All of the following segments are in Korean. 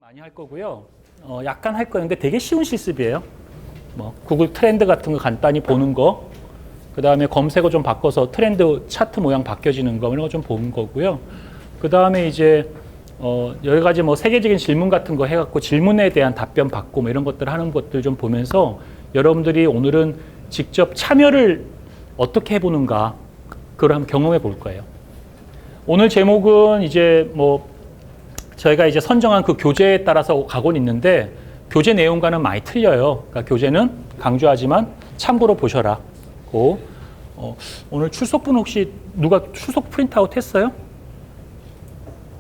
많이 할 거고요. 약간 할 거는데 되게 쉬운 실습이에요. 뭐 구글 트렌드 같은 거 간단히 보는 거, 그 다음에 검색어 좀 바꿔서 트렌드 차트 모양 바뀌어지는 거 이런 거 좀 보는 거고요. 그 다음에 이제 여러 가지 뭐 세계적인 질문 같은 거 해갖고 질문에 대한 답변 받고 뭐 이런 것들 하는 것들 좀 보면서 여러분들이 오늘은 직접 참여를 어떻게 해보는가 그걸 한번 경험해 볼 거예요. 오늘 제목은 이제 뭐 저희가 이제 선정한 그 교재에 따라서 가곤 있는데 교재 내용과는 많이 틀려요. 그러니까 교재는 강조하지만 참고로 보셔라. 오늘 출석부는 혹시 누가 출석 프린트아웃 했어요?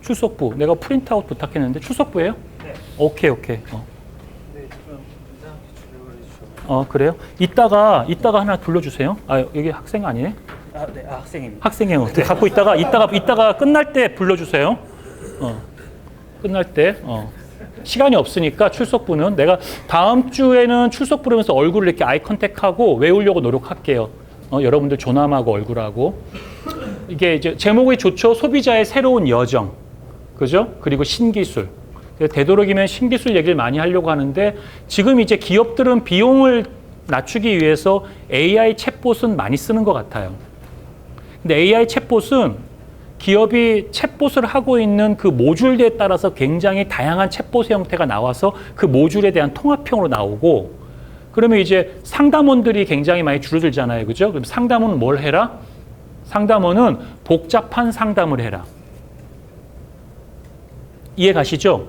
출석부. 내가 프린트아웃 부탁했는데 출석부예요? 네. 오케이. 네, 좀 이상하게 주려고 해주셔. 그래요? 이따가 하나 불러주세요. 아, 여기 학생 아니에요? 아, 네, 학생입니다. 학생이요. 갖고 이따가 끝날 때 불러주세요. 끝날 때. 시간이 없으니까 출석부는 내가 다음 주에는 출석 부르면서 얼굴을 이렇게 아이 컨택하고 외우려고 노력할게요. 여러분들 조남하고 얼굴하고. 이게 이제 제목이 좋죠. 소비자의 새로운 여정. 그죠? 그리고 신기술. 되도록이면 신기술 얘기를 많이 하려고 하는데 지금 이제 기업들은 비용을 낮추기 위해서 AI 챗봇은 많이 쓰는 것 같아요. 근데 AI 챗봇은 기업이 챗봇을 하고 있는 그 모듈에 따라서 굉장히 다양한 챗봇의 형태가 나와서 그 모듈에 대한 통합형으로 나오고 그러면 이제 상담원들이 굉장히 많이 줄어들잖아요. 그죠? 그럼 상담원은 뭘 해라? 상담원은 복잡한 상담을 해라. 이해 가시죠?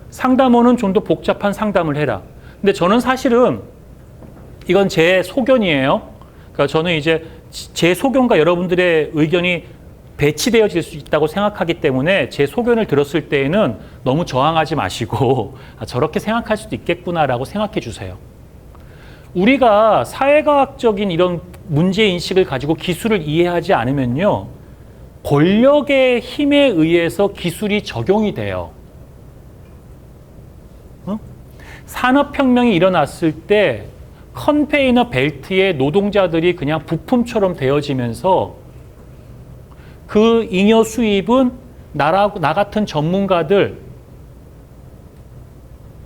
상담원은 좀 더 복잡한 상담을 해라. 근데 저는 사실은 이건 제 소견이에요. 그러니까 저는 이제 제 소견과 여러분들의 의견이 배치되어질 수 있다고 생각하기 때문에 제 소견을 들었을 때에는 너무 저항하지 마시고 저렇게 생각할 수도 있겠구나라고 생각해 주세요. 우리가 사회과학적인 이런 문제인식을 가지고 기술을 이해하지 않으면요. 권력의 힘에 의해서 기술이 적용이 돼요. 산업혁명이 일어났을 때 컨베이너 벨트에 노동자들이 그냥 부품처럼 되어지면서 그 잉여 수입은 나 같은 전문가들,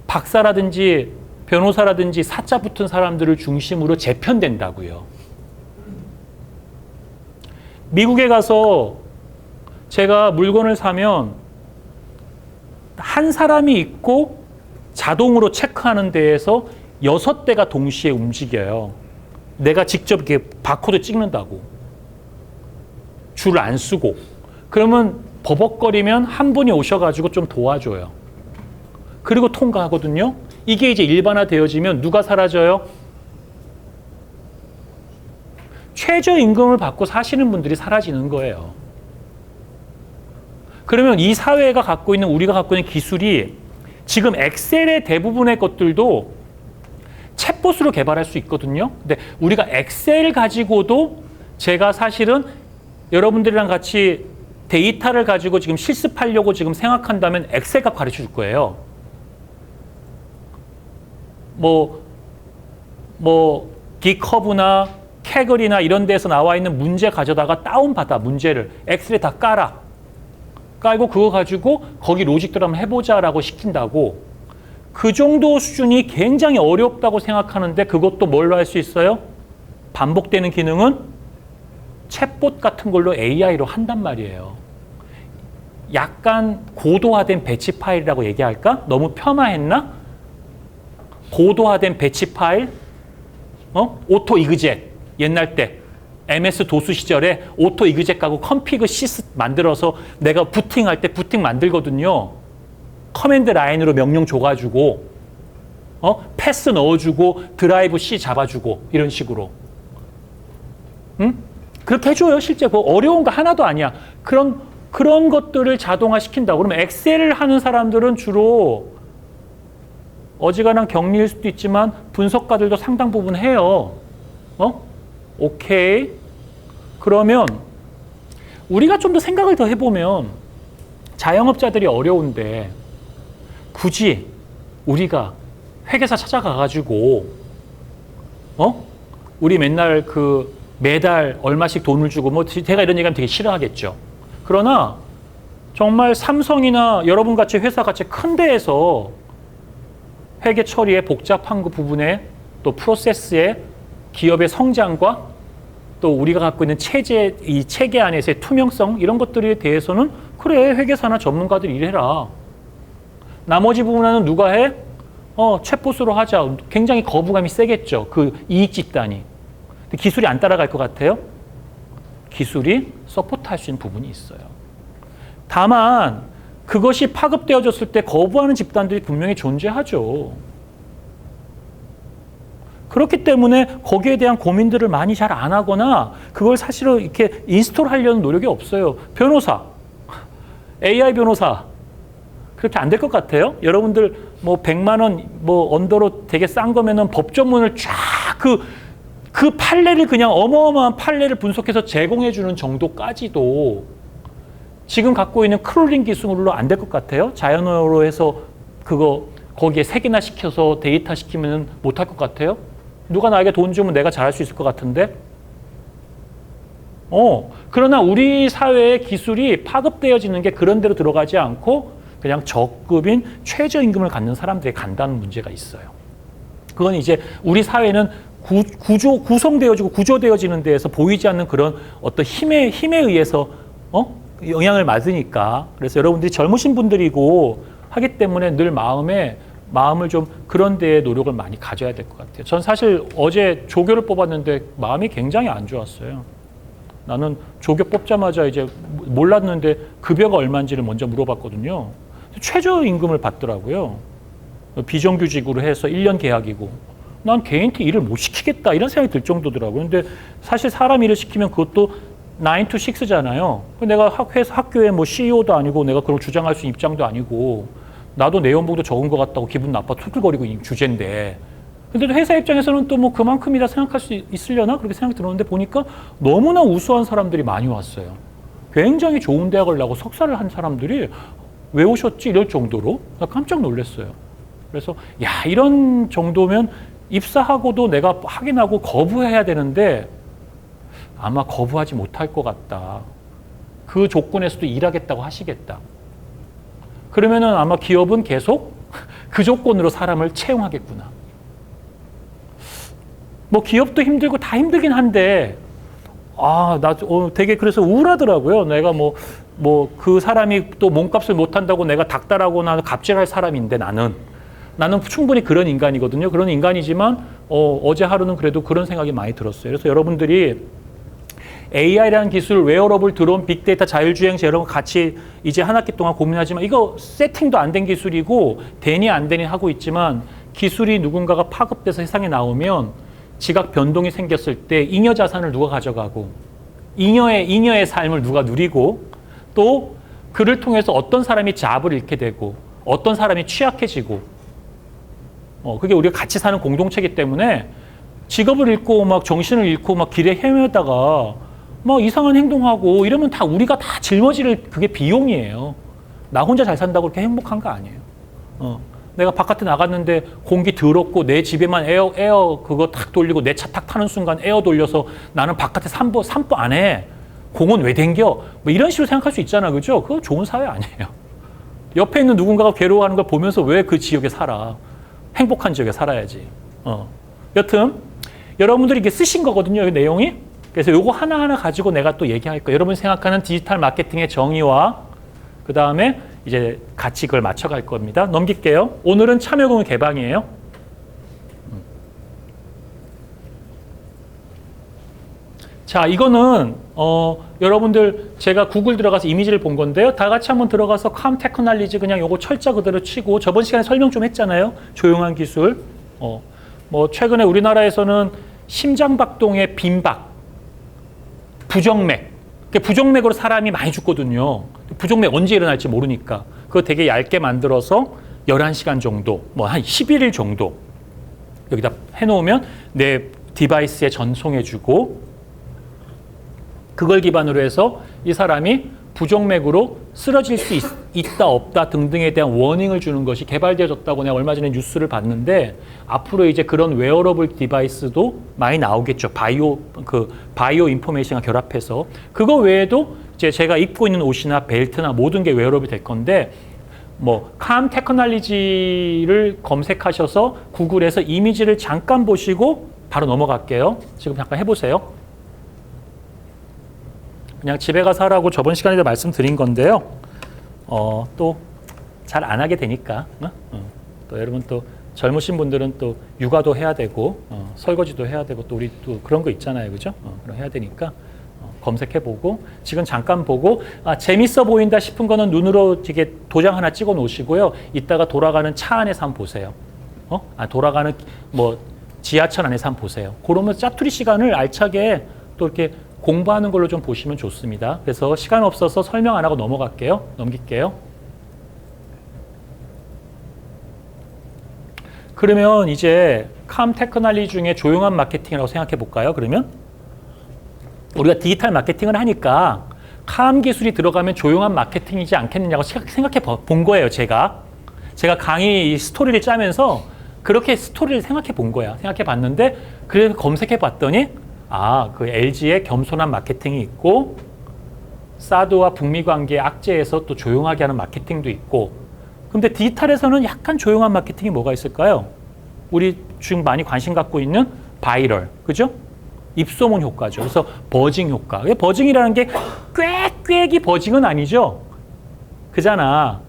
박사라든지 변호사라든지 사자 붙은 사람들을 중심으로 재편된다고요. 미국에 가서 제가 물건을 사면 한 사람이 있고 자동으로 체크하는 데에서 6대가 동시에 움직여요. 내가 직접 이렇게 바코드 찍는다고. 줄을 안 쓰고. 그러면 버벅거리면 한 분이 오셔가지고 좀 도와줘요. 그리고 통과하거든요. 이게 이제 일반화되어지면 누가 사라져요? 최저임금을 받고 사시는 분들이 사라지는 거예요. 그러면 이 사회가 갖고 있는 우리가 갖고 있는 기술이 지금 엑셀의 대부분의 것들도 챗봇으로 개발할 수 있거든요. 근데 우리가 엑셀 가지고도 제가 사실은 여러분들이랑 같이 데이터를 가지고 지금 실습하려고 지금 생각한다면 엑셀과 가르쳐 줄 거예요. 깃허브나 캐글이나 이런 데서 나와 있는 문제 가져다가 다운받아 문제를 엑셀에 다 깔고 그거 가지고 거기 로직들 한번 해보자라고 시킨다고. 그 정도 수준이 굉장히 어렵다고 생각하는데 그것도 뭘로 할 수 있어요? 반복되는 기능은 챗봇 같은 걸로 AI로 한단 말이에요. 약간 고도화된 배치 파일이라고 얘기할까? 너무 폄하했나? 고도화된 배치 파일? 오토 이그젯. 옛날 때 MS 도스 시절에 오토 이그젯 가고 컴피그 시스 만들어서 내가 부팅할 때 부팅 만들거든요. 커맨드 라인으로 명령 줘가지고 패스 넣어주고 드라이브 C 잡아주고 이런 식으로. 그렇게 해줘요. 실제 어려운 거 하나도 아니야. 그런 것들을 자동화시킨다고. 그러면 엑셀을 하는 사람들은 주로 어지간한 격리일 수도 있지만 분석가들도 상당 부분 해요. 오케이. 그러면 우리가 좀 더 생각을 더 해보면 자영업자들이 어려운데 굳이 우리가 회계사 찾아가가지고 우리 맨날 매달 얼마씩 돈을 주고 제가 이런 얘기하면 되게 싫어하겠죠. 그러나 정말 삼성이나 여러분 같이 회사 같이 큰 데에서 회계 처리의 복잡한 그 부분에 또 프로세스의 기업의 성장과 또 우리가 갖고 있는 체제, 이 체계 안에서의 투명성 이런 것들에 대해서는 그래 회계사나 전문가들이 일해라. 나머지 부분은 누가 해? 챗봇으로 하자. 굉장히 거부감이 세겠죠. 그 이익 집단이. 근데 기술이 안 따라갈 것 같아요? 기술이 서포트할 수 있는 부분이 있어요. 다만 그것이 파급되어졌을 때 거부하는 집단들이 분명히 존재하죠. 그렇기 때문에 거기에 대한 고민들을 많이 잘 안 하거나 그걸 사실은 이렇게 인스톨하려는 노력이 없어요. 변호사, AI 변호사 그렇게 안 될 것 같아요. 여러분들 뭐 100만 원 뭐 언더로 되게 싼 거면은 법 전문을 쫙 그 판례를 그냥 어마어마한 판례를 분석해서 제공해 주는 정도까지도 지금 갖고 있는 크롤링 기술로 안 될 것 같아요. 자연어로 해서 그거 거기에 색이나 시켜서 데이터 시키면 못할 것 같아요. 누가 나에게 돈 주면 내가 잘할 수 있을 것 같은데. 그러나 우리 사회의 기술이 파급되어지는 게 그런 데로 들어가지 않고 그냥 저급인 최저임금을 갖는 사람들이 간다는 문제가 있어요. 그건 이제 우리 사회는 구성되어지고 구조되어지는 데에서 보이지 않는 그런 어떤 힘에 의해서 영향을 받으니까. 그래서 여러분들이 젊으신 분들이고 하기 때문에 늘 마음을 좀 그런 데에 노력을 많이 가져야 될 것 같아요. 전 사실 어제 조교를 뽑았는데 마음이 굉장히 안 좋았어요. 나는 조교 뽑자마자 이제 몰랐는데 급여가 얼마인지를 먼저 물어봤거든요. 최저임금을 받더라고요. 비정규직으로 해서 1년 계약이고. 난 개인한테 일을 못 시키겠다 이런 생각이 들 정도더라고요. 근데 사실 사람 일을 시키면 그것도 9 to 6잖아요. 내가 학교에 뭐 CEO도 아니고 내가 그런 주장할 수 있는 입장도 아니고 나도 내 연봉도 적은 것 같다고 기분 나빠 투덜거리고 있는 주제인데 근데도 회사 입장에서는 또 뭐 그만큼이라 생각할 수 있으려나 그렇게 생각이 들었는데 보니까 너무나 우수한 사람들이 많이 왔어요. 굉장히 좋은 대학을 나고 석사를 한 사람들이 왜 오셨지 이럴 정도로 나 깜짝 놀랐어요. 그래서 야 이런 정도면 입사하고도 내가 확인하고 거부해야 되는데 아마 거부하지 못할 것 같다. 그 조건에서도 일하겠다고 하시겠다. 그러면은 아마 기업은 계속 그 조건으로 사람을 채용하겠구나. 뭐 기업도 힘들고 다 힘들긴 한데 나 되게 그래서 우울하더라고요. 내가 뭐 그 사람이 또 몸값을 못한다고 내가 닥달하고 나는 갑질할 사람인데 나는 충분히 그런 인간이거든요. 그런 인간이지만 어제 하루는 그래도 그런 생각이 많이 들었어요. 그래서 여러분들이 AI라는 기술, 웨어러블, 드론, 빅데이터, 자율주행체 여러분 같이 이제 한 학기 동안 고민하지만 이거 세팅도 안 된 기술이고 되니 안 되니 하고 있지만 기술이 누군가가 파급돼서 세상에 나오면 지각 변동이 생겼을 때 잉여 자산을 누가 가져가고 잉여의 삶을 누가 누리고 또 그를 통해서 어떤 사람이 잡을 잃게 되고 어떤 사람이 취약해지고 그게 우리가 같이 사는 공동체이기 때문에 직업을 잃고 막 정신을 잃고 막 길에 헤매다가 막 이상한 행동하고 이러면 다 우리가 다 짊어질 그게 비용이에요. 나 혼자 잘 산다고 그렇게 행복한 거 아니에요. 내가 바깥에 나갔는데 공기 더럽고 내 집에만 에어 그거 탁 돌리고 내 차 탁 타는 순간 에어 돌려서 나는 바깥에 산보 안 해. 공은 왜 댕겨? 뭐 이런 식으로 생각할 수 있잖아. 그죠? 그거 좋은 사회 아니에요. 옆에 있는 누군가가 괴로워하는 걸 보면서 왜 그 지역에 살아? 행복한 지역에 살아야지. 여튼 여러분들이 이게 쓰신 거거든요. 이 내용이. 그래서 요거 하나하나 가지고 내가 또 얘기할 거예요. 여러분이 생각하는 디지털 마케팅의 정의와 그 다음에 이제 같이 그걸 맞춰갈 겁니다. 넘길게요. 오늘은 참여금 개방이에요. 자, 이거는 여러분들 제가 구글 들어가서 이미지를 본 건데요. 다 같이 한번 들어가서 컴 테크놀로지 그냥 요거 철자 그대로 치고 저번 시간에 설명 좀 했잖아요. 조용한 기술. 뭐 최근에 우리나라에서는 심장박동의 빈박, 부정맥. 부정맥으로 사람이 많이 죽거든요. 부정맥 언제 일어날지 모르니까. 그거 되게 얇게 만들어서 11시간 정도, 뭐 한 11일 정도 여기다 해놓으면 내 디바이스에 전송해주고 그걸 기반으로 해서 이 사람이 부정맥으로 쓰러질 수 있다 없다 등등에 대한 워닝을 주는 것이 개발되어졌다고 내가 얼마 전에 뉴스를 봤는데 앞으로 이제 그런 웨어러블 디바이스도 많이 나오겠죠. 바이오 인포메이션과 결합해서 그거 외에도 이제 제가 입고 있는 옷이나 벨트나 모든 게 웨어러블이 될 건데 뭐 캄 테크놀로지를 검색하셔서 구글에서 이미지를 잠깐 보시고 바로 넘어갈게요. 지금 잠깐 해보세요. 그냥 집에 가서 하라고 저번 시간에도 말씀드린 건데요. 또 잘 안 하게 되니까 또 여러분 또 젊으신 분들은 또 육아도 해야 되고 설거지도 해야 되고 또 우리 또 그런 거 있잖아요, 그죠? 그럼 해야 되니까 검색해보고 지금 잠깐 보고 재밌어 보인다 싶은 거는 눈으로 이게 도장 하나 찍어 놓으시고요. 이따가 돌아가는 차 안에서 한번 보세요. 돌아가는 뭐 지하철 안에서 한번 보세요. 그러면 짜투리 시간을 알차게 또 이렇게 공부하는 걸로 좀 보시면 좋습니다. 그래서 시간 없어서 설명 안 하고 넘길게요. 그러면 이제 캄 테크놀로지 중에 조용한 마케팅이라고 생각해 볼까요? 그러면 우리가 디지털 마케팅을 하니까 캄 기술이 들어가면 조용한 마케팅이지 않겠느냐고 생각해 본 거예요. 제가 강의 스토리를 짜면서 그렇게 스토리를 생각해 본 거야. 생각해 봤는데 그래서 검색해 봤더니 그 LG의 겸손한 마케팅이 있고 사드와 북미 관계의 악재에서 또 조용하게 하는 마케팅도 있고 근데 디지털에서는 약간 조용한 마케팅이 뭐가 있을까요? 우리 지금 많이 관심 갖고 있는 바이럴, 그죠? 입소문 효과죠. 그래서 버징 효과. 버징이라는 게 꽥꽥이 버징은 아니죠. 그잖아.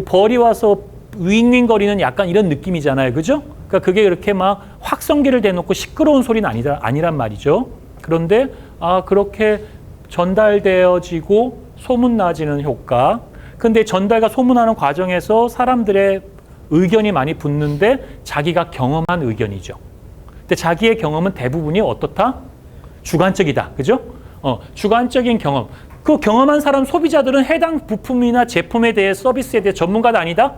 벌이 와서 윙윙거리는 약간 이런 느낌이잖아요. 그죠? 그러니까 그게 그렇게 막 확성기를 대놓고 시끄러운 소리는 아니란 말이죠. 그런데 그렇게 전달되어지고 소문나지는 효과. 근데 전달과 소문하는 과정에서 사람들의 의견이 많이 붙는데 자기가 경험한 의견이죠. 근데 자기의 경험은 대부분이 어떻다? 주관적이다. 그죠? 주관적인 경험. 그 경험한 사람 소비자들은 해당 부품이나 제품에 대해 서비스에 대해 전문가도 아니다?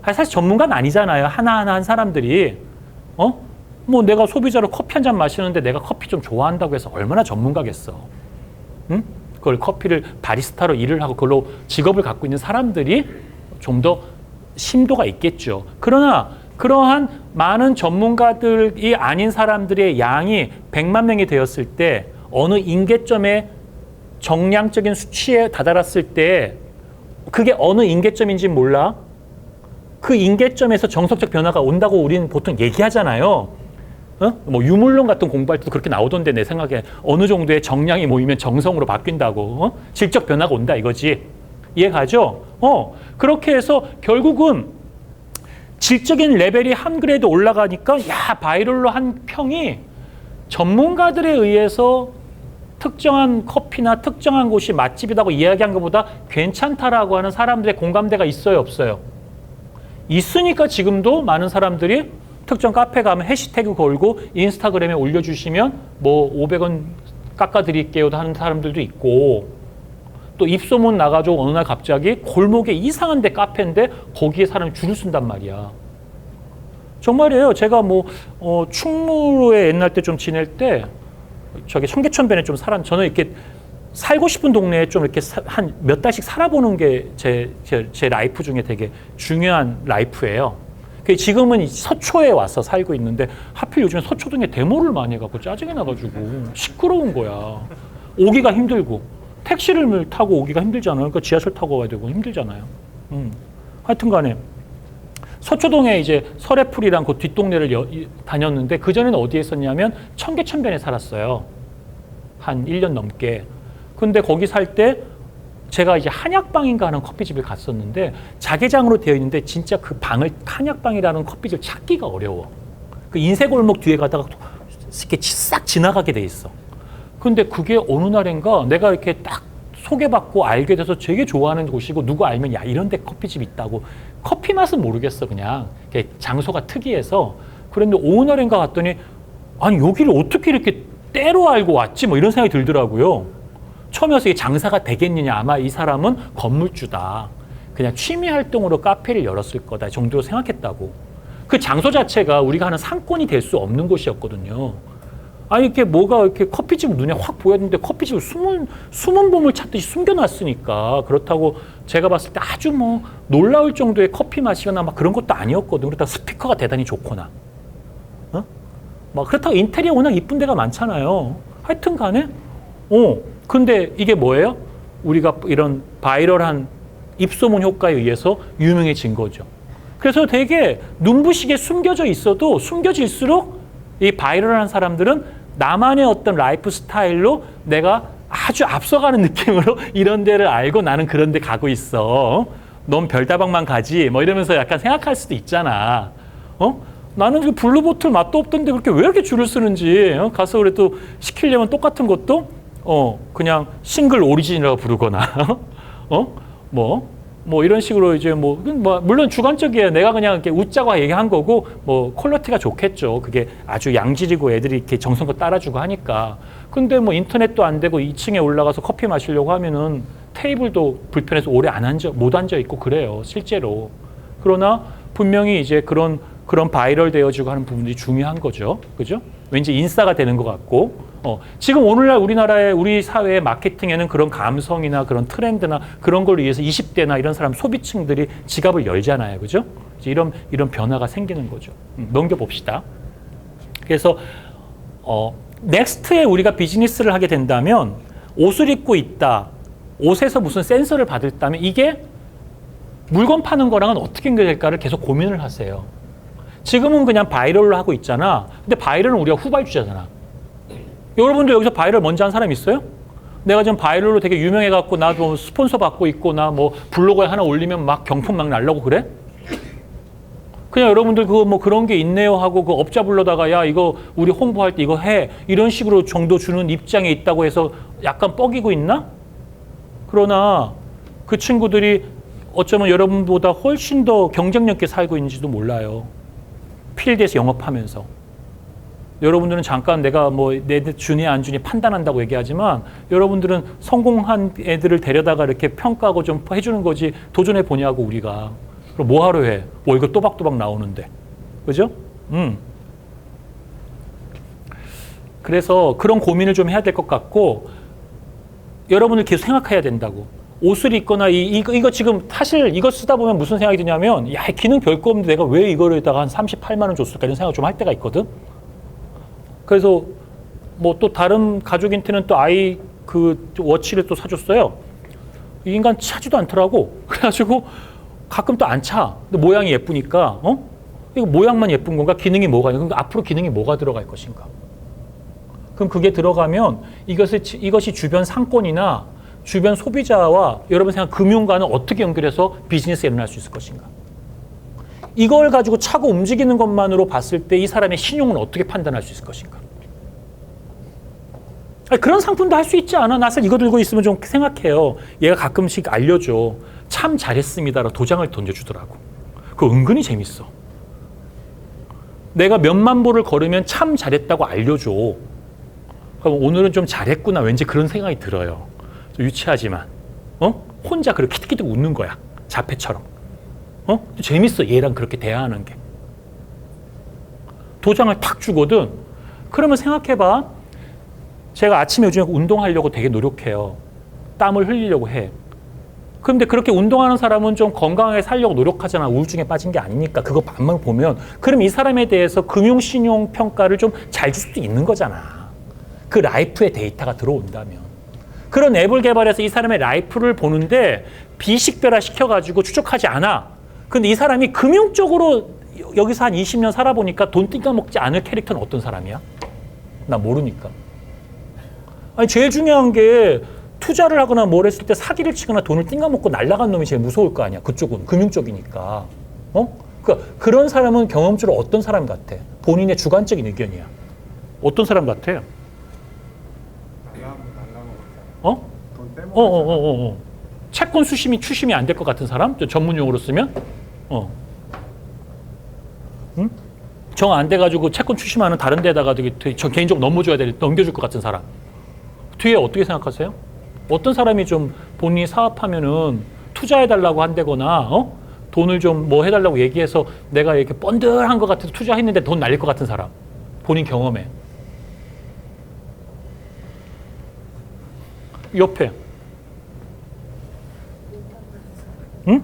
사실 전문가는 아니잖아요. 하나하나 한 사람들이. 뭐 내가 소비자로 커피 한 잔 마시는데 내가 커피 좀 좋아한다고 해서 얼마나 전문가겠어. 응? 그걸 커피를 바리스타로 일을 하고 그걸로 직업을 갖고 있는 사람들이 좀 더 심도가 있겠죠. 그러나 그러한 많은 전문가들이 아닌 사람들의 양이 100만 명이 되었을 때 어느 임계점에 정량적인 수치에 다다랐을 때 그게 어느 임계점인지 몰라. 그 임계점에서 정석적 변화가 온다고 우리는 보통 얘기하잖아요. 뭐 유물론 같은 공부할 때도 그렇게 나오던데 내 생각에 어느 정도의 정량이 모이면 정성으로 바뀐다고 질적 변화가 온다 이거지. 이해가죠? 그렇게 해서 결국은 질적인 레벨이 한 그레이드 올라가니까 바이럴로 한 평이 전문가들에 의해서 특정한 커피나 특정한 곳이 맛집이라고 이야기한 것보다 괜찮다라고 하는 사람들의 공감대가 있어요, 없어요? 있으니까 지금도 많은 사람들이 특정 카페 가면 해시태그 걸고 인스타그램에 올려주시면 뭐 500원 깎아드릴게요 하는 사람들도 있고 또 입소문 나가지고 어느 날 갑자기 골목에 이상한 데 카페인데 거기에 사람이 줄을 쓴단 말이야. 정말이에요. 제가 뭐 충무로에 옛날 때 좀 지낼 때 저기 청계천변에 좀 저는 이렇게 살고 싶은 동네에 좀 이렇게 한 몇 달씩 살아보는 게 제 라이프 중에 되게 중요한 라이프예요. 지금은 서초에 와서 살고 있는데 하필 요즘에 서초동에 데모를 많이 해갖고 짜증이 나가지고 시끄러운 거야. 오기가 힘들고 택시를 타고 오기가 힘들잖아요. 그러니까 지하철 타고 와야 되고 힘들잖아요. 하여튼 간에 서초동에 이제 설애풀이랑 그 뒷동네를 다녔는데 그전에는 어디에 있었냐면 청계천변에 살았어요. 한 1년 넘게. 근데 거기 살 때 제가 이제 한약방인가 하는 커피집을 갔었는데 자개장으로 되어 있는데 진짜 그 방을 한약방이라는 커피집 찾기가 어려워. 그 인쇄골목 뒤에 가다가 이렇게 싹 지나가게 돼 있어. 근데 그게 어느 날인가 내가 이렇게 딱 소개받고 알게 돼서 되게 좋아하는 곳이고 누구 알면 이런 데 커피집 있다고. 커피 맛은 모르겠어 그냥. 장소가 특이해서. 그런데 어느 날인가 갔더니 아니 여기를 어떻게 이렇게 때로 알고 왔지 뭐 이런 생각이 들더라고요. 처음에 와서 이게 장사가 되겠느냐. 아마 이 사람은 건물주다. 그냥 취미 활동으로 카페를 열었을 거다 정도로 생각했다고. 그 장소 자체가 우리가 하는 상권이 될 수 없는 곳이었거든요. 아니 이렇게 뭐가 이렇게 커피집을 눈에 확 보였는데 커피집을 숨은 보물 찾듯이 숨겨놨으니까. 그렇다고 제가 봤을 때 아주 뭐 놀라울 정도의 커피 맛이거나 막 그런 것도 아니었거든. 그렇다고 스피커가 대단히 좋거나 막 그렇다고 인테리어 워낙 이쁜 데가 많잖아요. 하여튼 간에 근데 이게 뭐예요? 우리가 이런 바이럴한 입소문 효과에 의해서 유명해진 거죠. 그래서 되게 눈부시게 숨겨져 있어도 숨겨질수록 이 바이럴한 사람들은 나만의 어떤 라이프 스타일로 내가 아주 앞서가는 느낌으로 이런 데를 알고 나는 그런 데 가고 있어. 넌 별다방만 가지. 뭐 이러면서 약간 생각할 수도 있잖아. 나는 그 블루보틀 맛도 없던데 그렇게 왜 이렇게 줄을 쓰는지. 가서 그래도 시키려면 똑같은 것도 그냥 싱글 오리진이라고 부르거나 뭐 이런 식으로 이제 뭐 물론 주관적이에요. 내가 그냥 이렇게 웃자고 얘기한 거고 뭐 퀄리티가 좋겠죠. 그게 아주 양질이고 애들이 이렇게 정성껏 따라주고 하니까. 근데 뭐 인터넷도 안 되고 2층에 올라가서 커피 마시려고 하면은 테이블도 불편해서 오래 못 앉아 있고 그래요. 실제로. 그러나 분명히 이제 그런 바이럴 되어지고 하는 부분들이 중요한 거죠. 그죠? 왠지 인싸가 되는 것 같고. 지금 오늘날 우리 사회의 마케팅에는 그런 감성이나 그런 트렌드나 그런 걸 위해서 20대나 이런 사람 소비층들이 지갑을 열잖아요. 그죠? 이런 변화가 생기는 거죠. 넘겨봅시다. 그래서, 넥스트에 우리가 비즈니스를 하게 된다면 옷을 입고 있다. 옷에서 무슨 센서를 받았다면 이게 물건 파는 거랑은 어떻게 연결될까를 계속 고민을 하세요. 지금은 그냥 바이럴로 하고 있잖아. 근데 바이럴은 우리가 후발주자잖아. 여러분들 여기서 바이럴 먼저 한 사람 있어요? 내가 지금 바이럴로 되게 유명해갖고 나도 스폰서 받고 있고 나 뭐 블로그에 하나 올리면 막 경품 막 날라고 그래? 그냥 여러분들 그거 뭐 그런 게 있네요 하고 그 업자 불러다가 야 이거 우리 홍보할 때 이거 해 이런 식으로 정도 주는 입장에 있다고 해서 약간 뻐기고 있나? 그러나 그 친구들이 어쩌면 여러분보다 훨씬 더 경쟁력 있게 살고 있는지도 몰라요. 필드에서 영업하면서. 여러분들은 잠깐 내가 뭐 내 주니 안 주니 판단한다고 얘기하지만 여러분들은 성공한 애들을 데려다가 이렇게 평가하고 좀 해주는 거지 도전해 보냐고 우리가. 그럼 뭐 하러 해? 월급 또박또박 나오는데. 그죠? 그래서 그런 고민을 좀 해야 될 것 같고 여러분들 계속 생각해야 된다고. 옷을 입거나 이거 지금 사실 이거 쓰다 보면 무슨 생각이 드냐면 야 기능 별거 없는데 내가 왜 이거에다가 한 38만 원 줬을까 이런 생각을 좀 할 때가 있거든. 그래서 뭐 또 다른 가족한테는 또 아이 그 워치를 또 사줬어요. 이 인간 차지도 않더라고. 그래가지고 가끔 또 안 차. 근데 모양이 예쁘니까 이거 모양만 예쁜 건가? 기능이 뭐가 있는가? 그럼 앞으로 기능이 뭐가 들어갈 것인가? 그럼 그게 들어가면 이것이 주변 상권이나 주변 소비자와 여러분 생각 금융과는 어떻게 연결해서 비즈니스에 일어날 수 있을 것인가? 이걸 가지고 차고 움직이는 것만으로 봤을 때 이 사람의 신용은 어떻게 판단할 수 있을 것인가? 아니, 그런 상품도 할 수 있지 않아? 나 사실 이거 들고 있으면 좀 생각해요. 얘가 가끔씩 알려줘. 참 잘했습니다라고 도장을 던져주더라고. 그거 은근히 재밌어. 내가 몇만 보를 걸으면 참 잘했다고 알려줘. 그럼 오늘은 좀 잘했구나. 왠지 그런 생각이 들어요. 좀 유치하지만. 혼자 그렇게 키득키득 웃는 거야. 자폐처럼. 재밌어. 얘랑 그렇게 대화하는 게. 도장을 탁 주거든. 그러면 생각해봐. 제가 아침에 요즘에 운동하려고 되게 노력해요. 땀을 흘리려고 해. 그런데 그렇게 운동하는 사람은 좀 건강하게 살려고 노력하잖아. 우울증에 빠진 게 아니니까. 그거 반만 보면. 그럼 이 사람에 대해서 금융신용 평가를 좀 잘 줄 수도 있는 거잖아. 그 라이프의 데이터가 들어온다면. 그런 앱을 개발해서 이 사람의 라이프를 보는데 비식별화 시켜가지고 추적하지 않아. 근데 이 사람이 금융 쪽으로 여기서 한 20년 살아보니까 돈 띵까먹지 않을 캐릭터는 어떤 사람이야? 나 모르니까. 아니 제일 중요한 게 투자를 하거나 뭘 했을 때 사기를 치거나 돈을 띵까먹고 날아간 놈이 제일 무서울 거 아니야. 그쪽은 금융 쪽이니까. 그러니까 그런 사람은 경험적으로 어떤 사람 같아? 본인의 주관적인 의견이야. 어떤 사람 같아? 채권 추심이 안 될 것 같은 사람? 전문 용어로 쓰면? 응? 정 안 돼가지고 채권 추심하는 다른 데다가 되게 개인적으로 넘겨줄 것 같은 사람. 뒤에 어떻게 생각하세요? 어떤 사람이 좀 본인이 사업하면은 투자해달라고 한다거나, 돈을 좀 뭐 해달라고 얘기해서 내가 이렇게 번들한 것 같아서 투자했는데 돈 날릴 것 같은 사람. 본인 경험에. 옆에. 응?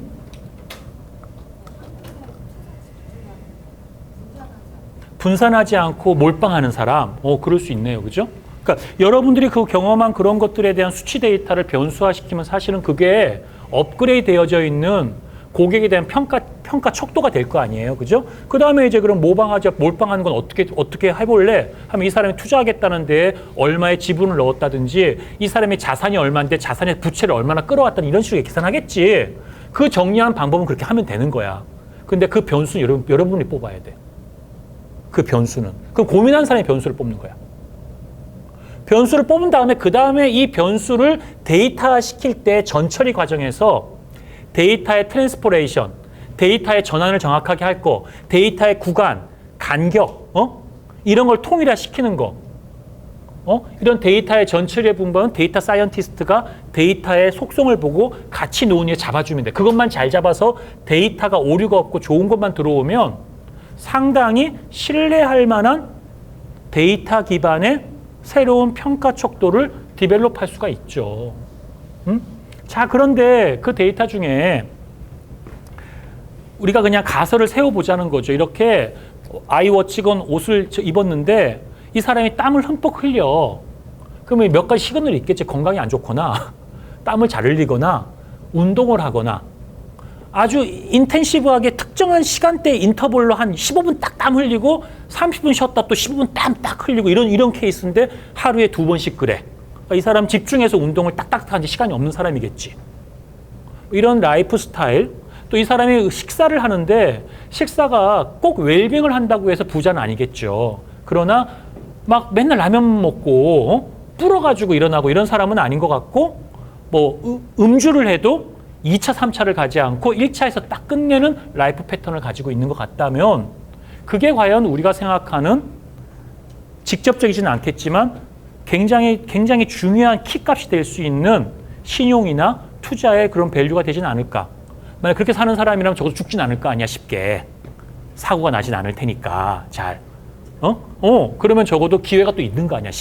분산하지 않고 몰빵하는 사람. 그럴 수 있네요. 그죠? 그러니까 여러분들이 그 경험한 그런 것들에 대한 수치 데이터를 변수화시키면 사실은 그게 업그레이드 되어져 있는 고객에 대한 평가 척도가 될 거 아니에요. 그죠? 그 다음에 이제 그럼 몰빵하는 건 어떻게 해볼래? 하면 이 사람이 투자하겠다는데 얼마의 지분을 넣었다든지 이 사람의 자산이 얼마인데 자산의 부채를 얼마나 끌어왔다는 이런 식으로 계산하겠지. 그 정리한 방법은 그렇게 하면 되는 거야. 근데 그 변수는 여러분이 뽑아야 돼. 그 변수는. 그럼 고민한 사람이 변수를 뽑는 거야. 변수를 뽑은 다음에 그 다음에 이 변수를 데이터화 시킬 때 전처리 과정에서 데이터의 트랜스포레이션, 데이터의 전환을 정확하게 할 거, 데이터의 구간, 간격, 이런 걸 통일화 시키는 거. 이런 데이터의 전처리의 분법은 데이터 사이언티스트가 데이터의 속성을 보고 같이 논의에 잡아주면 돼. 그것만 잘 잡아서 데이터가 오류가 없고 좋은 것만 들어오면 상당히 신뢰할 만한 데이터 기반의 새로운 평가 척도를 디벨롭할 수가 있죠. 자, 그런데 그 데이터 중에 우리가 그냥 가설을 세워보자는 거죠. 이렇게 아이워치건 옷을 입었는데 이 사람이 땀을 흠뻑 흘려. 그러면 몇 가지 시그널이 있겠지. 건강이 안 좋거나 땀을 잘 흘리거나 운동을 하거나 아주 인텐시브하게 특정한 시간대 인터벌로 한 15분 딱 땀 흘리고 30분 쉬었다 또 15분 땀 딱 흘리고 이런 케이스인데 하루에 2번씩 그래. 이 사람 집중해서 운동을 딱딱 하는 시간이 없는 사람이겠지. 이런 라이프 스타일, 또 이 사람이 식사를 하는데 식사가 꼭 웰빙을 한다고 해서 부자는 아니겠죠. 그러나 막 맨날 라면 먹고 불어가지고 일어나고 이런 사람은 아닌 것 같고 뭐 음주를 해도 2차, 3차를 가지 않고 1차에서 딱 끝내는 라이프 패턴을 가지고 있는 것 같다면 그게 과연 우리가 생각하는 직접적이지는 않겠지만 굉장히 중요한 키값이 될 수 있는 신용이나 투자의 그런 밸류가 되지는 않을까. 만약 그렇게 사는 사람이라면 적어도 죽진 않을 거 아니야, 쉽게. 사고가 나진 않을 테니까, 잘. 그러면 적어도 기회가 또 있는 거 아니야.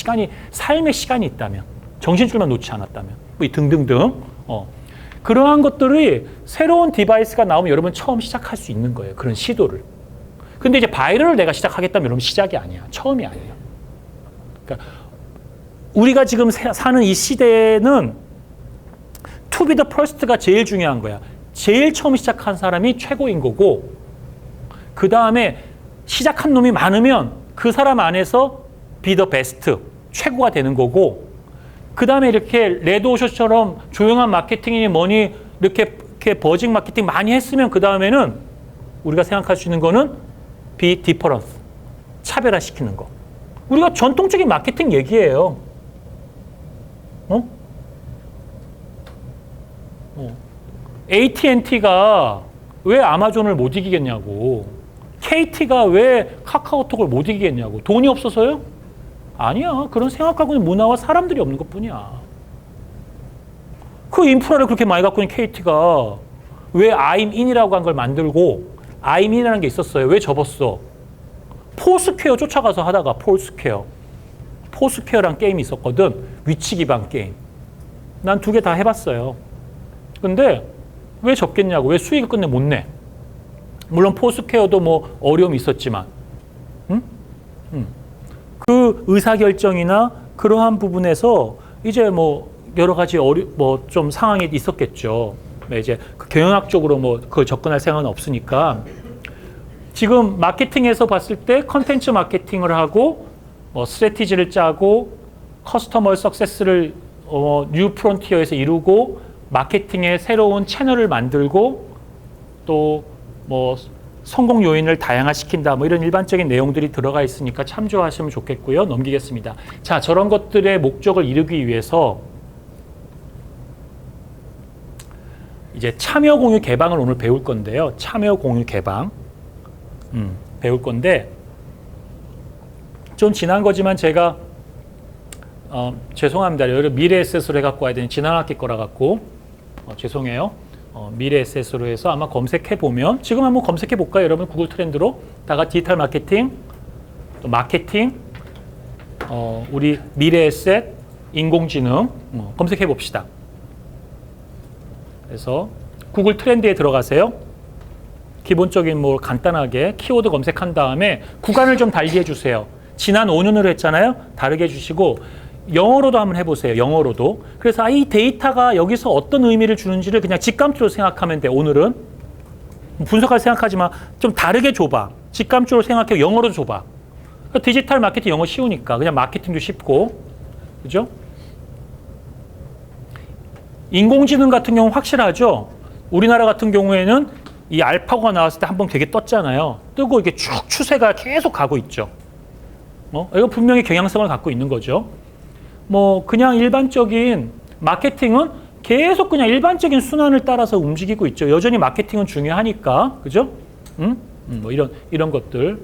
삶의 시간이 있다면. 정신줄만 놓지 않았다면. 뭐 등등등. 그러한 것들이 새로운 디바이스가 나오면 여러분 처음 시작할 수 있는 거예요. 그런 시도를. 근데 이제 바이럴을 내가 시작하겠다면 여러분 시작이 아니야. 처음이 아니에요. 그러니까 우리가 지금 사는 이 시대에는 to be the first가 제일 중요한 거야. 제일 처음 시작한 사람이 최고인 거고 그 다음에 시작한 놈이 많으면 그 사람 안에서 be the best, 최고가 되는 거고 그 다음에 이렇게 레드오션처럼 조용한 마케팅이니 뭐니 이렇게 버징 마케팅 많이 했으면 그 다음에는 우리가 생각할 수 있는 거는 be different, 차별화시키는 거. 우리가 전통적인 마케팅 얘기예요. AT&T가 왜 아마존을 못 이기겠냐고. KT가 왜 카카오톡을 못 이기겠냐고. 돈이 없어서요? 아니야. 그런 생각하고 있는 문화와 사람들이 없는 것뿐이야. 그 인프라를 그렇게 많이 갖고 있는 KT가 왜 I'm in이라고 한 걸 만들고 I'm in이라는 게 있었어요. 왜 접었어? 포스퀘어 쫓아가서 하다가 포스퀘어란 게임이 있었거든. 위치 기반 게임. 난 2개 다 해봤어요. 근데 왜 접겠냐고. 왜 수익을 끝내 못 내? 물론 포스퀘어도 뭐 어려움이 있었지만 그 의사결정이나 그러한 부분에서 이제 뭐 여러 가지 뭐 좀 상황이 있었겠죠. 이제 경영학적으로 뭐 그걸 접근할 생각은 없으니까 지금 마케팅에서 봤을 때 컨텐츠 마케팅을 하고 스트래티지를 짜고 커스터머 석세스를 뉴 프론티어에서 이루고 마케팅의 새로운 채널을 만들고 또 뭐 성공 요인을 다양화시킨다 뭐 이런 일반적인 내용들이 들어가 있으니까 참조하시면 좋겠고요. 넘기겠습니다. 자, 저런 것들의 목적을 이루기 위해서 이제 참여 공유 개방을 오늘 배울 건데요. 참여 공유 개방 배울 건데 좀 지난 거지만 제가 죄송합니다. 여기 미래 에셋으로 해갖고 와야 되는 지난 학기 거라 갖고 죄송해요. 미래 에셋으로 해서 아마 검색해 보면 지금 한번 검색해 볼까요, 여러분? 구글 트렌드로 다가 디지털 마케팅, 또 마케팅, 우리 미래 에셋, 인공지능 검색해 봅시다. 그래서 구글 트렌드에 들어가세요. 기본적인 뭐 간단하게 키워드 검색한 다음에 구간을 좀 달리 해주세요. 지난 5년으로 했잖아요. 다르게 해주시고 영어로도 한번 해보세요. 영어로도. 그래서 이 데이터가 여기서 어떤 의미를 주는지를 그냥 직감적으로 생각하면 돼. 오늘은 분석할 생각하지 마. 좀 다르게 줘봐. 직감적으로 생각해. 영어로 줘봐. 디지털 마케팅 영어 쉬우니까 그냥 마케팅도 쉽고, 그죠? 인공지능 같은 경우 확실하죠. 우리나라 같은 경우에는 이 알파고가 나왔을 때 한번 되게 떴잖아요. 뜨고 이게 쭉 추세가 계속 가고 있죠. 이거 분명히 경향성을 갖고 있는 거죠. 뭐 그냥 일반적인 마케팅은 계속 그냥 일반적인 순환을 따라서 움직이고 있죠. 여전히 마케팅은 중요하니까, 그죠? 뭐 이런 것들.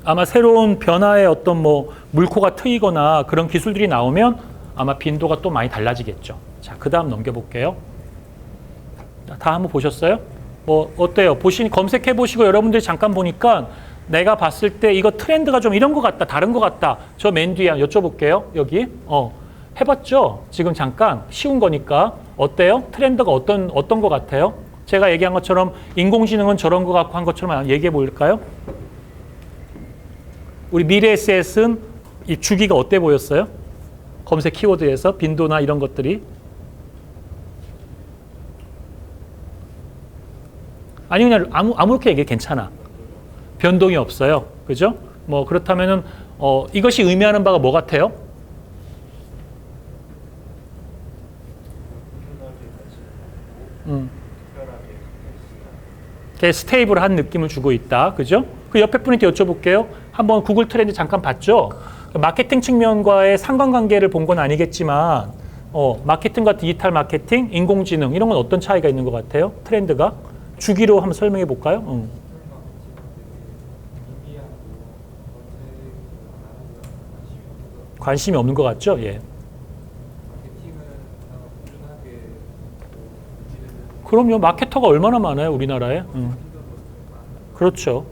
아마 새로운 변화의 어떤 뭐 물꼬가 트이거나 그런 기술들이 나오면 아마 빈도가 또 많이 달라지겠죠. 자, 그 다음 넘겨볼게요. 다 한번 보셨어요? 뭐 어때요? 검색해 보시고 여러분들이 잠깐 보니까 내가 봤을 때 이거 트렌드가 좀 이런 것 같다, 다른 것 같다. 저 맨 뒤에 여쭤볼게요. 여기. 해봤죠? 지금 잠깐 쉬운 거니까 어때요? 트렌드가 어떤 것 같아요? 제가 얘기한 것처럼 인공지능은 저런 것 같고 한 것처럼 얘기해 볼까요? 우리 미래 SS는 이 주기가 어때 보였어요? 검색 키워드에서 빈도나 이런 것들이. 아니 그냥 아무렇게 얘기해 괜찮아. 변동이 없어요. 그죠? 뭐 그렇다면은 이것이 의미하는 바가 뭐 같아요? 스테이블한 느낌을 주고 있다. 그죠? 그 옆에 분한테 여쭤볼게요. 한번 구글 트렌드 잠깐 봤죠? 마케팅 측면과의 상관관계를 본 건 아니겠지만 마케팅과 디지털 마케팅, 인공지능 이런 건 어떤 차이가 있는 것 같아요? 트렌드가? 주기로 한번 설명해 볼까요? 관심이 없는 것 같죠? 예. 그럼요. 마케터가 얼마나 많아요, 우리나라에? 그렇죠.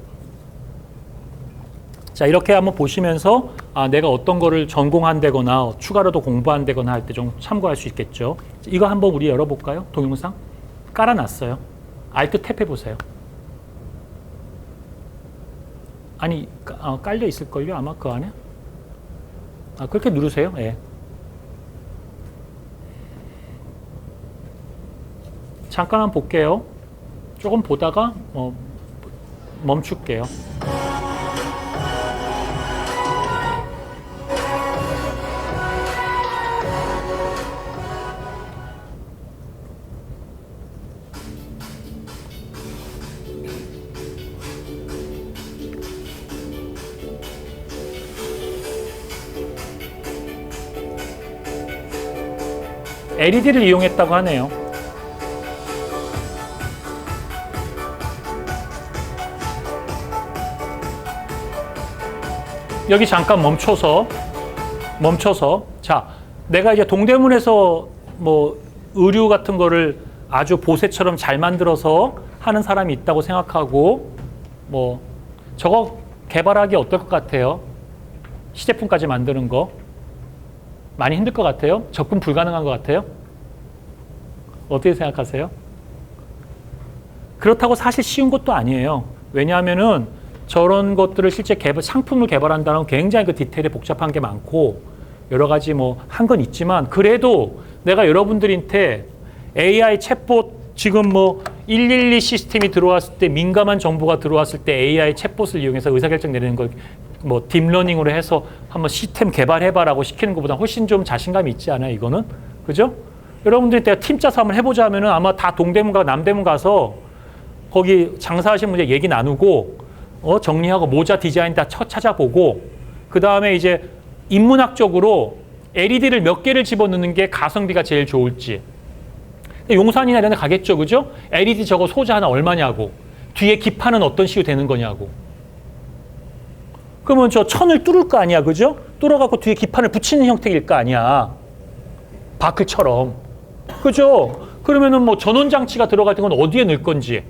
자, 이렇게 한번 보시면서 내가 어떤 거를 전공한다거나 추가로도 공부한다거나 할 때 좀 참고할 수 있겠죠. 이거 한번 우리 열어볼까요? 동영상? 깔아놨어요. 알트 탭 해보세요. 아니, 깔려 있을걸요? 아마 그 안에? 그렇게 누르세요. 예. 잠깐 한번 볼게요. 조금 보다가 멈출게요. LED를 이용했다고 하네요. 여기 잠깐 멈춰서 자, 내가 이제 동대문에서 뭐 의류 같은 거를 아주 보세처럼 잘 만들어서 하는 사람이 있다고 생각하고 뭐 저거 개발하기 어떨 것 같아요? 시제품까지 만드는 거 많이 힘들 것 같아요? 접근 불가능한 것 같아요? 어떻게 생각하세요? 그렇다고 사실 쉬운 것도 아니에요. 왜냐하면은 저런 것들을 실제 상품을 개발한다는 건 굉장히 그 디테일이 복잡한 게 많고 여러 가지 뭐 한 건 있지만 그래도 내가 여러분들한테 AI 챗봇 지금 뭐 112 시스템이 들어왔을 때 민감한 정보가 들어왔을 때 AI 챗봇을 이용해서 의사결정 내리는 걸 뭐 딥러닝으로 해서 한번 시스템 개발해봐라고 시키는 것보다 훨씬 좀 자신감이 있지 않아요? 이거는? 그죠? 여러분들이 내가 팀 짜서 한번 해보자 하면은 아마 다 동대문 가고 남대문 가서 거기 장사하시는 분들 얘기 나누고 정리하고 모자 디자인 다 찾아보고 그 다음에 이제 인문학적으로 LED를 몇 개를 집어넣는 게 가성비가 제일 좋을지 용산이나 이런 데 가겠죠. 그죠? LED 저거 소자 하나 얼마냐고 뒤에 기판은 어떤 식으로 되는 거냐고 그러면 저 천을 뚫을 거 아니야. 그죠? 뚫어갖고 뒤에 기판을 붙이는 형태일 거 아니야. 바클처럼. 그죠? 그러면은 뭐 전원장치가 들어갈 때 건 어디에 넣을 건지.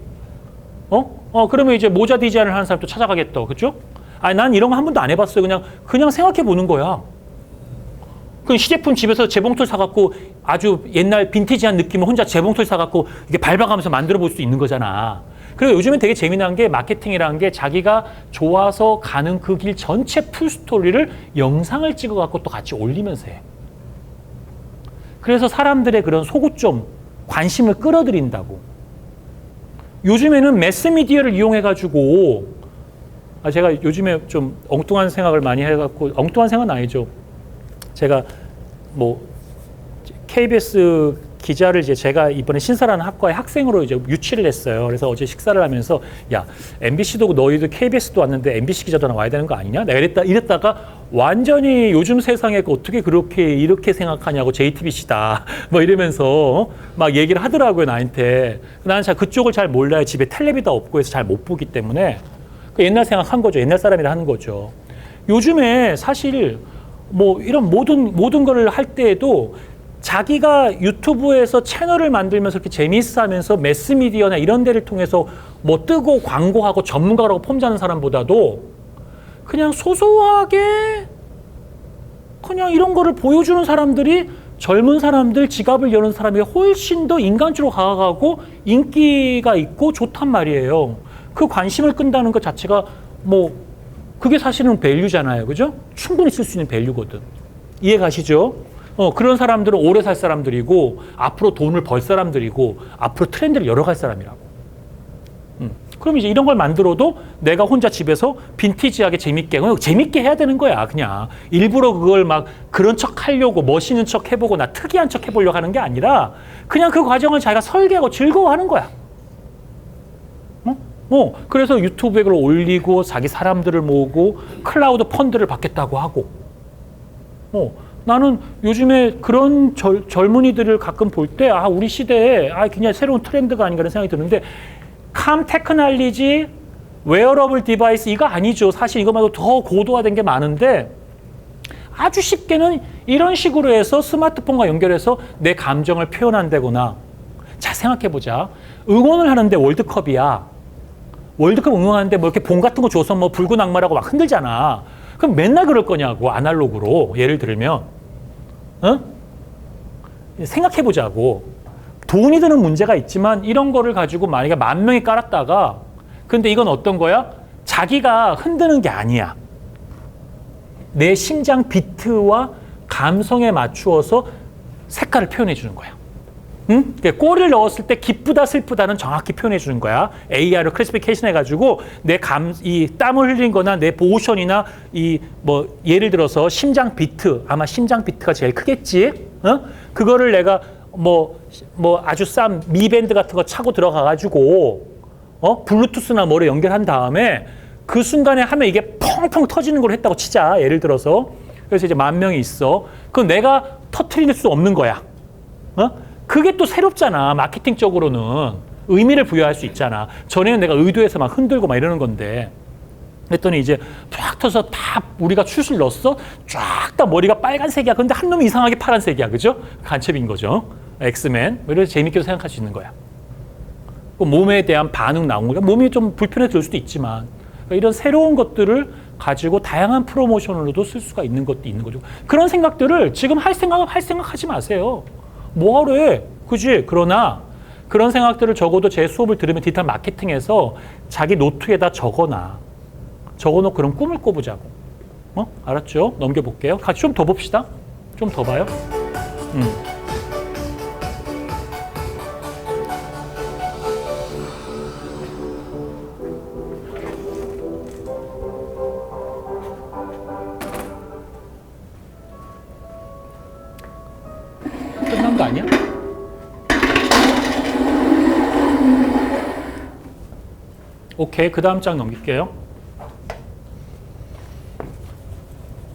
그러면 이제 모자 디자인을 하는 사람도 찾아가겠다. 그죠? 아니, 난 이런 거 한 번도 안 해봤어요. 그냥 생각해 보는 거야. 그 시제품 집에서 재봉틀 사갖고 아주 옛날 빈티지한 느낌을 혼자 재봉틀 사갖고 이렇게 밟아가면서 만들어 볼 수 있는 거잖아. 그리고 요즘엔 되게 재미난 게 마케팅이라는 게 자기가 좋아서 가는 그 길 전체 풀스토리를 영상을 찍어갖고 또 같이 올리면서 해. 그래서 사람들의 그런 소구점, 관심을 끌어들인다고. 요즘에는 매스미디어를 이용해가지고 제가 요즘에 좀 엉뚱한 생각을 많이 해갖고 엉뚱한 생각은 아니죠. 제가 뭐 KBS 기자를 이제 제가 이번에 신설하는 학과의 학생으로 이제 유치를 했어요. 그래서 어제 식사를 하면서 야 MBC도 너희도 KBS도 왔는데 MBC 기자도 와야 되는 거 아니냐? 내가 이랬다가 완전히 요즘 세상에 어떻게 그렇게 이렇게 생각하냐고 JTBC다 뭐 이러면서 막 얘기를 하더라고요 나한테. 나는 잘 그쪽을 잘 몰라요. 집에 텔레비도 없고 해서 잘 못 보기 때문에 옛날 생각한 거죠. 옛날 사람이라 하는 거죠. 요즘에 사실 뭐 이런 모든 거를 할 때에도 자기가 유튜브에서 채널을 만들면서 이렇게 재미있어 하면서 매스미디어나 이런 데를 통해서 뭐 뜨고 광고하고 전문가라고 폼자는 사람보다도 그냥 소소하게 그냥 이런 거를 보여주는 사람들이 젊은 사람들, 지갑을 여는 사람이 훨씬 더 인간적으로 다가가고 인기가 있고 좋단 말이에요. 그 관심을 끈다는 것 자체가 뭐 그게 사실은 밸류잖아요. 그죠? 충분히 쓸 수 있는 밸류거든. 이해 가시죠? 그런 사람들은 오래 살 사람들이고 앞으로 돈을 벌 사람들이고 앞으로 트렌드를 열어갈 사람이라고. 그럼 이제 이런 걸 만들어도 내가 혼자 집에서 빈티지하게 재밌게 해야 되는 거야. 그냥 일부러 그걸 막 그런 척 하려고 멋있는 척 해보고 나 특이한 척 해보려고 하는 게 아니라 그냥 그 과정을 자기가 설계하고 즐거워하는 거야. 그래서 유튜브에 그걸 올리고 자기 사람들을 모으고 클라우드 펀드를 받겠다고 하고. 나는 요즘에 그런 젊은이들을 가끔 볼 때 우리 시대에 그냥 새로운 트렌드가 아닌가 라는 생각이 드는데 캄 테크놀로지, 웨어러블 디바이스 이거 아니죠. 사실 이것만도 더 고도화된 게 많은데 아주 쉽게는 이런 식으로 해서 스마트폰과 연결해서 내 감정을 표현한다거나 자 생각해보자. 응원을 하는데 월드컵이야. 월드컵 응원하는데 뭐 이렇게 봉 같은 거 줘서 뭐 붉은 악마라고 막 흔들잖아. 그럼 맨날 그럴 거냐고 아날로그로 예를 들면 생각해보자고. 돈이 드는 문제가 있지만 이런 거를 가지고 만약에 10,000명이 깔았다가 근데 이건 어떤 거야? 자기가 흔드는 게 아니야. 내 심장 비트와 감성에 맞추어서 색깔을 표현해 주는 거야. 골을 넣었을 때 기쁘다 슬프다는 정확히 표현해 주는 거야. AI로 클래시피케이션 해가지고 이 땀을 흘린 거나 내 모션이나 뭐 예를 들어서 심장 비트, 아마 심장 비트가 제일 크겠지. 그거를 내가 뭐 아주 싼 미밴드 같은 거 차고 들어가가지고 블루투스나 뭐를 연결한 다음에 그 순간에 하면 이게 펑펑 터지는 걸 했다고 치자. 예를 들어서. 그래서 이제 10,000명이 있어. 그건 내가 터트릴 수 없는 거야. 그게 또 새롭잖아. 마케팅적으로는 의미를 부여할 수 있잖아. 전에는 내가 의도해서 막 흔들고 막 이러는 건데 그랬더니 이제 쫙 터서 다 우리가 슛을 넣었어. 쫙 다 머리가 빨간색이야. 근데 한 놈이 이상하게 파란색이야. 그죠? 간첩인 거죠. 엑스맨. 이래서 재밌게도 생각할 수 있는 거야. 몸에 대한 반응 나온 거야. 몸이 좀 불편해 질 수도 있지만 그러니까 이런 새로운 것들을 가지고 다양한 프로모션으로도 쓸 수가 있는 것도 있는 거죠. 그런 생각들을 지금 할 생각하지 마세요. 뭐하러 해? 그지? 그러나 그런 생각들을 적어도 제 수업을 들으면 디지털 마케팅에서 자기 노트에다 적어놓고 그런 꿈을 꿔보자고. 알았죠? 넘겨볼게요. 같이 좀 더 봅시다. 좀 더 봐요. 끝난 거 아니야? 오케이, 그 다음 장 넘길게요.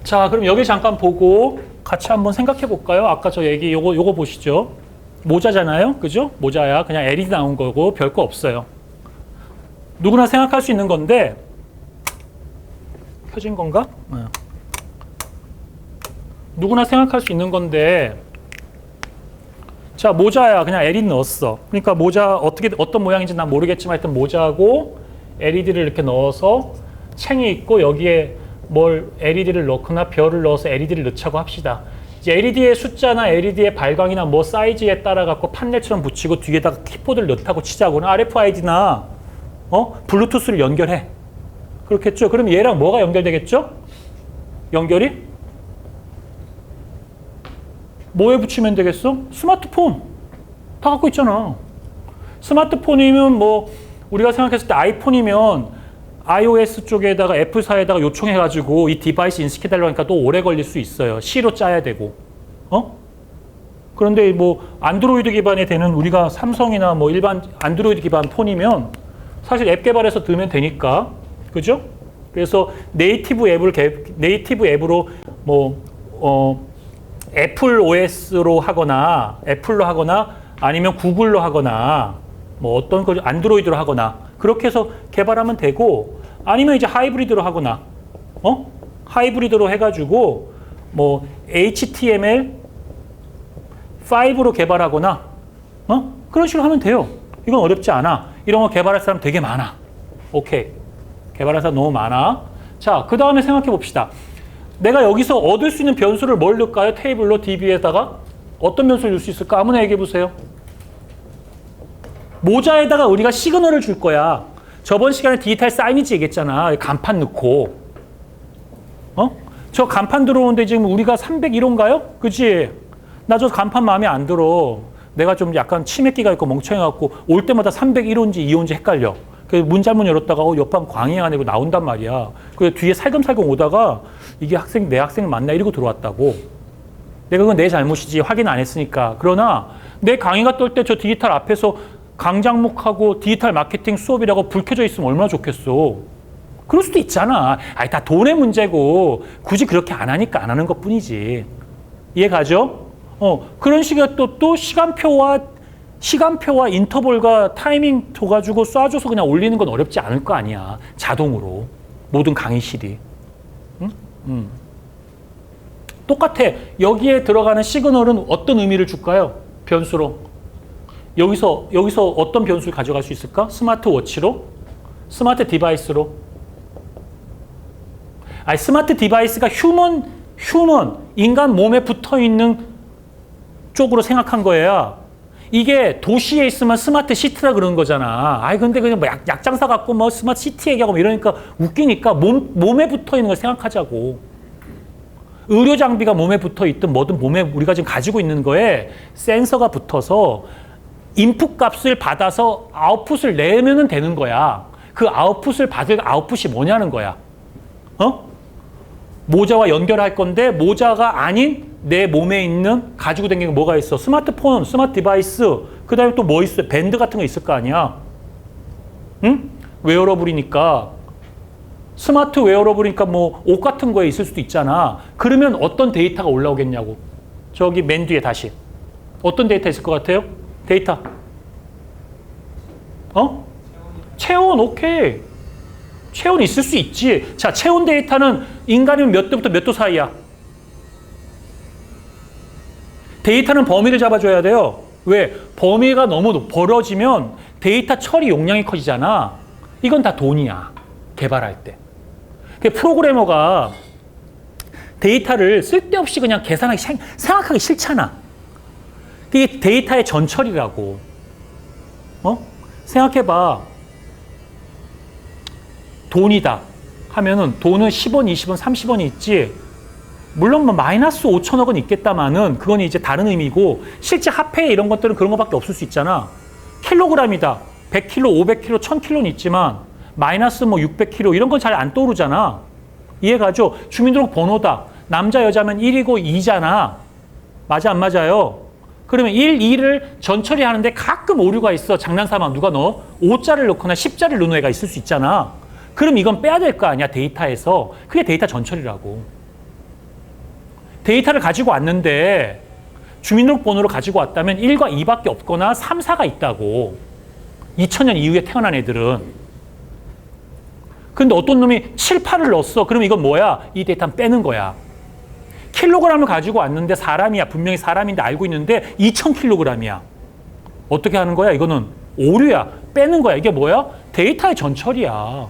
자, 그럼 여기 잠깐 보고 같이 한번 생각해 볼까요? 아까 저 얘기 요거 보시죠. 모자잖아요, 그죠? 모자야. 그냥 LED 나온 거고 별거 없어요. 누구나 생각할 수 있는 건데 켜진 건가? 누구나 생각할 수 있는 건데 자, 모자야. 그냥 LED 넣었어. 그러니까 모자 어떤 모양인지 난 모르겠지만 하여튼 모자하고 LED를 이렇게 넣어서 챙이 있고 여기에 뭘 LED를 넣거나 별을 넣어서 LED를 넣자고 합시다. 이제 LED의 숫자나 LED의 발광이나 뭐 사이즈에 따라 갖고 판넬처럼 붙이고 뒤에다가 키보드를 넣다고 치자고는 RFID나 블루투스를 연결해. 그렇겠죠? 그럼 얘랑 뭐가 연결되겠죠? 연결이? 뭐에 붙이면 되겠어? 스마트폰. 다 갖고 있잖아. 스마트폰이면 뭐 우리가 생각했을 때 아이폰이면 iOS 쪽에다가 애플사에다가 요청해가지고 이 디바이스 인식해달라고 하니까 또 오래 걸릴 수 있어요. C로 짜야 되고. 그런데 뭐 안드로이드 기반에 되는 우리가 삼성이나 뭐 일반 안드로이드 기반 폰이면 사실 앱 개발해서 넣으면 되니까. 그죠? 그래서 네이티브 앱으로 뭐 애플 OS로 하거나 애플로 하거나 아니면 구글로 하거나 뭐 어떤 거 안드로이드로 하거나 그렇게 해서 개발하면 되고 아니면 이제 하이브리드로 하거나 하이브리드로 해가지고 뭐 HTML5로 개발하거나 그런 식으로 하면 돼요. 이건 어렵지 않아. 이런 거 개발할 사람 되게 많아. 오케이. 개발할 사람 너무 많아. 자, 그 다음에 생각해 봅시다. 내가 여기서 얻을 수 있는 변수를 뭘 넣을까요? 테이블로 DB에다가 어떤 변수를 넣을 수 있을까? 아무나 얘기해 보세요. 모자에다가 우리가 시그널을 줄 거야. 저번 시간에 디지털 사이니지 얘기했잖아. 간판 넣고. 저 간판 들어오는데 지금 우리가 301호인가요? 그치? 나 저 간판 마음에 안 들어. 내가 좀 약간 치맥기가 있고 멍청해갖고 올 때마다 301호인지 2호인지 헷갈려. 그 문 잘못 열었다가 옆방 광해 안에 나온단 말이야. 그 뒤에 살금살금 오다가 이게 내 학생 맞나 이러고 들어왔다고. 내가 그건 내 잘못이지 확인 안 했으니까. 그러나 내 강의가 떨 때 저 디지털 앞에서 강장목하고 디지털 마케팅 수업이라고 불 켜져 있으면 얼마나 좋겠어. 그럴 수도 있잖아. 아니, 다 돈의 문제고 굳이 그렇게 안 하니까 안 하는 것 뿐이지. 이해 가죠? 그런 식의 또 시간표와 인터벌과 타이밍 줘가지고 쏴줘서 그냥 올리는 건 어렵지 않을 거 아니야. 자동으로. 모든 강의실이. 응? 똑같아. 여기에 들어가는 시그널은 어떤 의미를 줄까요? 변수로. 여기서 어떤 변수를 가져갈 수 있을까? 스마트워치로? 스마트 디바이스로? 아니, 스마트 디바이스가 인간 몸에 붙어있는 쪽으로 생각한 거야. 이게 도시에 있으면 스마트 시티라 그러는 거잖아. 아이, 근데 그냥 뭐 약장사 갖고 뭐 스마트 시티 얘기하고 이러니까 웃기니까 몸에 붙어 있는 걸 생각하자고. 의료 장비가 몸에 붙어 있든 뭐든 몸에 우리가 지금 가지고 있는 거에 센서가 붙어서 인풋 값을 받아서 아웃풋을 내면은 되는 거야. 그 아웃풋을 받을 아웃풋이 뭐냐는 거야. 모자와 연결할 건데 모자가 아닌 내 몸에 있는 가지고 다니는 게 뭐가 있어? 스마트폰, 스마트 디바이스, 그 다음에 또 뭐 있어? 밴드 같은 거 있을 거 아니야. 응? 웨어러블이니까. 스마트 웨어러블이니까 뭐 옷 같은 거에 있을 수도 있잖아. 그러면 어떤 데이터가 올라오겠냐고. 저기 맨 뒤에 다시. 어떤 데이터 있을 것 같아요? 데이터. 체온, 오케이. 체온 있을 수 있지. 자, 체온 데이터는 인간이면 몇 도부터 몇 도 사이야? 데이터는 범위를 잡아줘야 돼요. 왜? 범위가 너무 벌어지면 데이터 처리 용량이 커지잖아. 이건 다 돈이야. 개발할 때. 프로그래머가 데이터를 쓸데없이 그냥 생각하기 싫잖아. 그게 데이터의 전처리라고. 생각해봐. 돈이다 하면은 돈은 10원, 20원, 30원이 있지. 물론 뭐 마이너스 5천억은 있겠다마는 그건 이제 다른 의미고 실제 화폐 이런 것들은 그런 것밖에 없을 수 있잖아. 킬로그램이다. 100kg, 500kg, 1000kg는 있지만 마이너스 뭐 600kg 이런 건 잘 안 떠오르잖아. 이해가죠? 주민등록 번호다. 남자, 여자면 1이고 2잖아. 맞아, 안 맞아요? 그러면 1, 2를 전처리 하는데 가끔 오류가 있어. 장난삼아 누가 넣어? 5자를 넣거나 10자를 넣는 애가 있을 수 있잖아. 그럼 이건 빼야 될 거 아니야, 데이터에서. 그게 데이터 전처리라고. 데이터를 가지고 왔는데 주민등록번호를 가지고 왔다면 1과 2밖에 없거나 3, 4가 있다고. 2000년 이후에 태어난 애들은. 근데 어떤 놈이 7, 8을 넣었어. 그럼 이건 뭐야? 이 데이터는 빼는 거야. 킬로그램을 가지고 왔는데 사람이야. 분명히 사람인데 알고 있는데 2000kg이야. 어떻게 하는 거야? 이거는 오류야. 빼는 거야. 이게 뭐야? 데이터의 전처리야.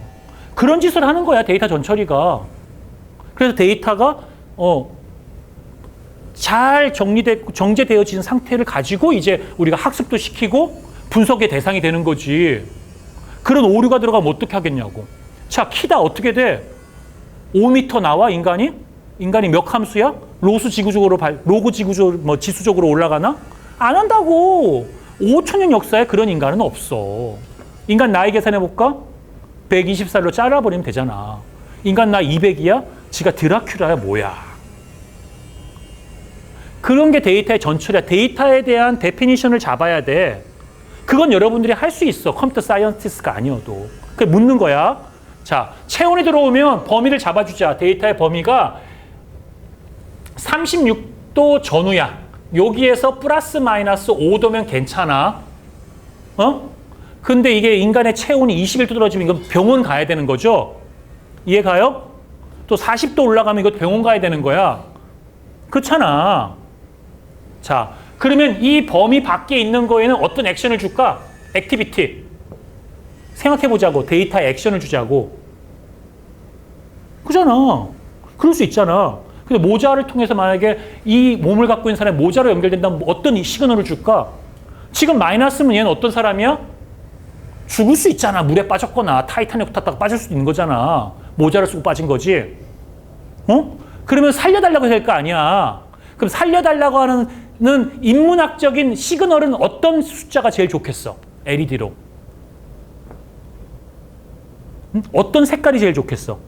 그런 짓을 하는 거야. 데이터 전처리가. 그래서 데이터가 잘 정제되어진 상태를 가지고 이제 우리가 학습도 시키고 분석의 대상이 되는 거지. 그런 오류가 들어가면 어떻게 하겠냐고. 자, 키다 어떻게 돼? 5m 나와 인간이? 인간이 몇 함수야? 로그 지수적으로 올라가나? 안 한다고. 5천년 역사에 그런 인간은 없어. 인간 나이 계산해볼까? 120살로 잘라버리면 되잖아. 인간 나이 200이야? 지가 드라큘라야 뭐야. 그런 게 데이터의 전철이야. 데이터에 대한 데피니션을 잡아야 돼. 그건 여러분들이 할 수 있어. 컴퓨터 사이언티스트가 아니어도. 그 묻는 거야. 자, 체온이 들어오면 범위를 잡아주자. 데이터의 범위가 36도 전후야. 여기에서 플러스 마이너스 5도면 괜찮아. 근데 이게 인간의 체온이 21도 떨어지면 이건 병원 가야 되는 거죠. 이해 가요? 또 40도 올라가면 이것도 병원 가야 되는 거야. 그렇잖아. 자, 그러면 이 범위 밖에 있는 거에는 어떤 액션을 줄까? 액티비티. 생각해보자고. 데이터에 액션을 주자고. 그잖아. 그럴 수 있잖아. 근데 모자를 통해서 만약에 이 몸을 갖고 있는 사람이 모자로 연결된다면 어떤 시그널을 줄까? 지금 마이너스면 얘는 어떤 사람이야? 죽을 수 있잖아. 물에 빠졌거나 타이타닉 탔다가 빠질 수도 있는 거잖아. 모자를 쓰고 빠진 거지. 그러면 살려달라고 할 거 아니야. 그럼 살려달라고 하는 인문학적인 시그널은 어떤 숫자가 제일 좋겠어? LED로. 어떤 색깔이 제일 좋겠어?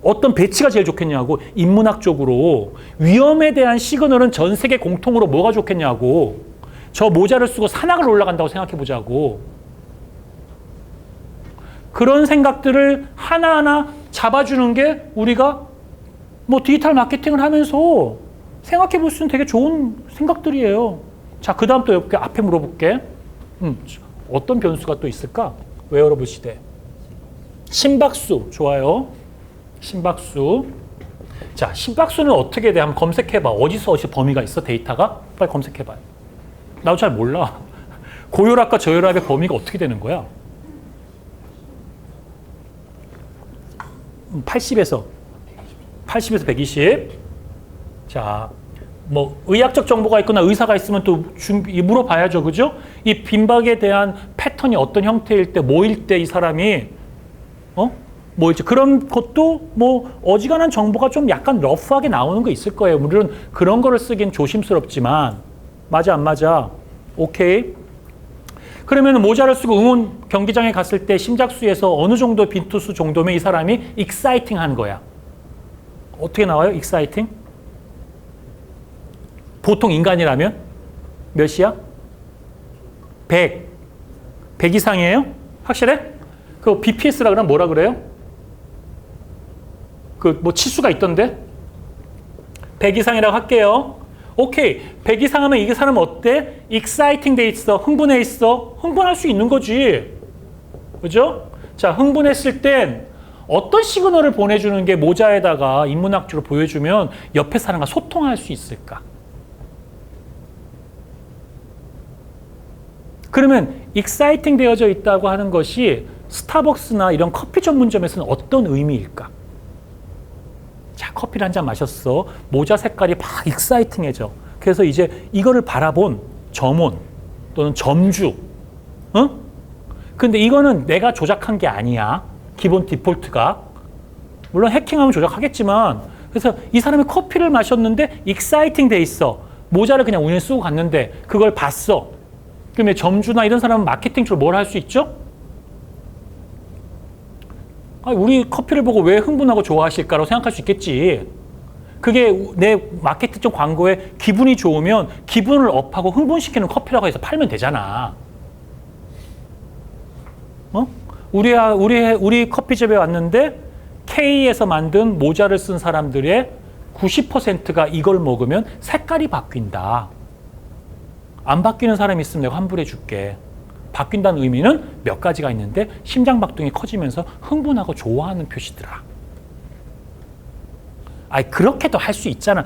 어떤 배치가 제일 좋겠냐고. 인문학적으로 위험에 대한 시그널은 전 세계 공통으로 뭐가 좋겠냐고. 저 모자를 쓰고 산악을 올라간다고 생각해보자고. 그런 생각들을 하나하나 잡아주는 게 우리가 뭐 디지털 마케팅을 하면서 생각해 볼 수 있는 되게 좋은 생각들이에요. 자, 그 다음 또 옆에 앞에 물어볼게. 어떤 변수가 또 있을까? 웨어러블 시대. 심박수. 좋아요. 심박수. 자, 심박수는 어떻게 돼? 한번 검색해봐. 어디서 범위가 있어? 데이터가? 빨리 검색해봐요. 나도 잘 몰라. 고혈압과 저혈압의 범위가 어떻게 되는 거야? 80에서 120. 자, 뭐 의학적 정보가 있거나 의사가 있으면 또 물어봐야죠. 그죠? 이 빈박에 대한 패턴이 어떤 형태일 때, 뭐일 때 이 사람이 뭐일지 그런 것도 뭐 어지간한 정보가 좀 약간 러프하게 나오는 거 있을 거예요. 물론 그런 거를 쓰긴 조심스럽지만 맞아 안 맞아? 오케이. 그러면 모자를 쓰고 응원 경기장에 갔을 때 심박수에서 어느 정도 빈투수 정도면 이 사람이 익사이팅 한 거야. 어떻게 나와요? 익사이팅? 보통 인간이라면 몇이야? 100. 100 이상이에요? 확실해? 그 BPS라 그러면 뭐라 그래요? 그 뭐 치수가 있던데? 100 이상이라고 할게요. 오케이. 100 이상 하면 이 사람은 어때? 익사이팅 돼 있어. 흥분해 있어. 흥분할 수 있는 거지. 그죠? 자, 흥분했을 땐 어떤 시그널을 보내주는 게 모자에다가 인문학적으로 보여주면 옆에 사람과 소통할 수 있을까? 그러면 익사이팅 되어져 있다고 하는 것이 스타벅스나 이런 커피 전문점에서는 어떤 의미일까? 자, 커피를 한 잔 마셨어. 모자 색깔이 막 익사이팅해져. 그래서 이제 이거를 바라본 점원 또는 점주. 근데 이거는 내가 조작한 게 아니야. 기본 디폴트가. 물론 해킹하면 조작하겠지만 그래서 이 사람이 커피를 마셨는데 익사이팅 돼 있어. 모자를 그냥 운에 쓰고 갔는데 그걸 봤어. 그러면 점주나 이런 사람은 마케팅 쪽으로 뭘 할 수 있죠? 우리 커피를 보고 왜 흥분하고 좋아하실까라고 생각할 수 있겠지. 그게 내 마케팅 쪽 광고에 기분이 좋으면 기분을 업하고 흥분시키는 커피라고 해서 팔면 되잖아. 우리 커피숍에 왔는데 K에서 만든 모자를 쓴 사람들의 90%가 이걸 먹으면 색깔이 바뀐다. 안 바뀌는 사람이 있으면 내가 환불해 줄게. 바뀐다는 의미는 몇 가지가 있는데 심장박동이 커지면서 흥분하고 좋아하는 표시더라. 그렇게도 할 수 있잖아.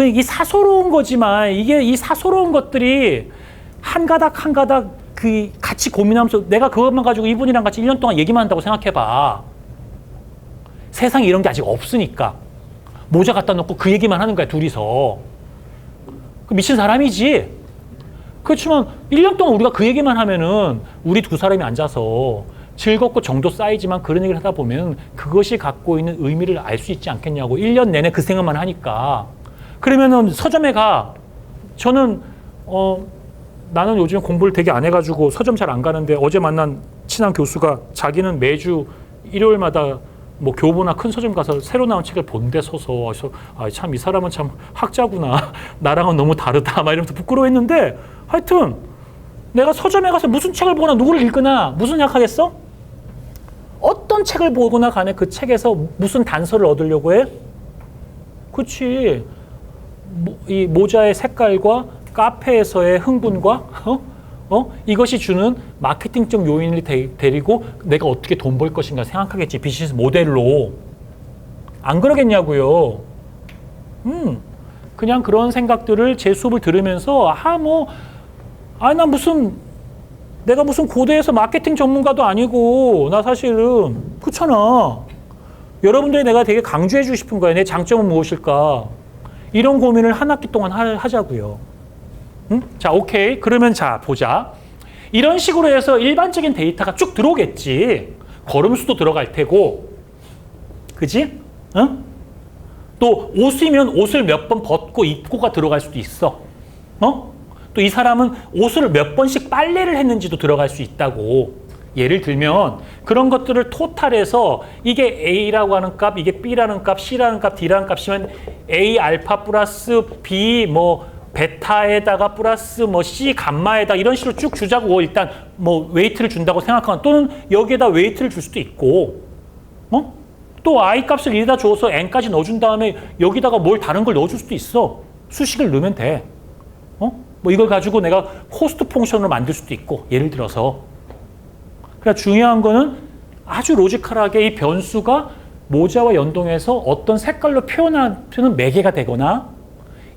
이게 사소로운 거지만 이 사소로운 것들이 한 가닥 그 같이 고민하면서 내가 그것만 가지고 이분이랑 같이 1년 동안 얘기만 한다고 생각해봐. 세상에 이런 게 아직 없으니까. 모자 갖다 놓고 그 얘기만 하는 거야, 둘이서. 미친 사람이지. 그렇지만 1년 동안 우리가 그 얘기만 하면은 우리 두 사람이 앉아서 즐겁고 정도 쌓이지만 그런 얘기를 하다 보면 그것이 갖고 있는 의미를 알 수 있지 않겠냐고. 1년 내내 그 생각만 하니까. 그러면은 서점에 가. 저는 나는 요즘 공부를 되게 안 해가지고 서점 잘 안 가는데 어제 만난 친한 교수가 자기는 매주 일요일마다 뭐 교보나 큰 서점 가서 새로 나온 책을 본데 서서 참 이 사람은 참 학자구나. 나랑은 너무 다르다. 막 이러면서 부끄러워했는데 하여튼 내가 서점에 가서 무슨 책을 보거나 누구를 읽거나 무슨 생각하겠어? 어떤 책을 보거나 간에 그 책에서 무슨 단서를 얻으려고 해? 그렇지. 이 모자의 색깔과 카페에서의 흥분과 이것이 주는 마케팅적 요인을 데리고 내가 어떻게 돈 벌 것인가 생각하겠지. 비즈니스 모델로. 안 그러겠냐고요. 그냥 그런 생각들을 제 수업을 들으면서 내가 무슨 고대에서 마케팅 전문가도 아니고 나 사실은 그렇잖아. 여러분들이 내가 되게 강조해 주고 싶은 거야. 내 장점은 무엇일까? 이런 고민을 한 학기 동안 하자고요. 자, 오케이. 그러면 자, 보자. 이런 식으로 해서 일반적인 데이터가 쭉 들어오겠지. 걸음수도 들어갈 테고. 그지? 응? 또 옷이면 옷을 몇 번 벗고 입고가 들어갈 수도 있어. 또 이 사람은 옷을 몇 번씩 빨래를 했는지도 들어갈 수 있다고. 예를 들면 그런 것들을 토탈해서 이게 A라고 하는 값, 이게 B라는 값, C라는 값, D라는 값이면 A 알파 플러스 B 뭐 베타에다가 플러스 뭐 C 감마에다 이런 식으로 쭉 주자고. 일단 뭐 웨이트를 준다고 생각하면 또는 여기에다 웨이트를 줄 수도 있고 또 I 값을 여기다 줘서 N까지 넣어준 다음에 여기다가 뭘 다른 걸 넣어줄 수도 있어. 수식을 넣으면 돼. 뭐 이걸 가지고 내가 코스트 펑션으로 만들 수도 있고. 예를 들어서. 그러니까 중요한 거는 아주 로지컬하게 이 변수가 모자와 연동해서 어떤 색깔로 표현하는 매개가 되거나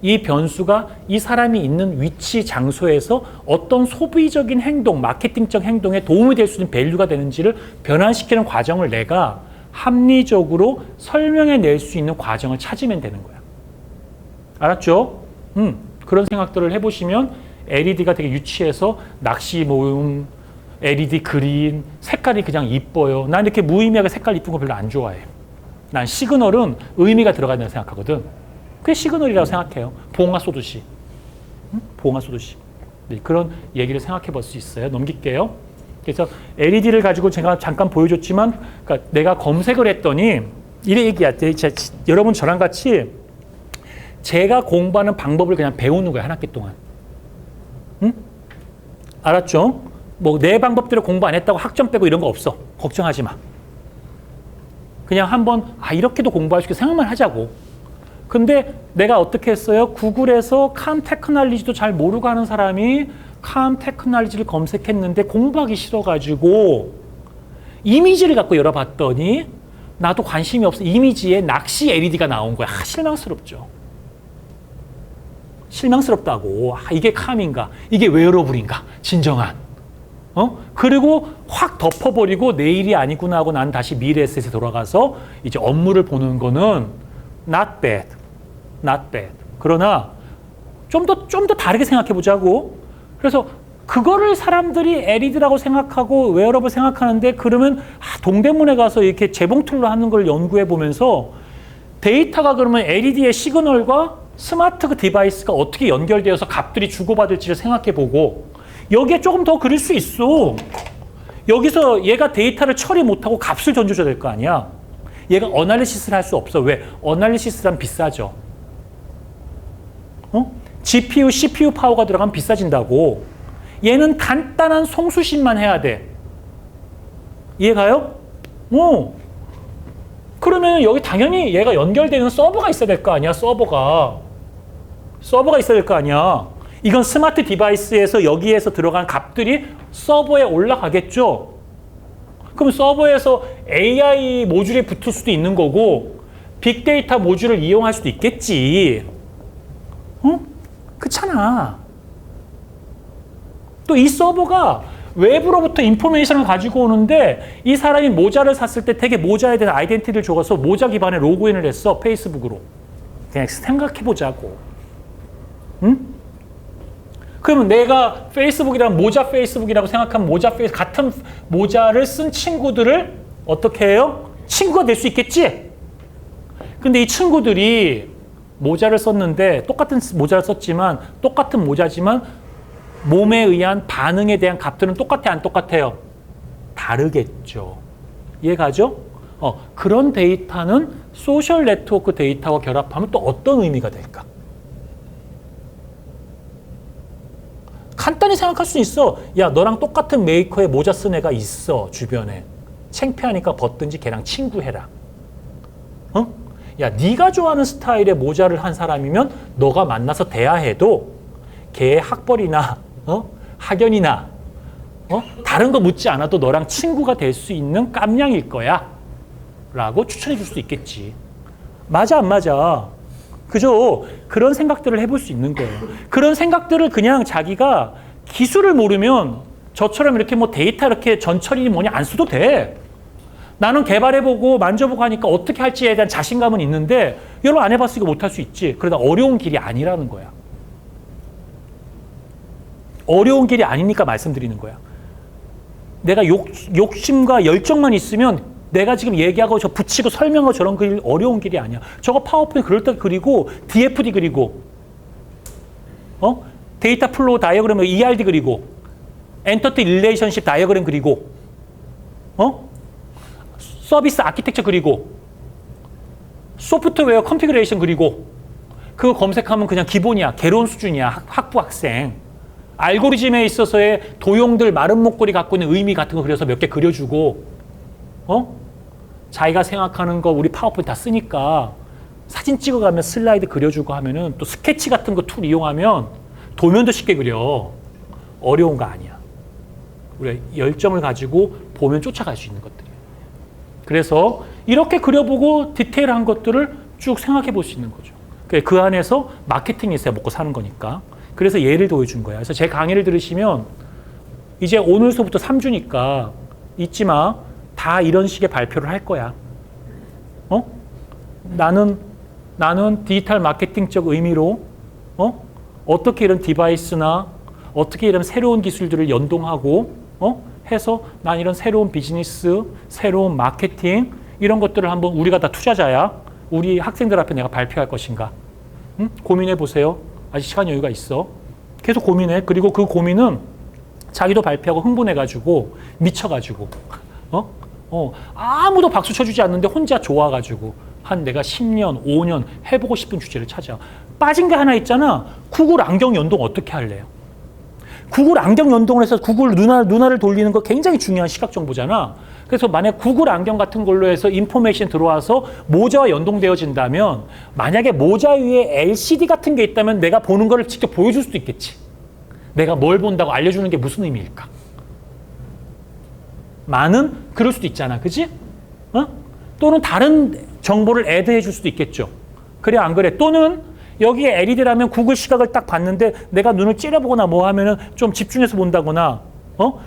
이 변수가 이 사람이 있는 위치, 장소에서 어떤 소비적인 행동, 마케팅적 행동에 도움이 될 수 있는 밸류가 되는지를 변환시키는 과정을 내가 합리적으로 설명해낼 수 있는 과정을 찾으면 되는 거야. 알았죠? 그런 생각들을 해보시면 LED가 되게 유치해서 낚시 모음, LED 그린, 색깔이 그냥 이뻐요. 난 이렇게 무의미하게 색깔 이쁜 거 별로 안 좋아해. 난 시그널은 의미가 들어가야 된다고 생각하거든. 그게 시그널이라고 생각해요. 봉화 쏘듯이. 봉화 쏘듯이. 네, 그런 얘기를 생각해 볼 수 있어요. 넘길게요. 그래서 LED를 가지고 제가 잠깐 보여줬지만 그러니까 내가 검색을 했더니 이래 얘기야. 여러분 저랑 같이 제가 공부하는 방법을 그냥 배우는 거야. 한 학기 동안. 알았죠? 뭐 내 방법대로 공부 안 했다고 학점 빼고 이런 거 없어. 걱정하지 마. 그냥 한번 이렇게도 공부할 수 있게 생각만 하자고. 근데 내가 어떻게 했어요? 구글에서 캄 테크놀로지도 잘 모르고 하는 사람이 캄 테크놀로지를 검색했는데 공부하기 싫어가지고 이미지를 갖고 열어봤더니 나도 관심이 없어. 이미지에 낚시 LED가 나온 거야. 실망스럽죠. 실망스럽다고. 이게 캄인가? 이게 웨어러블인가? 진정한. 그리고 확 덮어버리고 내일이 아니구나 하고 난 다시 미래 에셋에 돌아가서 이제 업무를 보는 거는 not bad. not bad. 그러나 좀 더 다르게 생각해 보자고. 그래서 그거를 사람들이 LED라고 생각하고 웨어러블 생각하는데 그러면 동대문에 가서 이렇게 재봉틀로 하는 걸 연구해 보면서 데이터가 그러면 LED의 시그널과 스마트 디바이스가 어떻게 연결되어서 값들이 주고받을지를 생각해 보고 여기에 조금 더 그릴 수 있어. 여기서 얘가 데이터를 처리 못하고 값을 던져줘야 될 거 아니야. 얘가 어널리시스를 할 수 없어. 왜? 어널리시스란 비싸죠. GPU, CPU 파워가 들어가면 비싸진다고. 얘는 간단한 송수신만 해야 돼. 이해가요? 그러면 여기 당연히 얘가 연결되는 서버가 있어야 될 거 아니야. 서버가 있어야 될 거 아니야. 이건 스마트 디바이스에서 여기에서 들어간 값들이 서버에 올라가겠죠. 그럼 서버에서 AI 모듈에 붙을 수도 있는 거고 빅데이터 모듈을 이용할 수도 있겠지. 그렇잖아. 또 이 서버가 외부로부터 인포메이션을 가지고 오는데 이 사람이 모자를 샀을 때 되게 모자에 대한 아이덴티티를 줘서 모자 기반의 로그인을 했어. 페이스북으로. 그냥 생각해보자고. 그러면 내가 페이스북이랑 모자 페이스북이라고 생각하면 같은 모자를 쓴 친구들을 어떻게 해요? 친구가 될 수 있겠지? 근데 이 친구들이 모자를 썼는데 똑같은 모자를 썼지만 똑같은 모자지만 몸에 의한 반응에 대한 값들은 똑같아 안 똑같아요? 다르겠죠. 이해가죠? 그런 데이터는 소셜 네트워크 데이터와 결합하면 또 어떤 의미가 될까? 간단히 생각할 수 있어. 야, 너랑 똑같은 메이커의 모자 쓴 애가 있어, 주변에. 창피하니까 벗든지 걔랑 친구해라. 야, 네가 좋아하는 스타일의 모자를 한 사람이면 너가 만나서 대화해도 걔의 학벌이나 학연이나 다른 거 묻지 않아도 너랑 친구가 될 수 있는 깜냥일 거야 라고 추천해 줄 수 있겠지. 맞아 안 맞아? 그죠? 그런 생각들을 해볼 수 있는 거예요. 그런 생각들을 그냥 자기가 기술을 모르면 저처럼 이렇게 뭐 데이터 이렇게 전처리니 뭐니 안 써도 돼. 나는 개발해보고 만져보고 하니까 어떻게 할지에 대한 자신감은 있는데 여러분 안 해봤으니까 못할 수 있지. 그러다 어려운 길이 아니라는 거야. 어려운 길이 아니니까 말씀드리는 거야. 내가 욕심과 열정만 있으면 내가 지금 얘기하고 저 붙이고 설명하고 저런 길 어려운 길이 아니야. 저거 파워포인트 그럴 때 그리고 DFD 그리고 데이터 플로우 다이어그램 ERD 그리고 엔터티 릴레이션십 다이어그램 그리고 서비스 아키텍처 그리고 소프트웨어 컨피그레이션 그리고 그거 검색하면 그냥 기본이야. 개론 수준이야. 학부 학생. 알고리즘에 있어서의 도용들 마른 목걸이 갖고 있는 의미 같은 거 그려서 몇 개 그려주고 자기가 생각하는 거 우리 파워포인트 다 쓰니까 사진 찍어가면 슬라이드 그려주고 하면은 또 스케치 같은 거 툴 이용하면 도면도 쉽게 그려. 어려운 거 아니야. 우리 열정을 가지고 보면 쫓아갈 수 있는 것들이에요. 그래서 이렇게 그려보고 디테일한 것들을 쭉 생각해 볼 수 있는 거죠. 그 안에서 마케팅이 있어야 먹고 사는 거니까. 그래서 예를 보여준 거야. 그래서 제 강의를 들으시면 이제 오늘서부터 3주니까 잊지 마. 다 이런 식의 발표를 할 거야. 나는 디지털 마케팅적 의미로 어떻게 이런 디바이스나 어떻게 이런 새로운 기술들을 연동하고 해서 난 이런 새로운 비즈니스, 새로운 마케팅 이런 것들을 한번 우리가 다 투자자야. 우리 학생들 앞에 내가 발표할 것인가. 고민해 보세요. 아직 시간 여유가 있어. 계속 고민해. 그리고 그 고민은 자기도 발표하고 흥분해가지고 미쳐가지고 아무도 박수 쳐주지 않는데 혼자 좋아가지고 한 내가 10년, 5년 해보고 싶은 주제를 찾아. 빠진 게 하나 있잖아. 구글 안경 연동 어떻게 할래요? 구글 안경 연동을 해서 구글 눈알을 돌리는 거 굉장히 중요한 시각 정보잖아. 그래서 만약 구글 안경 같은 걸로 해서 인포메이션 들어와서 모자와 연동되어진다면 만약에 모자 위에 LCD 같은 게 있다면 내가 보는 거를 직접 보여줄 수도 있겠지. 내가 뭘 본다고 알려주는 게 무슨 의미일까? 많은 그럴 수도 있잖아. 그지? 또는 다른 정보를 애드해 줄 수도 있겠죠. 그래 안 그래? 또는 여기에 LED라면 구글 시각을 딱 봤는데 내가 눈을 찌려보거나 뭐 하면은 좀 집중해서 본다거나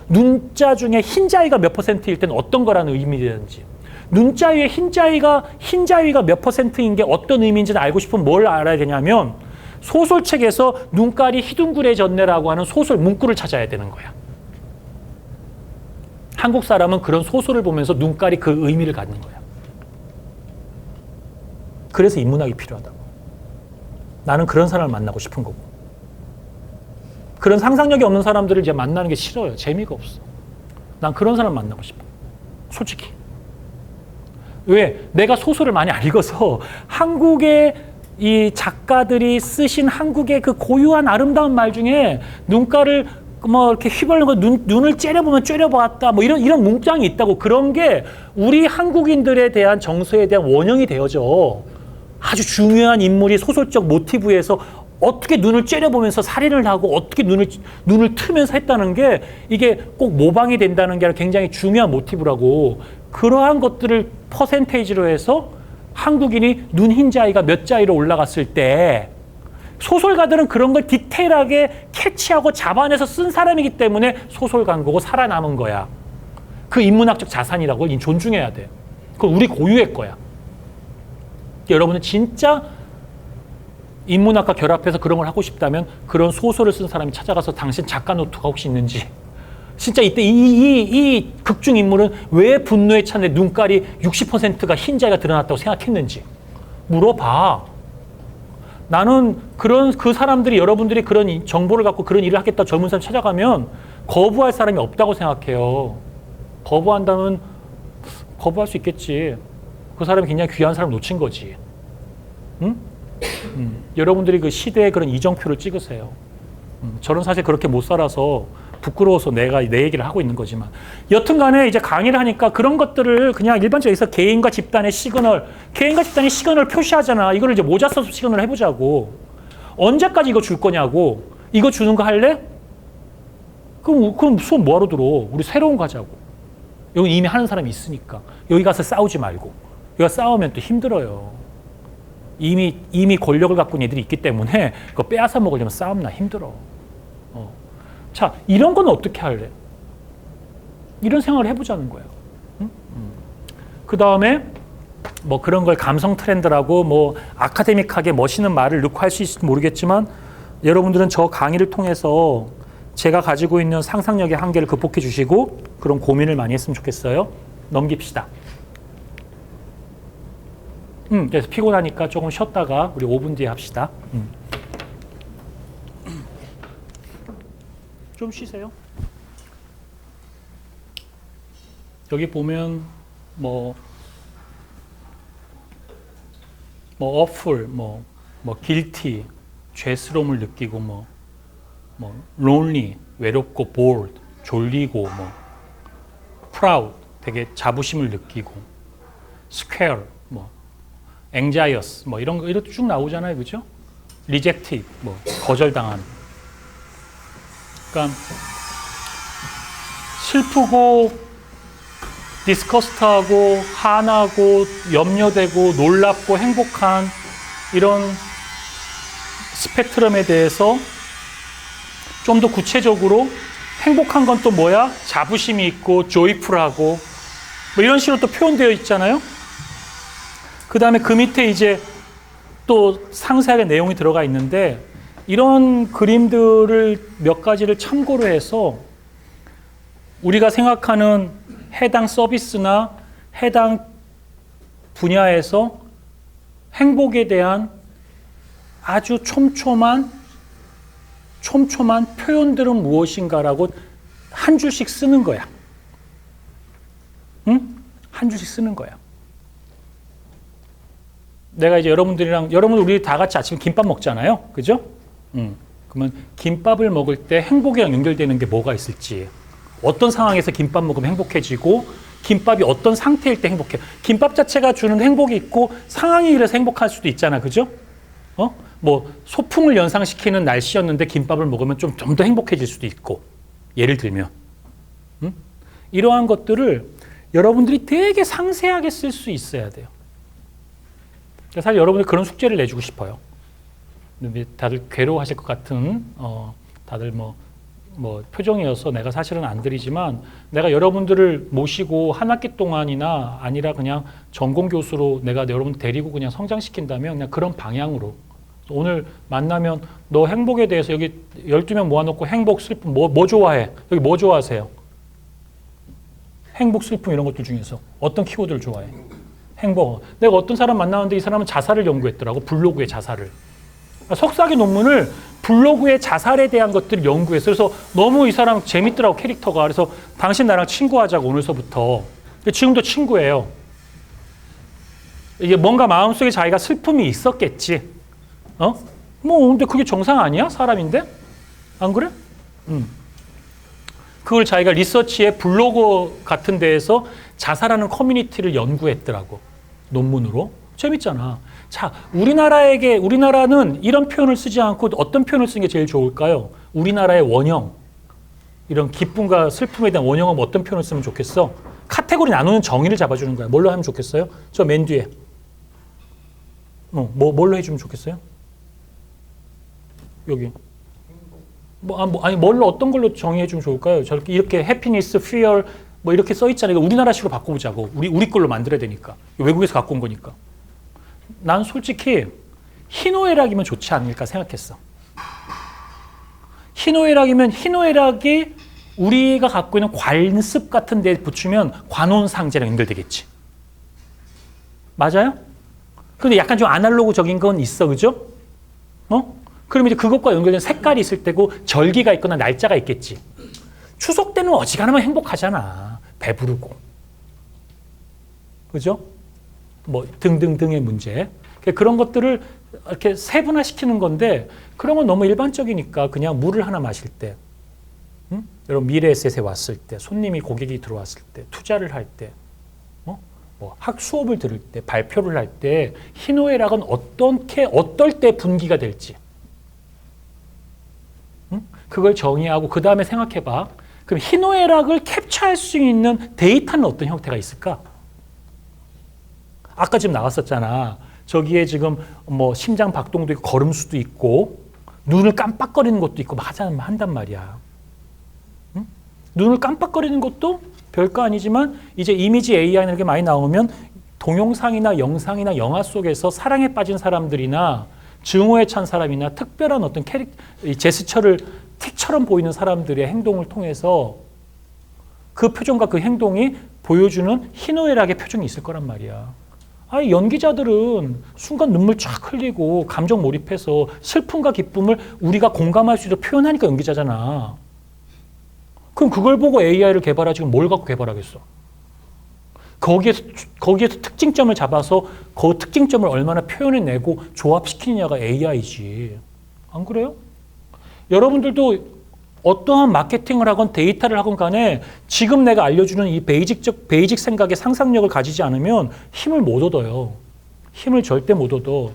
눈자 중에 흰자위가 몇 %일 때는 어떤 거라는 의미든지 눈자 위에 흰자위가 몇 %인 게 어떤 의미인지는 알고 싶으면 뭘 알아야 되냐면 소설책에서 눈깔이 희둥그레졌네라고 하는 소설 문구를 찾아야 되는 거야. 한국 사람은 그런 소설을 보면서 눈깔이 그 의미를 갖는 거야. 그래서 인문학이 필요하다고. 나는 그런 사람을 만나고 싶은 거고. 그런 상상력이 없는 사람들을 이제 만나는 게 싫어요. 재미가 없어. 난 그런 사람 만나고 싶어. 솔직히. 왜? 내가 소설을 많이 안 읽어서 한국의 이 작가들이 쓰신 한국의 그 고유한 아름다운 말 중에 눈가를 뭐 이렇게 휘발른 거 눈을 째려보면 째려봤다 뭐 이런 문장이 있다고. 그런 게 우리 한국인들에 대한 정서에 대한 원형이 되어져. 아주 중요한 인물이 소설적 모티브에서 어떻게 눈을 째려보면서 살인을 하고 어떻게 눈을 트면서 했다는 게 이게 꼭 모방이 된다는 게 아니라 굉장히 중요한 모티브라고. 그러한 것들을 퍼센테이지로 해서 한국인이 눈 흰자위가 몇 자위로 올라갔을 때 소설가들은 그런 걸 디테일하게 캐치하고 잡아내서 쓴 사람이기 때문에 소설 광고고 살아남은 거야. 그 인문학적 자산이라고 존중해야 돼. 그건 우리 고유의 거야. 여러분은 진짜 인문학과 결합해서 그런 걸 하고 싶다면 그런 소설을 쓴 사람이 찾아가서 당신 작가 노트가 혹시 있는지, 진짜 이때 이 극중 인물은 왜 분노에 찬 눈깔이 60%가 흰자가 드러났다고 생각했는지 물어봐. 나는 그 사람들이, 여러분들이 그런 정보를 갖고 그런 일을 하겠다 젊은 사람 찾아가면 거부할 사람이 없다고 생각해요. 거부한다면 거부할 수 있겠지. 그 사람이 굉장히 귀한 사람을 놓친 거지. 응? 여러분들이 그 시대에 그런 이정표를 찍으세요. 저는 사실 그렇게 못 살아서 부끄러워서 내가 내 얘기를 하고 있는 거지만, 여튼 간에 이제 강의를 하니까 그런 것들을 그냥 일반적으로 개인과 집단의 개인과 집단의 시그널을 표시하잖아. 이거를 이제 모자 써서 시그널을 해보자고. 언제까지 이거 줄 거냐고. 이거 주는 거 할래? 그럼 수업 뭐하러 들어? 우리 새로운 거 하자고. 여기 이미 하는 사람이 있으니까. 여기 가서 싸우지 말고. 여기가 싸우면 또 힘들어요. 이미 권력을 갖고 있는 애들이 있기 때문에 그거 빼앗아 먹으려면 싸움나 힘들어. 자, 이런 건 어떻게 할래? 이런 생각을 해보자는 거예요. 그 다음에 뭐 그런 걸 감성 트렌드라고 뭐 아카데믹하게 멋있는 말을 넣고 할 수 있을지 모르겠지만, 여러분들은 저 강의를 통해서 제가 가지고 있는 상상력의 한계를 극복해 주시고 그런 고민을 많이 했으면 좋겠어요. 넘깁시다. 그래서 피곤하니까 조금 쉬었다가 우리 5분 뒤에 합시다. 좀 쉬세요. 여기 보면 뭐 awful, guilty, 죄스러움을 느끼고 뭐 lonely, 외롭고 bored, 졸리고 proud, 되게 자부심을 느끼고 scared, anxious, 이런 거 이렇게 쭉 나오잖아요, 그죠? rejected, 거절당한. 그러니까 슬프고 디스커스트하고 화나고 염려되고 놀랍고 행복한 이런 스펙트럼에 대해서 좀 더 구체적으로 행복한 건 또 뭐야? 자부심이 있고 조이풀하고 이런 식으로 또 표현되어 있잖아요. 그 다음에 그 밑에 이제 또 상세하게 내용이 들어가 있는데, 이런 그림들을 몇 가지를 참고로 해서 우리가 생각하는 해당 서비스나 해당 분야에서 행복에 대한 아주 촘촘한 표현들은 무엇인가라고 한 줄씩 쓰는 거야. 응? 한 줄씩 쓰는 거야. 내가 이제 여러분들 우리 다 같이 아침에 김밥 먹잖아요. 그죠? 그러면 김밥을 먹을 때 행복이랑 연결되는 게 뭐가 있을지, 어떤 상황에서 김밥 먹으면 행복해지고 김밥이 어떤 상태일 때 행복해. 김밥 자체가 주는 행복이 있고 상황이 이래서 행복할 수도 있잖아. 그죠? 소풍을 연상시키는 날씨였는데 김밥을 먹으면 좀 더 행복해질 수도 있고, 예를 들면. 이러한 것들을 여러분들이 되게 상세하게 쓸 수 있어야 돼요. 사실 여러분들 그런 숙제를 내주고 싶어요. 다들 괴로워하실 것 같은 다들 표정이어서 내가 사실은 안 드리지만, 내가 여러분들을 모시고 한 학기 동안이나 아니라 그냥 전공 교수로 내가 여러분들 데리고 그냥 성장시킨다면 그냥 그런 방향으로, 오늘 만나면 너 행복에 대해서 여기 12명 모아놓고 행복, 슬픔 뭐 좋아해? 여기 뭐 좋아하세요? 행복, 슬픔 이런 것들 중에서 어떤 키워드를 좋아해? 행복. 내가 어떤 사람 만나는데 이 사람은 자살을 연구했더라고. 블로그의 자살을. 석사기 논문을 블로그의 자살에 대한 것들을 연구했어요. 그래서 너무 이 사람 재밌더라고, 캐릭터가. 그래서 당신 나랑 친구하자고, 오늘서부터. 지금도 친구예요. 이게 뭔가 마음속에 자기가 슬픔이 있었겠지. 근데 그게 정상 아니야? 사람인데? 안 그래? 그걸 자기가 리서치에 블로그 같은 데에서 자살하는 커뮤니티를 연구했더라고. 논문으로. 재밌잖아. 자, 우리나라는 이런 표현을 쓰지 않고 어떤 표현을 쓰는 게 제일 좋을까요? 우리나라의 원형. 이런 기쁨과 슬픔에 대한 원형은 어떤 표현을 쓰면 좋겠어? 카테고리 나누는 정의를 잡아주는 거야. 뭘로 하면 좋겠어요? 저 맨 뒤에. 뭘로 해주면 좋겠어요? 여기. 뭘로, 어떤 걸로 정의해주면 좋을까요? 저렇게 이렇게 해피니스, fear, 이렇게 써있잖아요. 이거 우리나라식으로 바꿔보자고. 우리 걸로 만들어야 되니까. 외국에서 갖고 온 거니까. 난 솔직히 희노애락이면 좋지 않을까 생각했어. 희노애락이면 희노애락이 우리가 갖고 있는 관습 같은 데 붙이면 관혼상제랑 연결되겠지. 맞아요? 근데 약간 좀 아날로그적인 건 있어, 그죠? 그럼 이제 그것과 연결된 색깔이 있을 때고 절기가 있거나 날짜가 있겠지. 추석 때는 어지간하면 행복하잖아. 배부르고. 그죠? 뭐 등등등의 문제. 그런 것들을 이렇게 세분화시키는 건데 그런 건 너무 일반적이니까 그냥 물을 하나 마실 때, 여러분 미래에셋에 왔을 때, 손님이 고객이 들어왔을 때, 투자를 할 때, 뭐 수업을 들을 때, 발표를 할 때 희노애락은 어떨 때 분기가 될지 그걸 정의하고 그 다음에 생각해봐. 그럼 희노애락을 캡처할 수 있는 데이터는 어떤 형태가 있을까? 아까 지금 나왔었잖아. 저기에 지금 뭐 심장 박동도 있고 걸음수도 있고 눈을 깜빡거리는 것도 있고 한단 말이야. 눈을 깜빡거리는 것도 별거 아니지만 이제 이미지 AI나 이렇게 많이 나오면 동영상이나 영상이나 영화 속에서 사랑에 빠진 사람들이나 증오에 찬 사람이나 특별한 어떤 제스처를 틱처럼 보이는 사람들의 행동을 통해서 그 표정과 그 행동이 보여주는 희노애락의 표정이 있을 거란 말이야. 아니, 연기자들은 순간 눈물 쫙 흘리고 감정 몰입해서 슬픔과 기쁨을 우리가 공감할 수 있도록 표현하니까 연기자잖아. 그럼 그걸 보고 AI를 개발하지 뭘 갖고 개발하겠어? 거기에서 특징점을 잡아서 그 특징점을 얼마나 표현해내고 조합시키느냐가 AI지. 안 그래요? 여러분들도 어떠한 마케팅을 하건 데이터를 하건 간에 지금 내가 알려주는 이 베이직 생각의 상상력을 가지지 않으면 힘을 못 얻어요. 힘을 절대 못 얻어.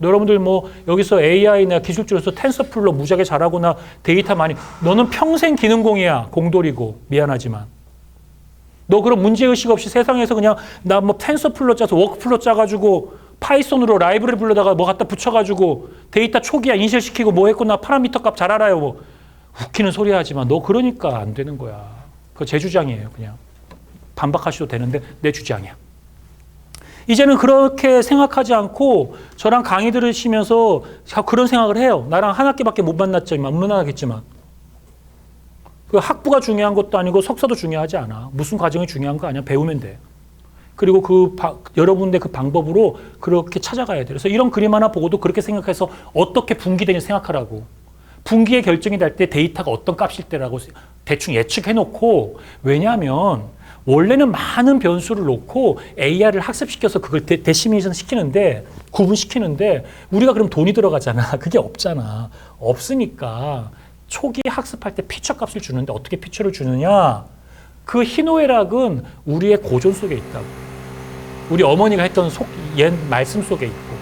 여러분들 뭐 여기서 AI나 기술적으로서 텐서플로 무지하게 잘하거나 데이터 많이, 너는 평생 기능공이야. 공돌이고 미안하지만. 너 그럼 문제의식 없이 세상에서 그냥 나 뭐 텐서플로 짜서 워크플로 짜가지고 파이썬으로 라이브러리 불러다가 뭐 갖다 붙여가지고 데이터 초기화 인식시키고 뭐 했고 나 파라미터 값 잘 알아요. 뭐 웃기는 소리 하지만 너 그러니까 안 되는 거야. 그거 제 주장이에요. 그냥 반박하셔도 되는데 내 주장이야. 이제는 그렇게 생각하지 않고 저랑 강의 들으시면서 그런 생각을 해요. 나랑 한 학기밖에 못 만나겠지만 그 학부가 중요한 것도 아니고 석사도 중요하지 않아. 무슨 과정이 중요한 거 아니야. 배우면 돼. 그리고 여러분의 그 방법으로 그렇게 찾아가야 돼. 그래서 이런 그림 하나 보고도 그렇게 생각해서 어떻게 분기되는지 생각하라고. 분기의 결정이 날 때 데이터가 어떤 값일 때라고 대충 예측해놓고, 왜냐하면 원래는 많은 변수를 놓고 AI를 학습시켜서 그걸 데시미네이션 시키는데, 구분시키는데 우리가 그럼 돈이 들어가잖아. 그게 없잖아. 없으니까 초기 학습할 때 피처 값을 주는데 어떻게 피처를 주느냐? 그 희노애락은 우리의 고전 속에 있다고. 우리 어머니가 했던 옛 말씀 속에 있고.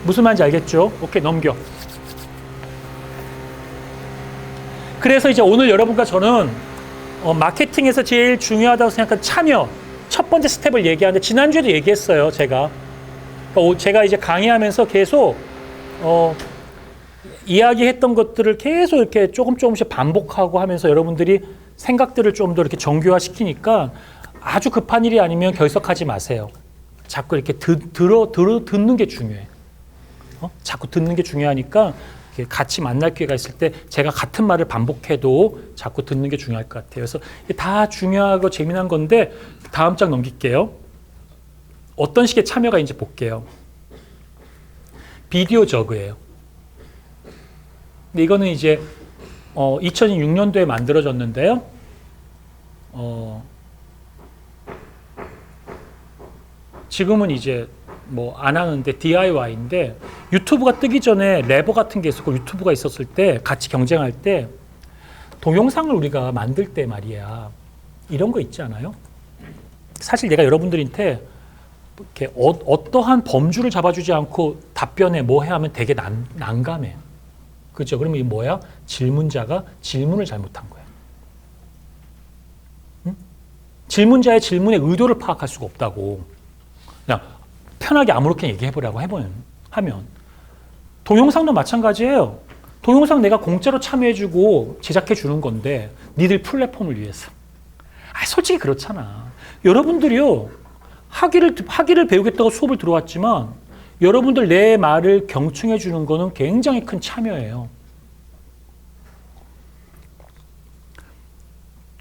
무슨 말인지 알겠죠? 오케이, 넘겨. 그래서 이제 오늘 여러분과 저는 마케팅에서 제일 중요하다고 생각하는 참여, 첫 번째 스텝을 얘기하는데, 지난주에도 얘기했어요, 제가. 그러니까 제가 이제 강의하면서 계속 이야기했던 것들을 계속 이렇게 조금씩 반복하고 하면서 여러분들이 생각들을 좀 더 이렇게 정교화시키니까 아주 급한 일이 아니면 결석하지 마세요. 자꾸 이렇게 듣는 게 중요해. 자꾸 듣는 게 중요하니까 같이 만날 기회가 있을 때 제가 같은 말을 반복해도 자꾸 듣는 게 중요할 것 같아요. 그래서 다 중요하고 재미난 건데 다음 장 넘길게요. 어떤 식의 참여가 있는지 볼게요. 비디오 저그예요. 근데 이거는 이제 2006년도에 만들어졌는데요. 지금은 이제 뭐 안 하는데 DIY인데, 유튜브가 뜨기 전에 레버 같은 게 있었고 유튜브가 있었을 때 같이 경쟁할 때 동영상을 우리가 만들 때 말이야, 이런 거 있지 않아요? 사실 내가 여러분들한테 이렇게 어떠한 범주를 잡아주지 않고 답변에 뭐 해 하면 되게 난감해. 그렇죠? 그러면 이게 뭐야? 질문자가 질문을 잘못한 거야. 응? 질문자의 질문의 의도를 파악할 수가 없다고. 그냥 편하게 아무렇게 얘기해보라고 하면. 동영상도 마찬가지예요. 동영상 내가 공짜로 참여해주고 제작해주는 건데 니들 플랫폼을 위해서. 솔직히 그렇잖아. 여러분들이요, 학위를 배우겠다고 수업을 들어왔지만 여러분들 내 말을 경청해 주는 거는 굉장히 큰 참여예요.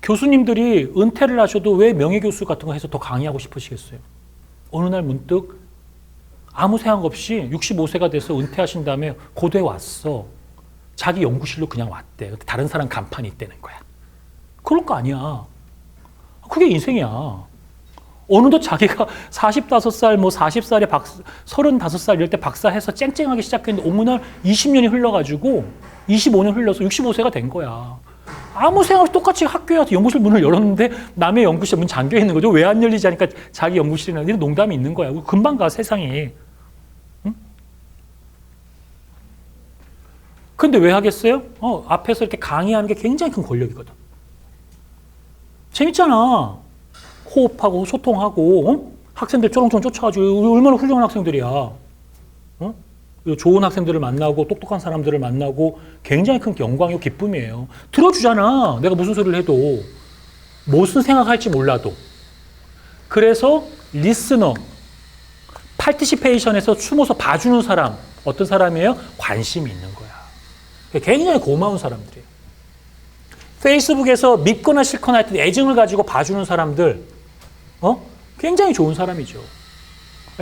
교수님들이 은퇴를 하셔도 왜 명예교수 같은 거 해서 더 강의하고 싶으시겠어요? 어느 날 문득 아무 생각 없이 65세가 돼서 은퇴하신 다음에 고대에 왔어. 자기 연구실로 그냥 왔대. 다른 사람 간판이 있다는 거야. 그럴 거 아니야. 그게 인생이야. 어느덧 자기가 45살, 뭐 40살에 35살 이럴 때 박사해서 쨍쨍하게 시작했는데 어느 날 20년이 흘러가지고 25년 흘러서 65세가 된 거야. 아무 생각 없이 똑같이 학교에 와서 연구실 문을 열었는데 남의 연구실 문 잠겨 있는 거죠. 왜 안 열리지 하니까 자기 연구실이나 이런 농담이 있는 거야. 금방 가 세상이. 응? 근데 왜 하겠어요? 앞에서 이렇게 강의하는 게 굉장히 큰 권력이거든. 재밌잖아. 호흡하고 소통하고 학생들 쩌렁쩌렁 쫓아가지고 얼마나 훌륭한 학생들이야. 좋은 학생들을 만나고 똑똑한 사람들을 만나고 굉장히 큰 영광이고 기쁨이에요. 들어주잖아. 내가 무슨 소리를 해도. 무슨 생각할지 몰라도. 그래서 리스너, 파티시페이션에서 숨어서 봐주는 사람. 어떤 사람이에요? 관심이 있는 거야. 굉장히 고마운 사람들이에요. 페이스북에서 믿거나 싫거나 할 때 애정을 가지고 봐주는 사람들, 굉장히 좋은 사람이죠.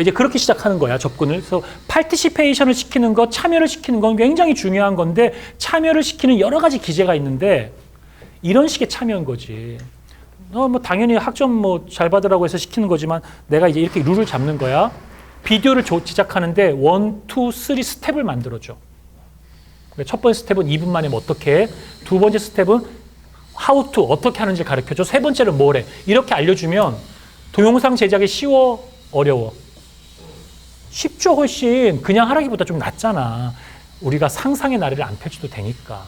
이제 그렇게 시작하는 거야, 접근을. 그래서 파티시페이션을 시키는 것, 참여를 시키는 건 굉장히 중요한 건데 참여를 시키는 여러 가지 기제가 있는데 이런 식의 참여인 거지. 뭐 당연히 학점 뭐 잘 받으라고 해서 시키는 거지만 내가 이제 이렇게 룰을 잡는 거야. 비디오를 제작하는데 1, 2, 3 스텝을 만들어줘. 첫 번째 스텝은 2분 만에 뭐 어떻게 해. 두 번째 스텝은 how to, 어떻게 하는지 가르쳐줘. 세 번째는 뭐래. 이렇게 알려주면 동영상 제작이 쉬워, 어려워? 쉽죠, 훨씬. 그냥 하라기보다 좀 낫잖아. 우리가 상상의 나래를 안 펼쳐도 되니까.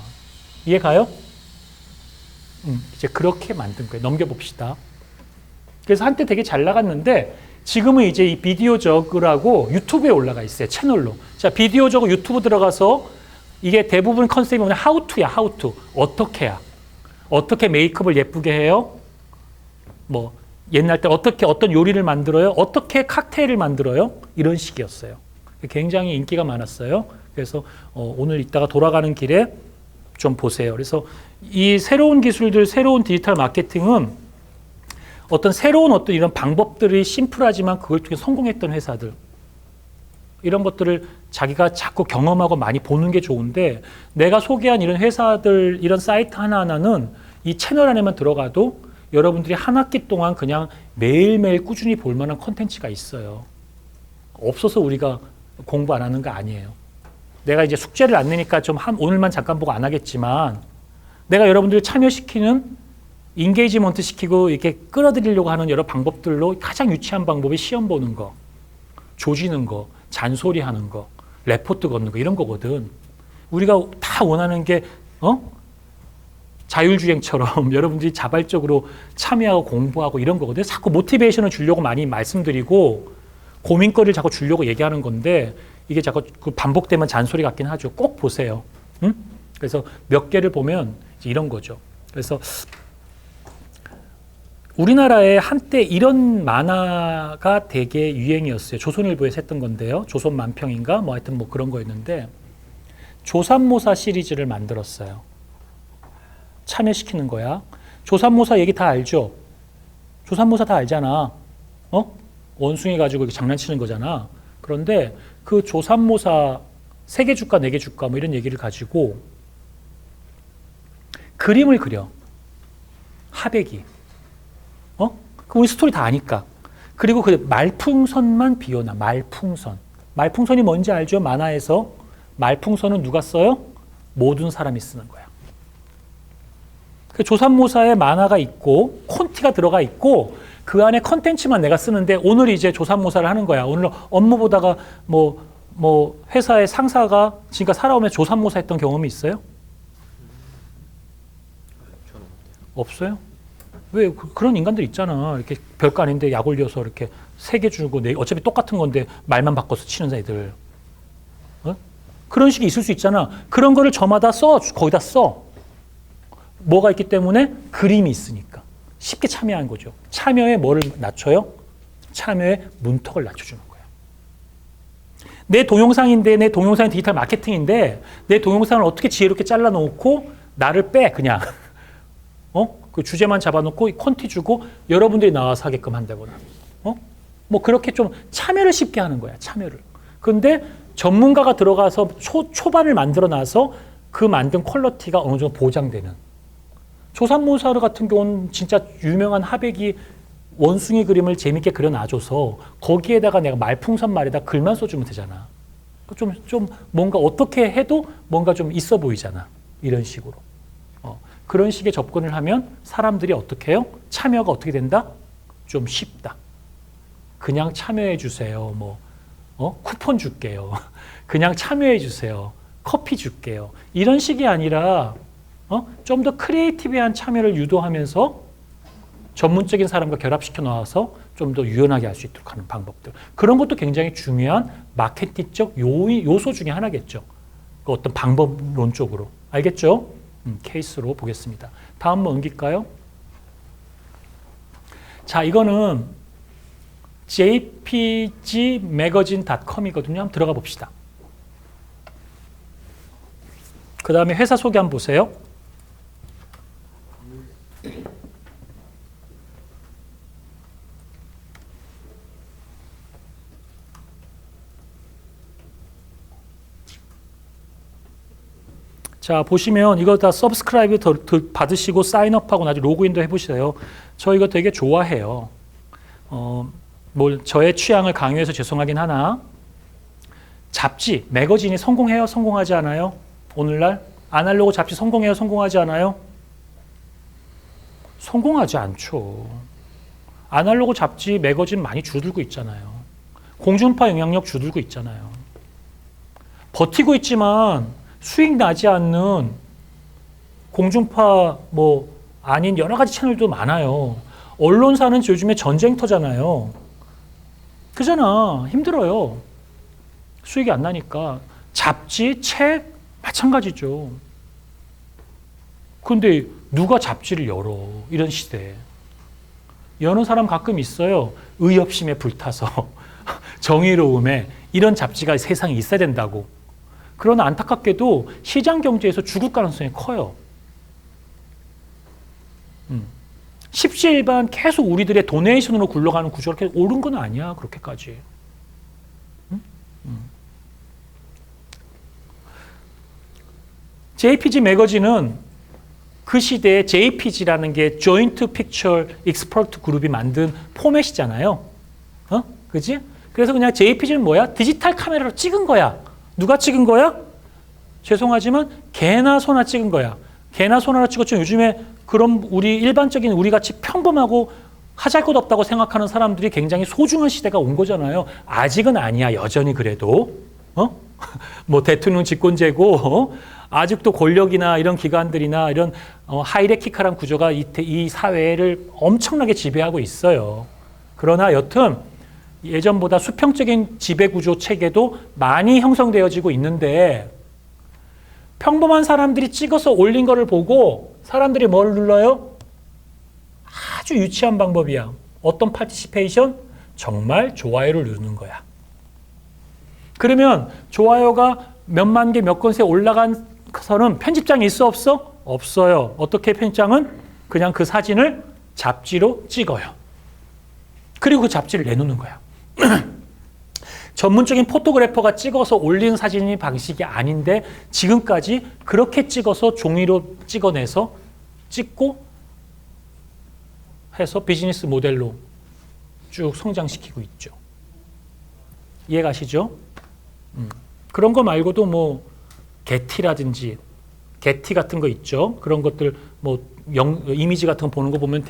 이해 가요? 이제 그렇게 만든 거예요. 넘겨봅시다. 그래서 한때 되게 잘 나갔는데 지금은 이제 이 비디오 저그라고 유튜브에 올라가 있어요. 채널로. 자, 비디오 저그 유튜브 들어가서 이게 대부분 컨셉이 뭐냐? how to야, how to. 어떻게 해야? 어떻게 메이크업을 예쁘게 해요? 뭐 옛날 때 어떻게 어떤 요리를 만들어요? 어떻게 칵테일을 만들어요? 이런 식이었어요. 굉장히 인기가 많았어요. 그래서 오늘 이따가 돌아가는 길에 좀 보세요. 그래서 이 새로운 기술들, 새로운 디지털 마케팅은 어떤 새로운 어떤 이런 방법들이 심플하지만 그걸 통해 성공했던 회사들, 이런 것들을 자기가 자꾸 경험하고 많이 보는 게 좋은데, 내가 소개한 이런 회사들, 이런 사이트 하나하나는 이 채널 안에만 들어가도 여러분들이 한 학기 동안 그냥 매일매일 꾸준히 볼 만한 콘텐츠가 있어요. 없어서 우리가 공부 안 하는 거 아니에요. 내가 이제 숙제를 안 내니까 좀 오늘만 잠깐 보고 안 하겠지만, 내가 여러분들을 참여시키는, 인게이지먼트 시키고 이렇게 끌어들이려고 하는 여러 방법들로 가장 유치한 방법이 시험 보는 거, 조지는 거, 잔소리하는 거, 레포트 걷는 거, 이런 거거든. 우리가 다 원하는 게 자율주행처럼 여러분들이 자발적으로 참여하고 공부하고 이런 거거든요. 자꾸 모티베이션을 주려고 많이 말씀드리고 고민거리를 자꾸 주려고 얘기하는 건데 이게 자꾸 반복되면 잔소리 같긴 하죠. 꼭 보세요. 그래서 몇 개를 보면 이런 거죠. 그래서 우리나라에 한때 이런 만화가 되게 유행이었어요. 조선일보에서 했던 건데요. 조선만평인가? 뭐 하여튼 뭐 그런 거였는데 조삼모사 시리즈를 만들었어요. 참여시키는 거야. 조삼모사 얘기 다 알죠? 조삼모사 다 알잖아. 원숭이 가지고 이렇게 장난치는 거잖아. 그런데 그 조삼모사 3개 줄까 4개 줄까 뭐 이런 얘기를 가지고 그림을 그려. 하백이. 그 우리 스토리 다 아니까. 그리고 그 말풍선만 비워놔. 말풍선. 말풍선이 뭔지 알죠? 만화에서. 말풍선은 누가 써요? 모든 사람이 쓰는 거야. 그 조삼모사의 만화가 있고 콘티가 들어가 있고 그 안에 컨텐츠만 내가 쓰는데 오늘 이제 조삼모사를 하는 거야. 오늘 업무 보다가 뭐 회사의 상사가 지금까지 살아오면서 조삼모사 했던 경험이 있어요? 없어요? 왜 그런 인간들 있잖아. 이렇게 별거 아닌데 약 올려서 이렇게 3개 주고 어차피 똑같은 건데 말만 바꿔서 치는 애들. 그런 식이 있을 수 있잖아. 그런 거를 저마다 써. 거기다 써. 뭐가 있기 때문에? 그림이 있으니까. 쉽게 참여한 거죠. 참여에 뭐를 낮춰요? 참여의 문턱을 낮춰주는 거예요. 내 동영상인데 내 동영상이 디지털 마케팅인데 내 동영상을 어떻게 지혜롭게 잘라놓고 나를 빼 그냥 그 주제만 잡아놓고 콘티 주고 여러분들이 나와서 하게끔 한다거나 뭐 그렇게 좀 참여를 쉽게 하는 거야. 참여를. 근데 전문가가 들어가서 초반을 만들어 놔서 그 만든 퀄리티가 어느 정도 보장되는. 조삼모사르 같은 경우는 진짜 유명한 하백이 원숭이 그림을 재밌게 그려놔줘서 거기에다가 내가 말풍선 말에다 글만 써주면 되잖아. 좀 뭔가 어떻게 해도 뭔가 좀 있어 보이잖아. 이런 식으로. 그런 식의 접근을 하면 사람들이 어떻게 해요? 참여가 어떻게 된다? 좀 쉽다. 그냥 참여해 주세요. 쿠폰 줄게요. 그냥 참여해 주세요. 커피 줄게요. 이런 식이 아니라 좀 더 크리에이티브한 참여를 유도하면서 전문적인 사람과 결합시켜 놓아서 좀 더 유연하게 할 수 있도록 하는 방법들. 그런 것도 굉장히 중요한 마케팅적 요소 중에 하나겠죠. 그 어떤 방법론적으로. 알겠죠? 케이스로 보겠습니다. 다음 넘길까요? 자, 이거는 jpgmagazine.com이거든요. 한번 들어가 봅시다. 그 다음에 회사 소개 한번 보세요. 자, 보시면 이거 다 서브스크라이브 받으시고 사인업하고 나중에 로그인도 해보세요. 저 이거 되게 좋아해요. 저의 취향을 강요해서 죄송하긴 하나 잡지, 매거진이 성공해요? 성공하지 않아요? 오늘날 아날로그 잡지 성공해요? 성공하지 않아요? 성공하지 않죠. 아날로그 잡지, 매거진 많이 줄어들고 있잖아요. 공중파 영향력 줄어들고 있잖아요. 버티고 있지만 수익 나지 않는 공중파 아닌 여러 가지 채널도 많아요. 언론사는 요즘에 전쟁터잖아요. 그잖아. 힘들어요. 수익이 안 나니까. 잡지, 책 마찬가지죠. 근데 누가 잡지를 열어? 이런 시대에. 여는 사람 가끔 있어요. 의협심에 불타서 정의로움에 이런 잡지가 세상에 있어야 된다고. 그러나 안타깝게도 시장 경제에서 죽을 가능성이 커요. 십시일반 계속 우리들의 도네이션으로 굴러가는 구조가 그렇게 옳은 건 아니야. 그렇게까지. JPG 매거진은 그 시대에 JPG라는 게 조인트 픽처 익스퍼트 그룹이 만든 포맷이잖아요. 그지? 그래서 그냥 JPG는 뭐야? 디지털 카메라로 찍은 거야. 누가 찍은 거야? 죄송하지만 개나 소나 찍은 거야. 개나 소나 찍었지만 요즘에 그럼 일반적인 우리 같이 평범하고 하잘 것 없다고 생각하는 사람들이 굉장히 소중한 시대가 온 거잖아요. 아직은 아니야. 여전히 그래도. 대통령 집권제고 아직도 권력이나 이런 기관들이나 이런 하이라키칼한 구조가 이 사회를 엄청나게 지배하고 있어요. 그러나 여튼 예전보다 수평적인 지배구조 체계도 많이 형성되어지고 있는데 평범한 사람들이 찍어서 올린 거를 보고 사람들이 뭘 눌러요? 아주 유치한 방법이야. 어떤 파티시페이션? 정말 좋아요를 누르는 거야. 그러면 좋아요가 몇만 개, 몇 건세 올라간 서는 편집장이 있어 없어? 없어요. 어떻게 편집장은? 그냥 그 사진을 잡지로 찍어요. 그리고 그 잡지를 내놓는 거야. 전문적인 포토그래퍼가 찍어서 올린 사진이 방식이 아닌데 지금까지 그렇게 찍어서 종이로 찍어내서 찍고 해서 비즈니스 모델로 쭉 성장시키고 있죠. 이해가시죠? 그런 거 말고도 게티라든지 게티 같은 거 있죠. 그런 것들 이미지 같은 거 보는 거 보면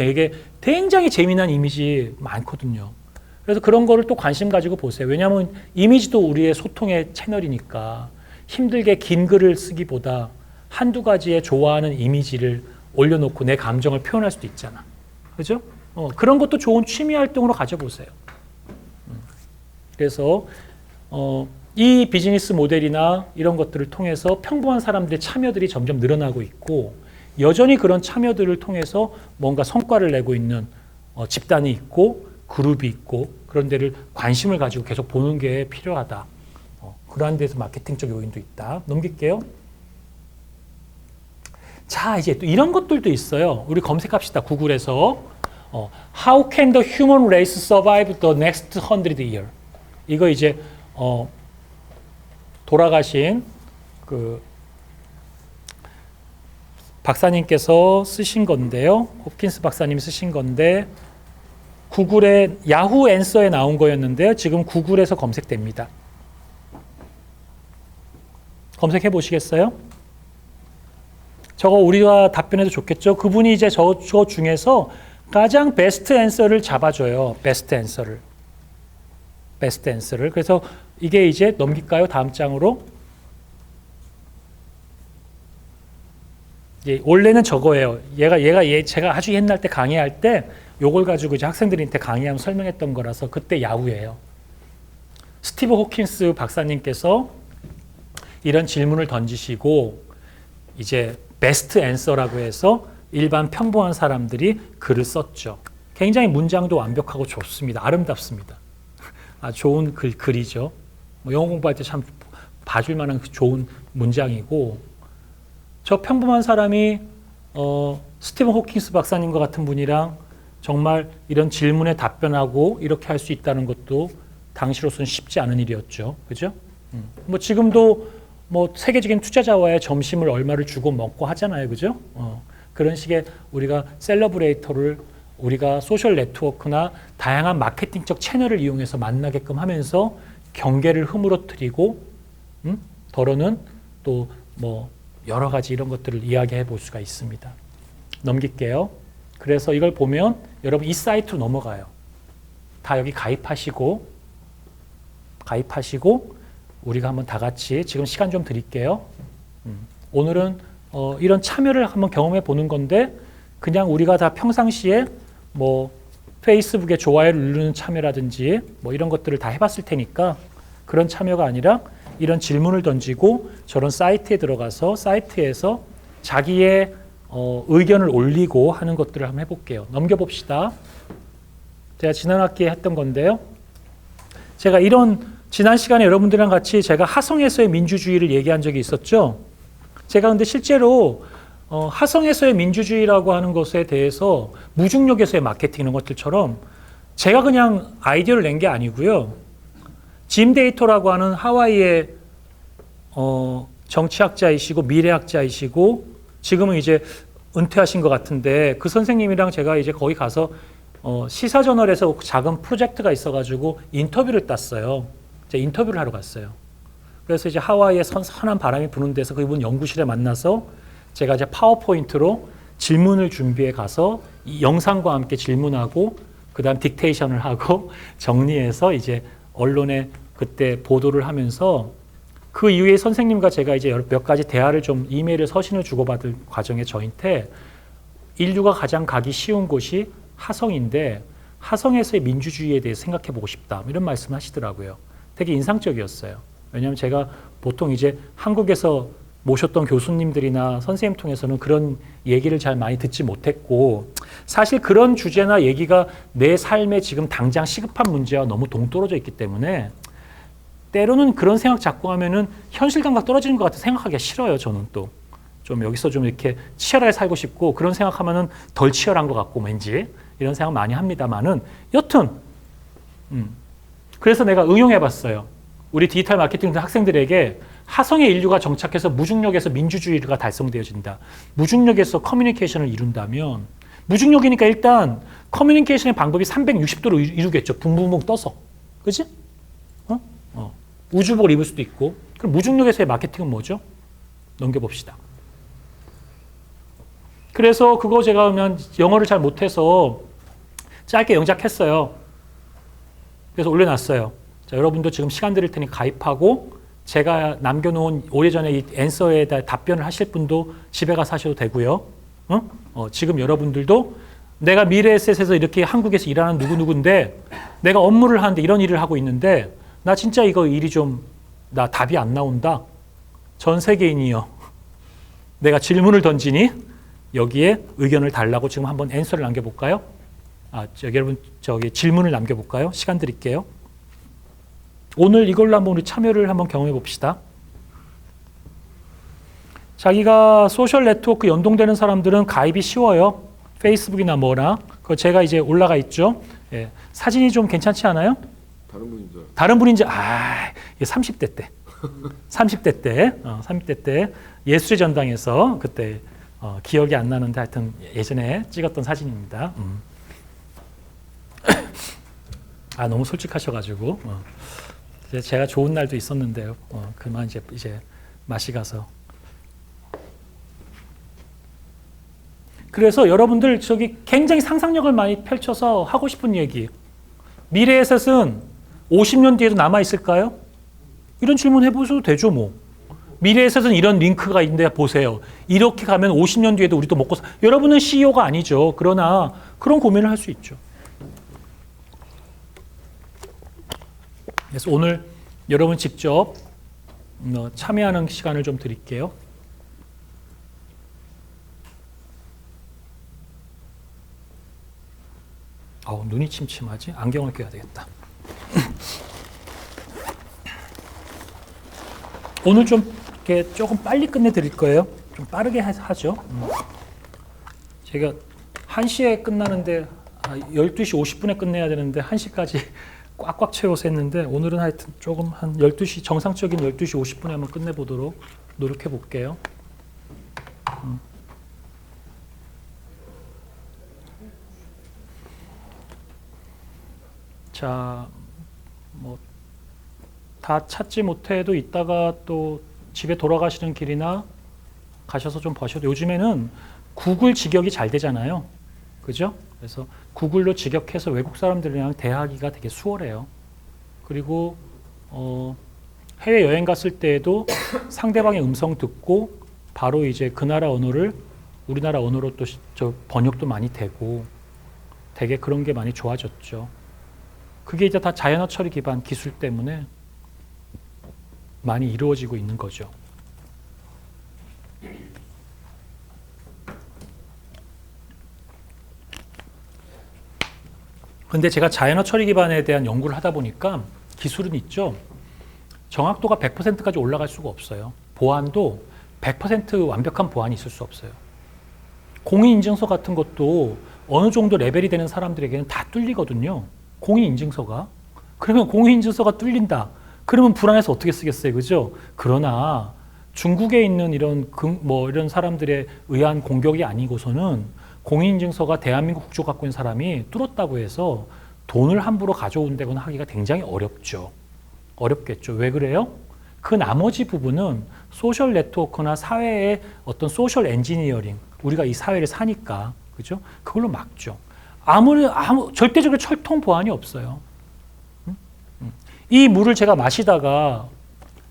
굉장히 재미난 이미지 많거든요. 그래서 그런 거를 또 관심 가지고 보세요. 왜냐하면 이미지도 우리의 소통의 채널이니까 힘들게 긴 글을 쓰기보다 한두 가지의 좋아하는 이미지를 올려놓고 내 감정을 표현할 수도 있잖아. 그죠? 그런 것도 좋은 취미 활동으로 가져보세요. 그래서 이 비즈니스 모델이나 이런 것들을 통해서 평범한 사람들의 참여들이 점점 늘어나고 있고 여전히 그런 참여들을 통해서 뭔가 성과를 내고 있는 집단이 있고 그룹이 있고 그런 데를 관심을 가지고 계속 보는 게 필요하다. 그러한 데서 마케팅적 요인도 있다. 넘길게요. 자, 이제 또 이런 것들도 있어요. 우리 검색합시다. 구글에서. How can the human race survive the next 100 years? 이거 이제 돌아가신 그 박사님께서 쓰신 건데요. 홉킨스 박사님이 쓰신 건데 구글의 야후 앤서에 나온 거였는데요. 지금 구글에서 검색됩니다. 검색해 보시겠어요? 저거 우리가 답변해도 좋겠죠. 그분이 이제 저 중에서 가장 베스트 앤서를 잡아줘요. 베스트 앤서를. 그래서 이게 이제 넘길까요? 다음 장으로. 원래는 저거예요. 제가 아주 옛날 때 강의할 때 요걸 가지고 이제 학생들한테 강의하면 설명했던 거라서 그때 야후예요. 스티브 호킨스 박사님께서 이런 질문을 던지시고 이제 베스트 앤서라고 해서 일반 평범한 사람들이 글을 썼죠. 굉장히 문장도 완벽하고 좋습니다. 아름답습니다. 좋은 글이죠. 영어 공부할 때 참 봐줄 만한 좋은 문장이고 저 평범한 사람이 스티븐 호킹스 박사님과 같은 분이랑 정말 이런 질문에 답변하고 이렇게 할 수 있다는 것도 당시로서는 쉽지 않은 일이었죠. 그죠? 뭐 지금도 뭐 세계적인 투자자와의 점심을 얼마를 주고 먹고 하잖아요. 그죠? 그런 식의 우리가 셀러브레이터를 우리가 소셜 네트워크나 다양한 마케팅적 채널을 이용해서 만나게끔 하면서 경계를 흐물어뜨리고 더러는 또 뭐 여러 가지 이런 것들을 이야기해 볼 수가 있습니다. 넘길게요. 그래서 이걸 보면 여러분 이 사이트로 넘어가요. 다 여기 가입하시고 우리가 한번 다 같이 지금 시간 좀 드릴게요. 오늘은 이런 참여를 한번 경험해 보는 건데 그냥 우리가 다 평상시에 뭐 페이스북에 좋아요를 누르는 참여라든지 뭐 이런 것들을 다 해봤을 테니까 그런 참여가 아니라 이런 질문을 던지고 저런 사이트에 들어가서 사이트에서 자기의 의견을 올리고 하는 것들을 한번 해볼게요. 넘겨봅시다. 제가 지난 학기에 했던 건데요. 제가 지난 시간에 여러분들이랑 같이 제가 하성에서의 민주주의를 얘기한 적이 있었죠. 제가 근데 실제로 하성에서의 민주주의라고 하는 것에 대해서 무중력에서의 마케팅 이런 것들처럼 제가 그냥 아이디어를 낸 게 아니고요. 짐 데이터라고 하는 하와이의 정치학자이시고 미래학자이시고 지금은 이제 은퇴하신 것 같은데 그 선생님이랑 제가 이제 거기 가서 시사저널에서 작은 프로젝트가 있어가지고 인터뷰를 땄어요. 제가 인터뷰를 하러 갔어요. 그래서 이제 하와이에 선선한 바람이 부는 데서 그분 연구실에 만나서 제가 이제 파워포인트로 질문을 준비해 가서 이 영상과 함께 질문하고 그다음 딕테이션을 하고 정리해서 이제 언론에 그때 보도를 하면서 그 이후에 선생님과 제가 이제 몇 가지 대화를 좀 이메일을 서신을 주고받을 과정에 저한테 인류가 가장 가기 쉬운 곳이 하성인데 하성에서의 민주주의에 대해서 생각해 보고 싶다 이런 말씀을 하시더라고요. 되게 인상적이었어요. 왜냐하면 제가 보통 이제 한국에서 모셨던 교수님들이나 선생님 통해서는 그런 얘기를 잘 많이 듣지 못했고 사실 그런 주제나 얘기가 내 삶에 지금 당장 시급한 문제와 너무 동떨어져 있기 때문에 때로는 그런 생각 자꾸 하면은 현실 감각 떨어지는 것 같아 생각하기가 싫어요. 저는 또 좀 여기서 좀 이렇게 치열하게 살고 싶고 그런 생각하면은 덜 치열한 것 같고 왠지 이런 생각 많이 합니다만은 여튼 그래서 내가 응용해봤어요. 우리 디지털 마케팅 학생들에게 하성의 인류가 정착해서 무중력에서 민주주의가 달성되어진다. 무중력에서 커뮤니케이션을 이룬다면 무중력이니까 일단 커뮤니케이션의 방법이 360도로 이루겠죠. 붕붕붕 떠서. 그치? 우주복을 입을 수도 있고. 그럼 무중력에서의 마케팅은 뭐죠? 넘겨봅시다. 그래서 그거 제가 그러면 영어를 잘 못해서 짧게 영작했어요. 그래서 올려놨어요. 자, 여러분도 지금 시간 드릴 테니 가입하고 제가 남겨놓은 오래전에 이 앤서에 대해 답변을 하실 분도 집에 가서 하셔도 되고요. 지금 여러분들도 내가 미래에셋에서 이렇게 한국에서 일하는 누구누구인데 내가 업무를 하는데 이런 일을 하고 있는데 나 진짜 이거 일이 나 답이 안 나온다. 전 세계인이요. 내가 질문을 던지니 여기에 의견을 달라고 지금 한번 앤서를 남겨볼까요? 여러분 질문을 남겨볼까요? 시간 드릴게요. 오늘 이걸로 한번 우리 참여를 한번 경험해 봅시다. 자기가 소셜 네트워크 연동되는 사람들은 가입이 쉬워요. 페이스북이나 뭐나. 그거 제가 이제 올라가 있죠. 예. 사진이 좀 괜찮지 않아요? 다른 분인 줄 알았어요. 다른 분인지, 이게 30대 때. 30대 때 예술의 전당에서 그때 기억이 안 나는데 하여튼 예전에 찍었던 사진입니다. 너무 솔직하셔가지고 제가 좋은 날도 있었는데요. 그만 이제 맛이 가서. 그래서 여러분들 저기 굉장히 상상력을 많이 펼쳐서 하고 싶은 얘기. 미래의 셋은 50년 뒤에도 남아 있을까요? 이런 질문 해보셔도 되죠, 뭐. 미래의 셋은 이런 링크가 있는데 보세요. 이렇게 가면 50년 뒤에도 우리도 먹고 여러분은 CEO가 아니죠. 그러나 그런 고민을 할 수 있죠. 그래서 오늘 여러분 직접 참여하는 시간을 좀 드릴게요. 눈이 침침하지? 안경을 껴야 되겠다. 오늘 좀 이렇게 조금 빨리 끝내드릴 거예요. 좀 빠르게 하죠. 제가 1시에 끝나는데 12시 50분에 끝내야 되는데 1시까지 꽉꽉 채워서 했는데 오늘은 하여튼 조금 한 12시 정상적인 12시 50분에 한번 끝내보도록 노력해 볼게요. 자, 뭐 다 찾지 못해도 이따가 또 집에 돌아가시는 길이나 가셔서 좀 보셔도 요즘에는 구글 직역이 잘 되잖아요. 그죠? 그래서 구글로 직역해서 외국 사람들이랑 대화하기가 되게 수월해요. 그리고 해외 여행 갔을 때에도 상대방의 음성 듣고 바로 이제 그 나라 언어를 우리나라 언어로 또 번역도 많이 되고 되게 그런 게 많이 좋아졌죠. 그게 이제 다 자연어 처리 기반 기술 때문에 많이 이루어지고 있는 거죠. 근데 제가 자연어 처리 기반에 대한 연구를 하다 보니까 기술은 있죠. 정확도가 100%까지 올라갈 수가 없어요. 보안도 100% 완벽한 보안이 있을 수 없어요. 공인인증서 같은 것도 어느 정도 레벨이 되는 사람들에게는 다 뚫리거든요. 공인인증서가. 그러면 공인인증서가 뚫린다. 그러면 불안해서 어떻게 쓰겠어요, 그죠? 그러나 중국에 있는 이런 사람들에 의한 공격이 아니고서는 공인인증서가 대한민국 국적 갖고 있는 사람이 뚫었다고 해서 돈을 함부로 가져온다거나 하기가 굉장히 어렵죠. 어렵겠죠. 왜 그래요? 그 나머지 부분은 소셜 네트워크나 사회의 어떤 소셜 엔지니어링, 우리가 이 사회를 사니까, 그죠? 그걸로 막죠. 절대적으로 철통 보안이 없어요. 이 물을 제가 마시다가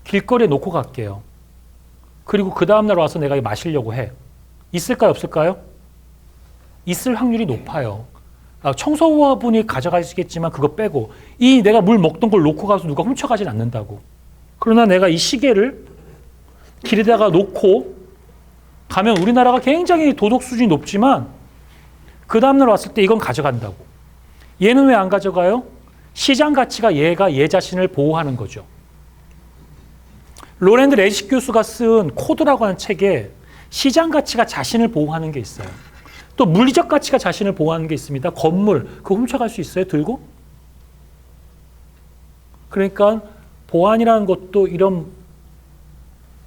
길거리에 놓고 갈게요. 그리고 그 다음날 와서 내가 마시려고 해. 있을까요, 없을까요? 있을 확률이 높아요. 청소부분이 가져가시겠지만 그거 빼고 이 내가 물 먹던 걸 놓고 가서 누가 훔쳐가진 않는다고. 그러나 내가 이 시계를 길에다가 놓고 가면 우리나라가 굉장히 도덕 수준이 높지만 그 다음날 왔을 때 이건 가져간다고. 얘는 왜 안 가져가요? 시장 가치가 얘가 얘 자신을 보호하는 거죠. 로랜드 레식 교수가 쓴 코드라고 하는 책에 시장 가치가 자신을 보호하는 게 있어요. 또 물리적 가치가 자신을 보호하는 게 있습니다. 건물, 그거 훔쳐갈 수 있어요? 들고? 그러니까 보안이라는 것도 이런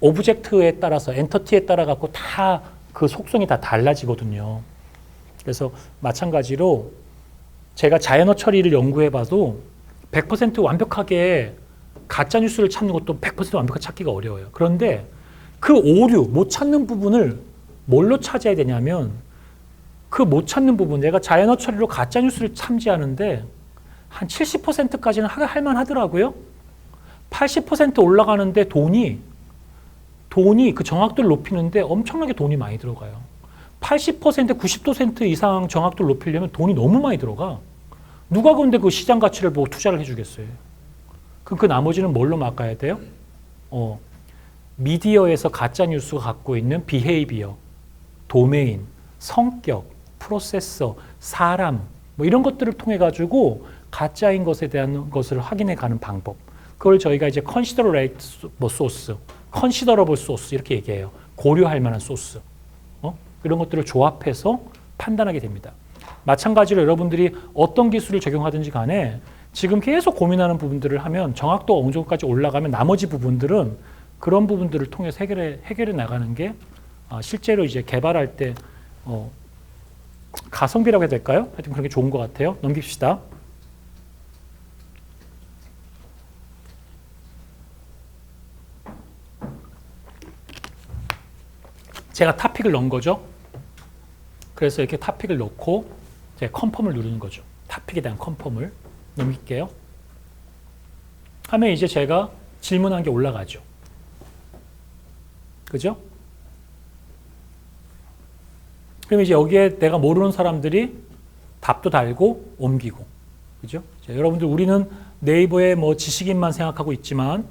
오브젝트에 따라서, 엔터티에 따라 갖고 다 그 속성이 다 달라지거든요. 그래서 마찬가지로 제가 자연어 처리를 연구해봐도 100% 완벽하게 가짜뉴스를 찾는 것도 100% 완벽하게 찾기가 어려워요. 그런데 그 오류, 못 찾는 부분을 뭘로 찾아야 되냐면 그 못 찾는 부분, 내가 자연어 처리로 가짜뉴스를 참지하는데 한 70%까지는 할 만하더라고요. 80% 올라가는데 돈이 그 정확도를 높이는데 엄청나게 돈이 많이 들어가요. 80%, 90% 이상 정확도를 높이려면 돈이 너무 많이 들어가. 누가 근데 그 시장 가치를 보고 투자를 해주겠어요? 그럼 그 나머지는 뭘로 막아야 돼요? 미디어에서 가짜뉴스가 갖고 있는 비헤이비어, 도메인, 성격, 프로세서, 사람, 뭐 이런 것들을 통해 가지고 가짜인 것에 대한 것을 확인해 가는 방법. 그걸 저희가 이제 considerate source, considerable source 이렇게 얘기해요. 고려할 만한 소스. 이런 것들을 조합해서 판단하게 됩니다. 마찬가지로 여러분들이 어떤 기술을 적용하든지 간에 지금 계속 고민하는 부분들을 하면 정확도가 어느 정도까지 올라가면 나머지 부분들은 그런 부분들을 통해서 해결해 나가는 게 실제로 이제 개발할 때 가성비라고 해야 될까요? 하여튼 그런 게 좋은 것 같아요. 넘깁시다. 제가 타픽을 넣은 거죠. 그래서 이렇게 타픽을 넣고 제가 컨펌을 누르는 거죠. 타픽에 대한 컨펌을 넘길게요. 하면 이제 제가 질문한 게 올라가죠. 그죠? 그럼 이제 여기에 내가 모르는 사람들이 답도 달고 옮기고. 그죠? 자, 여러분들 우리는 네이버에 뭐 지식인만 생각하고 있지만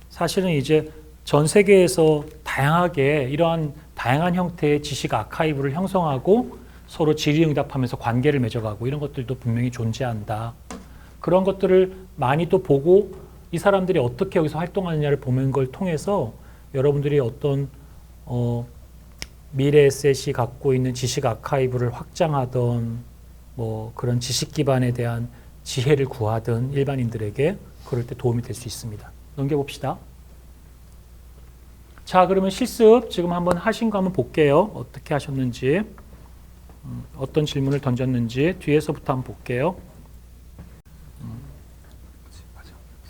사실은 이제 전 세계에서 다양하게 이러한 다양한 형태의 지식 아카이브를 형성하고 서로 질의응답하면서 관계를 맺어가고 이런 것들도 분명히 존재한다. 그런 것들을 많이 또 보고 이 사람들이 어떻게 여기서 활동하느냐를 보는 걸 통해서 여러분들이 어떤 미래 에셋이 갖고 있는 지식 아카이브를 확장하던 뭐 그런 지식 기반에 대한 지혜를 구하던 일반인들에게 그럴 때 도움이 될 수 있습니다. 넘겨봅시다. 자, 그러면 실습 지금 한번 하신 거 한번 볼게요. 어떻게 하셨는지, 어떤 질문을 던졌는지 뒤에서부터 한번 볼게요.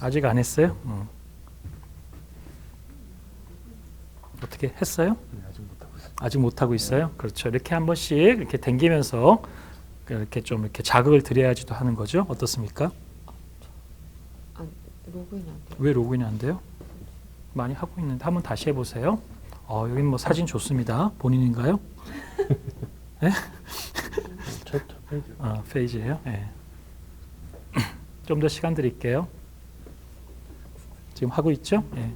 아직 안 했어요? 어떻게 했어요? 아직 못하고 있어요? 그렇죠. 이렇게 한 번씩 이렇게 당기면서 이렇게 좀 이렇게 자극을 드려야지도 하는 거죠. 어떻습니까? 로그인이 안 돼요. 왜 로그인이 안 돼요? 많이 하고 있는데 한번 다시 해보세요. 여기 뭐 사진 좋습니다. 본인인가요? 네? 페이지예요. 네. 좀 더 시간 드릴게요. 지금 하고 있죠? 네.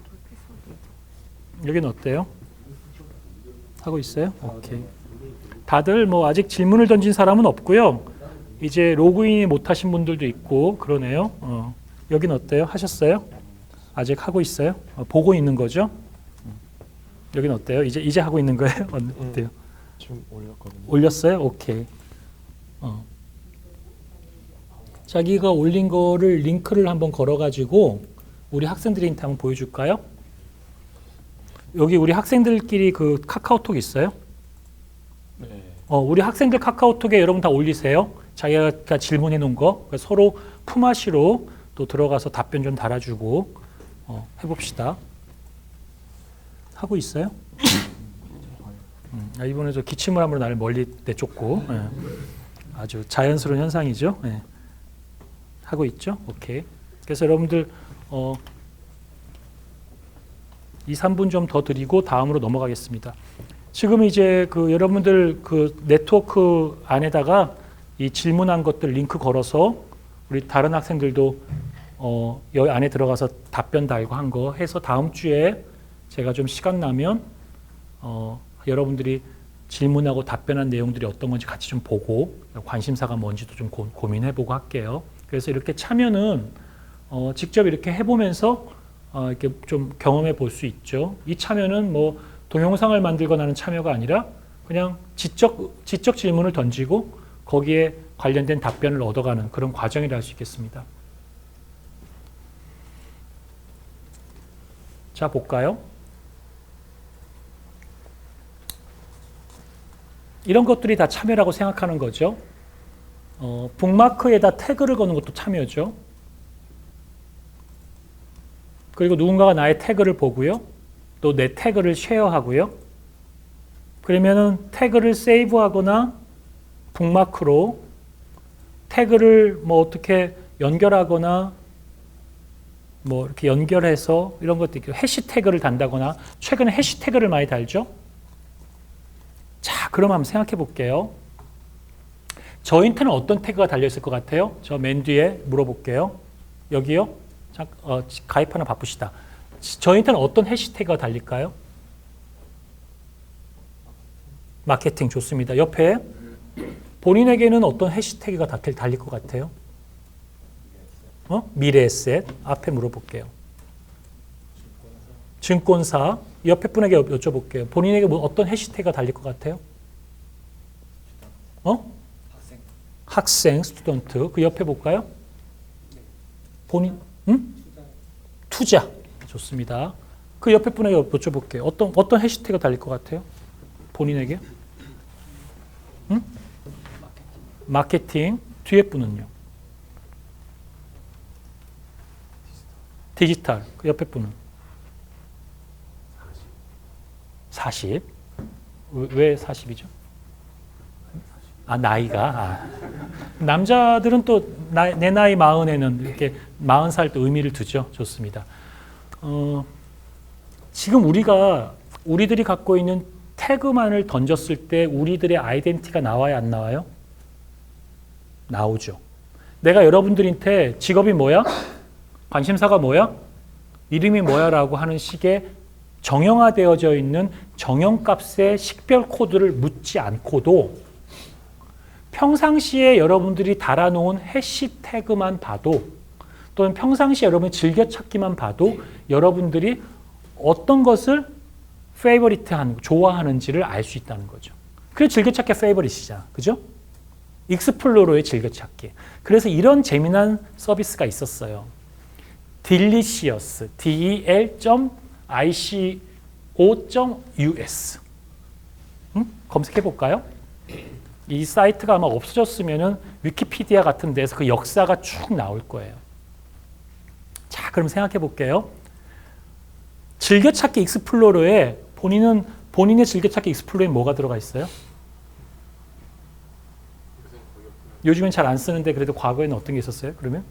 여기는 어때요? 하고 있어요? 오케이. 다들 뭐 아직 질문을 던진 사람은 없고요. 이제 로그인이 못하신 분들도 있고 그러네요. 여기는 어때요? 하셨어요? 아직 하고 있어요? 보고 있는 거죠? 여기는 어때요? 이제 하고 있는 거예요? 어때요? 지금 올렸거든요. 올렸어요? 오케이. 자기가 올린 거를 링크를 한번 걸어가지고 우리 학생들한테 한번 보여줄까요? 여기 우리 학생들끼리 그 카카오톡 있어요? 네. 우리 학생들 카카오톡에 여러분 다 올리세요. 자기가 질문해 놓은 거 서로 품앗이로 또 들어가서 답변 좀 달아주고 해봅시다. 하고 있어요? 이번에도 기침을 함으로 나를 멀리 내쫓고 아주 자연스러운 현상이죠. 하고 있죠? 오케이. 그래서 여러분들 2, 3분 좀 더 드리고 다음으로 넘어가겠습니다. 지금 이제 그 여러분들 그 네트워크 안에다가 이 질문한 것들 링크 걸어서 우리 다른 학생들도 여기 안에 들어가서 답변 달고 한 거 해서 다음 주에 제가 좀 시간 나면 여러분들이 질문하고 답변한 내용들이 어떤 건지 같이 좀 보고 관심사가 뭔지도 좀 고민해보고 할게요. 그래서 이렇게 참여는 직접 이렇게 해보면서 이렇게 좀 경험해 볼 수 있죠. 이 참여는 뭐 동영상을 만들거나 하는 참여가 아니라 그냥 지적 질문을 던지고 거기에 관련된 답변을 얻어가는 그런 과정이라 할 수 있겠습니다. 자, 볼까요? 이런 것들이 다 참여라고 생각하는 거죠. 북마크에다 태그를 거는 것도 참여죠. 그리고 누군가가 나의 태그를 보고요. 또 내 태그를 쉐어하고요. 그러면은 태그를 세이브하거나 북마크로 태그를 뭐 어떻게 연결하거나 뭐 이렇게 연결해서 이런 것도 있고 해시태그를 단다거나 최근에 해시태그를 많이 달죠. 자, 그럼 한번 생각해 볼게요. 저한테는 어떤 태그가 달려 있을 것 같아요? 저 맨 뒤에 물어볼게요. 여기요? 가입하는 바쁘시다. 저한테는 어떤 해시태그가 달릴까요? 마케팅 좋습니다. 옆에 본인에게는 어떤 해시태그가 달릴 것 같아요? 미래 에셋 앞에 물어볼게요. 증권사. 옆에 분에게 여쭤볼게요. 본인에게 뭐 어떤 해시태그가 달릴 것 같아요? 학생, 스튜던트. 그 옆에 볼까요? 본인, 투자. 좋습니다. 그 옆에 분에게 여쭤볼게요. 어떤 해시태그가 달릴 것 같아요? 본인에게? 마케팅. 뒤에 분은요? 디지털. 그 옆에 분은? 40. 왜 40이죠? 나이가. 남자들은 또 내 나이 40에는 이렇게 40살 또 의미를 두죠. 좋습니다. 지금 우리들이 갖고 있는 태그만을 던졌을 때 우리들의 아이덴티티가 나와요, 안 나와요? 나오죠. 내가 여러분들한테 직업이 뭐야? 관심사가 뭐야? 이름이 뭐야? 라고 하는 식의 정형화되어져 있는 정형값의 식별 코드를 묻지 않고도 평상시에 여러분들이 달아놓은 해시태그만 봐도 또는 평상시에 여러분이 즐겨찾기만 봐도 여러분들이 어떤 것을 페이버리트한 좋아하는지를 알 수 있다는 거죠. 그래서 즐겨찾기 페이버릿이잖아. 그죠? 익스플로러의 즐겨찾기. 그래서 이런 재미난 서비스가 있었어요. Delicious, del.ico.us. 검색해 볼까요? 이 사이트가 아마 없어졌으면은 위키피디아 같은 데서 그 역사가 쭉 나올 거예요. 자, 그럼 생각해 볼게요. 즐겨찾기 익스플로러에 본인의 즐겨찾기 익스플로러에 뭐가 들어가 있어요? 요즘엔 잘 안 쓰는데 그래도 과거에는 어떤 게 있었어요? 그러면?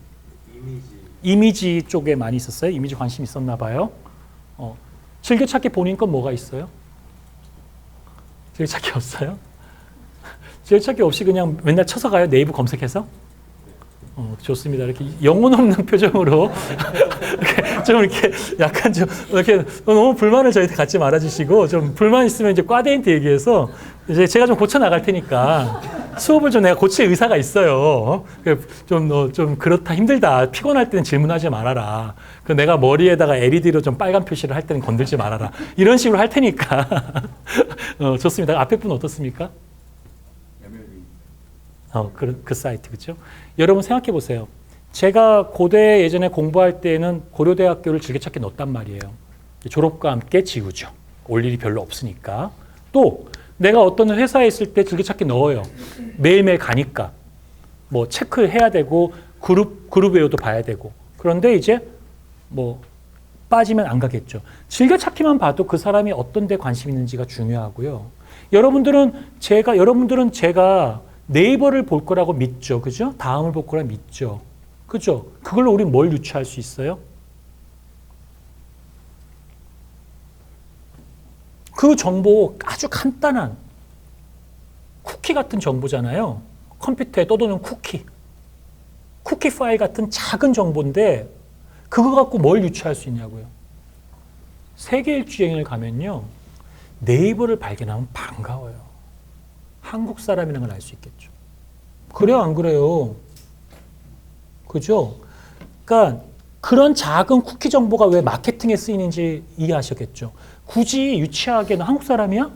이미지 쪽에 많이 있었어요? 이미지 관심 있었나 봐요. 즐겨찾기 본인 건 뭐가 있어요? 즐겨찾기 없어요? 즐겨찾기 없이 그냥 맨날 쳐서 가요? 네이버 검색해서? 좋습니다. 이렇게 영혼 없는 표정으로 이렇게 약간 좀 이렇게 너무 불만을 저희한테 갖지 말아주시고 좀 불만 있으면 이제 과대한테 얘기해서 이제 제가 좀 고쳐 나갈 테니까 수업을 좀 내가 고칠 의사가 있어요. 좀 그렇다 힘들다 피곤할 때는 질문하지 말아라. 그 내가 머리에다가 LED로 좀 빨간 표시를 할 때는 건들지 말아라. 이런 식으로 할 테니까 좋습니다. 앞에 분 어떻습니까? 그 사이트 그렇죠? 여러분 생각해 보세요. 제가 고대 예전에 공부할 때는 고려대학교를 즐겨찾기 넣었단 말이에요. 졸업과 함께 지우죠. 올 일이 별로 없으니까. 또 내가 어떤 회사에 있을 때 즐겨찾기 넣어요. 매일매일 가니까. 뭐 체크해야 되고 그룹 외우도 봐야 되고. 그런데 이제 뭐 빠지면 안 가겠죠. 즐겨찾기만 봐도 그 사람이 어떤 데 관심 있는지가 중요하고요. 여러분들은 제가 네이버를 볼 거라고 믿죠. 그죠? 다음을 볼 거라 믿죠. 그죠? 그걸로 우리 뭘 유추할 수 있어요? 그 정보 아주 간단한 쿠키 같은 정보잖아요. 컴퓨터에 떠도는 쿠키 파일 같은 작은 정보인데 그거 갖고 뭘 유추할 수 있냐고요. 세계 일주여행을 가면요. 네이버를 발견하면 반가워요. 한국 사람이라는 걸 알 수 있겠죠. 그래요, 안 그래요? 그죠? 그러니까 그런 작은 쿠키 정보가 왜 마케팅에 쓰이는지 이해하셨겠죠. 굳이 유치하게 너 한국 사람이야?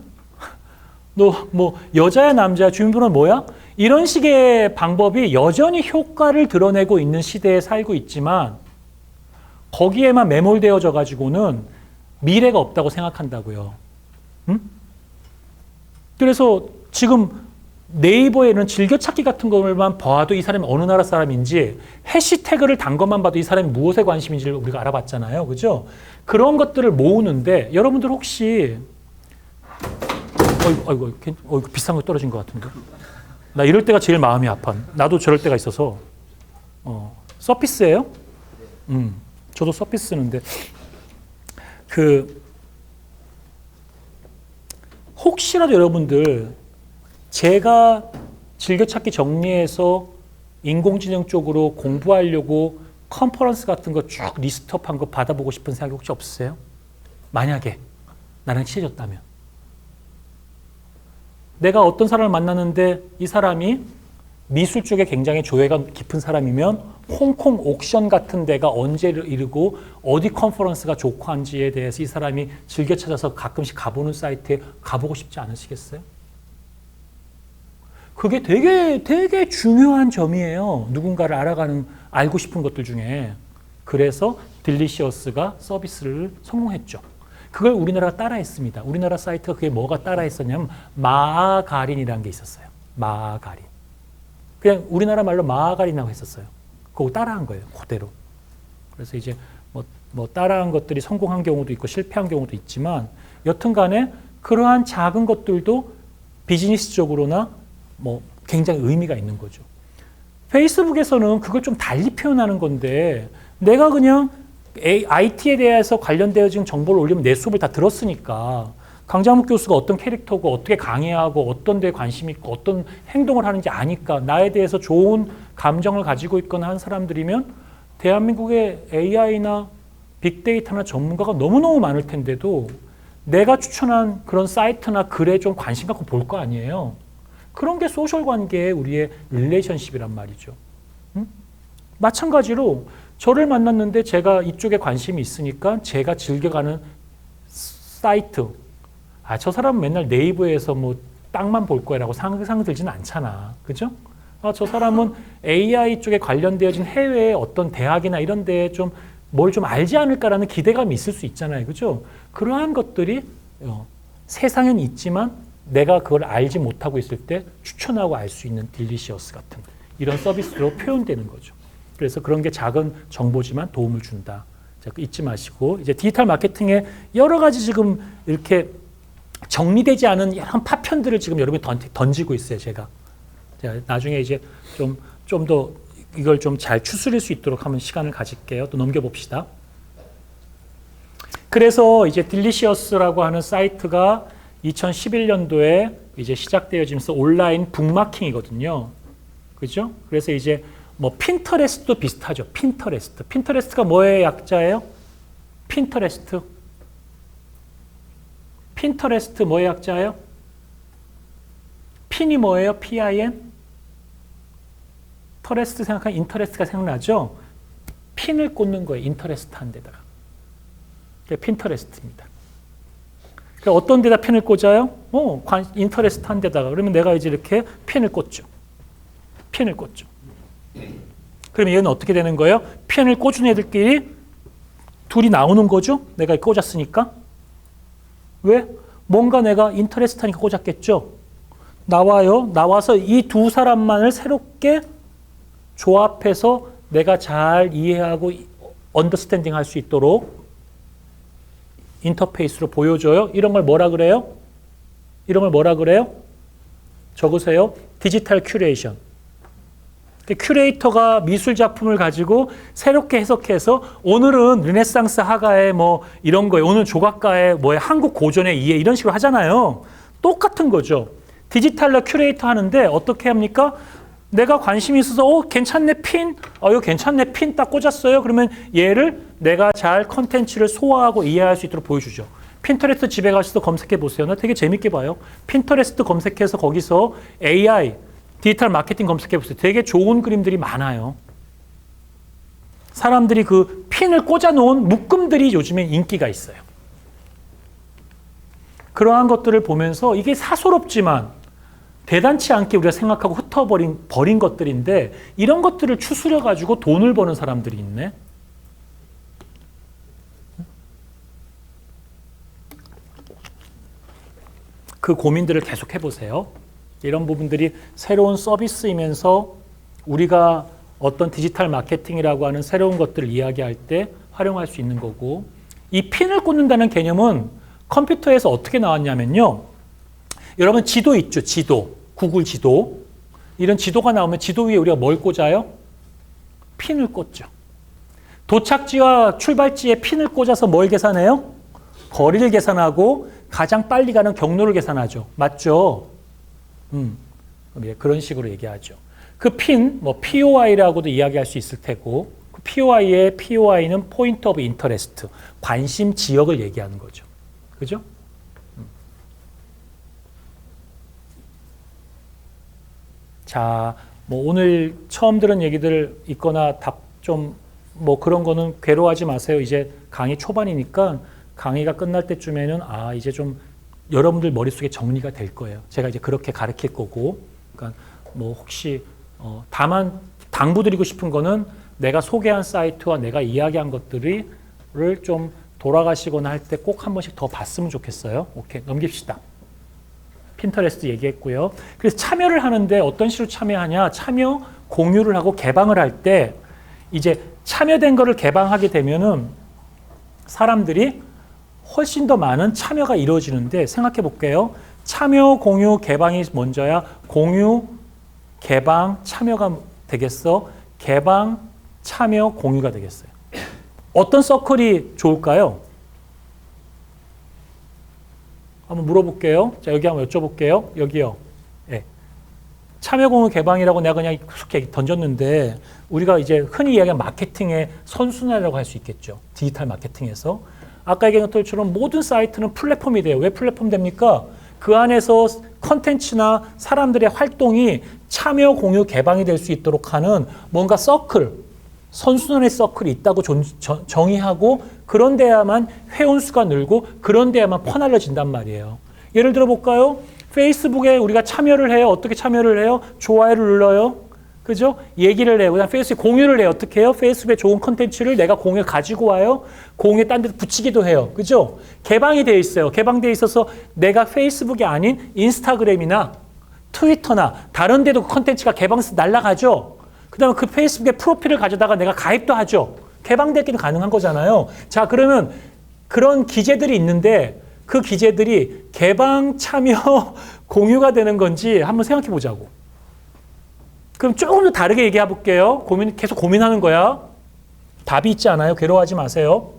너 뭐 여자야 남자야 주민번호 뭐야? 이런 식의 방법이 여전히 효과를 드러내고 있는 시대에 살고 있지만 거기에만 매몰되어져 가지고는 미래가 없다고 생각한다고요. 응? 그래서 지금 네이버에는 즐겨찾기 같은 것만 봐도 이 사람이 어느 나라 사람인지 해시태그를 단 것만 봐도 이 사람이 무엇에 관심인지를 우리가 알아봤잖아요. 그죠? 그런 것들을 모으는데 여러분들 혹시 어이구 비싼 거 떨어진 것 같은데 나 이럴 때가 제일 마음이 아파. 나도 저럴 때가 있어서 서피스예요? 저도 서피스 쓰는데 혹시라도 여러분들 제가 즐겨찾기 정리해서 인공지능 쪽으로 공부하려고 컨퍼런스 같은 거 쭉 리스트업한 거 받아보고 싶은 생각이 혹시 없으세요? 만약에 나랑 친해졌다면 내가 어떤 사람을 만났는데 이 사람이 미술 쪽에 굉장히 조예가 깊은 사람이면 홍콩 옥션 같은 데가 언제 이르고 어디 컨퍼런스가 좋고 한지에 대해서 이 사람이 즐겨 찾아서 가끔씩 가보는 사이트에 가보고 싶지 않으시겠어요? 그게 되게 중요한 점이에요. 누군가를 알고 싶은 것들 중에. 그래서 딜리시어스가 서비스를 성공했죠. 그걸 우리나라가 따라했습니다. 우리나라 사이트가 그게 뭐가 따라했었냐면 마가린이라는 게 있었어요. 마가린. 그냥 우리나라 말로 마가린이라고 했었어요. 그거 따라한 거예요. 그대로. 그래서 이제 뭐 따라한 것들이 성공한 경우도 있고 실패한 경우도 있지만 여튼 간에 그러한 작은 것들도 비즈니스적으로나 뭐 굉장히 의미가 있는 거죠. 페이스북에서는 그걸 좀 달리 표현하는 건데 내가 그냥 IT에 대해서 관련되어진 정보를 올리면 내 수업을 다 들었으니까 강장묵 교수가 어떤 캐릭터고 어떻게 강의하고 어떤 데에 관심이 있고 어떤 행동을 하는지 아니까 나에 대해서 좋은 감정을 가지고 있거나 한 사람들이면 대한민국의 AI나 빅데이터나 전문가가 너무너무 많을 텐데도 내가 추천한 그런 사이트나 글에 좀 관심 갖고 볼 거 아니에요. 그런 게 소셜 관계의 우리의 릴레이션십이란 말이죠. 마찬가지로 저를 만났는데 제가 이쪽에 관심이 있으니까 제가 즐겨가는 사이트, 저 사람은 맨날 네이버에서 뭐 땅만 볼 거라고 상상 들지는 않잖아. 그죠? 저 사람은 AI 쪽에 관련되어진 해외의 어떤 대학이나 이런 데에 좀 뭘 좀 알지 않을까라는 기대감이 있을 수 있잖아요. 그죠? 그러한 것들이 세상엔 있지만 내가 그걸 알지 못하고 있을 때 추천하고 알 수 있는 딜리시어스 같은 이런 서비스로 표현되는 거죠. 그래서 그런 게 작은 정보지만 도움을 준다. 자, 잊지 마시고 이제 디지털 마케팅에 여러 가지 지금 이렇게 정리되지 않은 여러 파편들을 지금 여러분이 던지고 있어요. 제가 나중에 이제 좀 더 이걸 좀 잘 추스릴 수 있도록 하면 시간을 가질게요. 또 넘겨봅시다. 그래서 이제 딜리시어스라고 하는 사이트가 2011년도에 이제 시작되어지면서 온라인 북마킹이거든요. 그죠? 그래서 이제 뭐 핀터레스트도 비슷하죠. 핀터레스트. 핀터레스트가 뭐의 약자예요? 핀터레스트. 핀터레스트 뭐의 약자예요? 핀이 뭐예요? PIN? 터레스트 생각하면 인터레스트가 생각나죠? 핀을 꽂는 거예요. 인터레스트 한 데다가. 그게 핀터레스트입니다. 그러니까 어떤 데다 핀을 꽂아요? 인터레스트 한 데다가. 그러면 내가 이제 이렇게 핀을 꽂죠. 핀을 꽂죠. 그러면 얘는 어떻게 되는 거예요? 핀을 꽂은 애들끼리 둘이 나오는 거죠? 내가 꽂았으니까. 왜? 뭔가 내가 인터레스트 하니까 꽂았겠죠? 나와요. 나와서 이 두 사람만을 새롭게 조합해서 내가 잘 이해하고 언더스탠딩 할 수 있도록 인터페이스로 보여줘요. 이런 걸 뭐라 그래요? 이런 걸 뭐라 그래요? 적으세요. 디지털 큐레이션. 큐레이터가 미술 작품을 가지고 새롭게 해석해서 오늘은 르네상스 화가의 뭐 이런 거예요. 오늘 조각가의 뭐의 한국 고전의 이해 이런 식으로 하잖아요. 똑같은 거죠. 디지털로 큐레이터 하는데 어떻게 합니까? 내가 관심이 있어서 괜찮네 핀, 이거 괜찮네 핀 딱 꽂았어요. 그러면 얘를 내가 잘 컨텐츠를 소화하고 이해할 수 있도록 보여주죠. 핀터레스트 집에 가셔서 검색해 보세요. 나 되게 재밌게 봐요. 핀터레스트 검색해서 거기서 AI, 디지털 마케팅 검색해 보세요. 되게 좋은 그림들이 많아요. 사람들이 그 핀을 꽂아 놓은 묶음들이 요즘에 인기가 있어요. 그러한 것들을 보면서 이게 사소롭지만 대단치 않게 우리가 생각하고 버린 것들인데 이런 것들을 추스려 가지고 돈을 버는 사람들이 있네. 그 고민들을 계속 해보세요. 이런 부분들이 새로운 서비스이면서 우리가 어떤 디지털 마케팅이라고 하는 새로운 것들을 이야기할 때 활용할 수 있는 거고, 이 핀을 꽂는다는 개념은 컴퓨터에서 어떻게 나왔냐면요. 여러분 지도 있죠. 지도. 구글 지도. 이런 지도가 나오면 지도 위에 우리가 뭘 꽂아요? 핀을 꽂죠. 도착지와 출발지에 핀을 꽂아서 뭘 계산해요? 거리를 계산하고 가장 빨리 가는 경로를 계산하죠. 맞죠? 그런 식으로 얘기하죠. 그 핀, 뭐 POI라고도 이야기할 수 있을 테고, 그 POI의 POI는 Point of Interest, 관심 지역을 얘기하는 거죠. 그죠? 자, 뭐 오늘 처음 들은 얘기들 있거나 답 좀 뭐 그런 거는 괴로워하지 마세요. 이제 강의 초반이니까 강의가 끝날 때쯤에는 이제 좀 여러분들 머릿속에 정리가 될 거예요. 제가 이제 그렇게 가르칠 거고. 그러니까 뭐 혹시 다만 당부드리고 싶은 거는 내가 소개한 사이트와 내가 이야기한 것들을 좀 돌아가시거나 할 때 꼭 한 번씩 더 봤으면 좋겠어요. 오케이, 넘깁시다. 핀터레스트 얘기했고요. 그래서 참여를 하는데 어떤 식으로 참여하냐? 참여, 공유를 하고 개방을 할 때 이제 참여된 거를 개방하게 되면은 사람들이 훨씬 더 많은 참여가 이루어지는데 생각해 볼게요. 참여, 공유, 개방이 먼저야. 공유, 개방, 참여가 되겠어. 개방, 참여, 공유가 되겠어요. 어떤 서클이 좋을까요? 한번 물어볼게요. 자, 여기 한번 여쭤볼게요. 여기요. 네. 참여, 공유, 개방이라고 내가 그냥 그렇게 던졌는데 우리가 이제 흔히 이야기하는 마케팅의 선순환이라고 할 수 있겠죠. 디지털 마케팅에서. 아까 얘기한 것처럼 모든 사이트는 플랫폼이 돼요. 왜 플랫폼 됩니까? 그 안에서 컨텐츠나 사람들의 활동이 참여, 공유, 개방이 될 수 있도록 하는 뭔가 서클, 선순환의 서클이 있다고 정의하고 그런 데야만 회원수가 늘고 그런 데야만 퍼날려진단 말이에요. 예를 들어 볼까요? 페이스북에 우리가 참여를 해요. 어떻게 참여를 해요? 좋아요를 눌러요. 그죠? 얘기를 해요. 그다음 페이스북에 공유를 해요. 어떻게 해요? 페이스북에 좋은 콘텐츠를 내가 공유에 가지고 와요. 공유에 딴 데 붙이기도 해요. 그죠? 개방이 돼 있어요. 개방돼 있어서 내가 페이스북이 아닌 인스타그램이나 트위터나 다른 데도 그 콘텐츠가 개방해서 날아가죠. 그다음에 그 페이스북에 프로필을 가져다가 내가 가입도 하죠. 개방되기도 가능한 거잖아요. 자, 그러면 그런 기재들이 있는데 그 기재들이 개방, 참여, 공유가 되는 건지 한번 생각해 보자고. 그럼 조금 더 다르게 얘기해 볼게요. 계속 고민하는 거야. 답이 있지 않아요? 괴로워하지 마세요.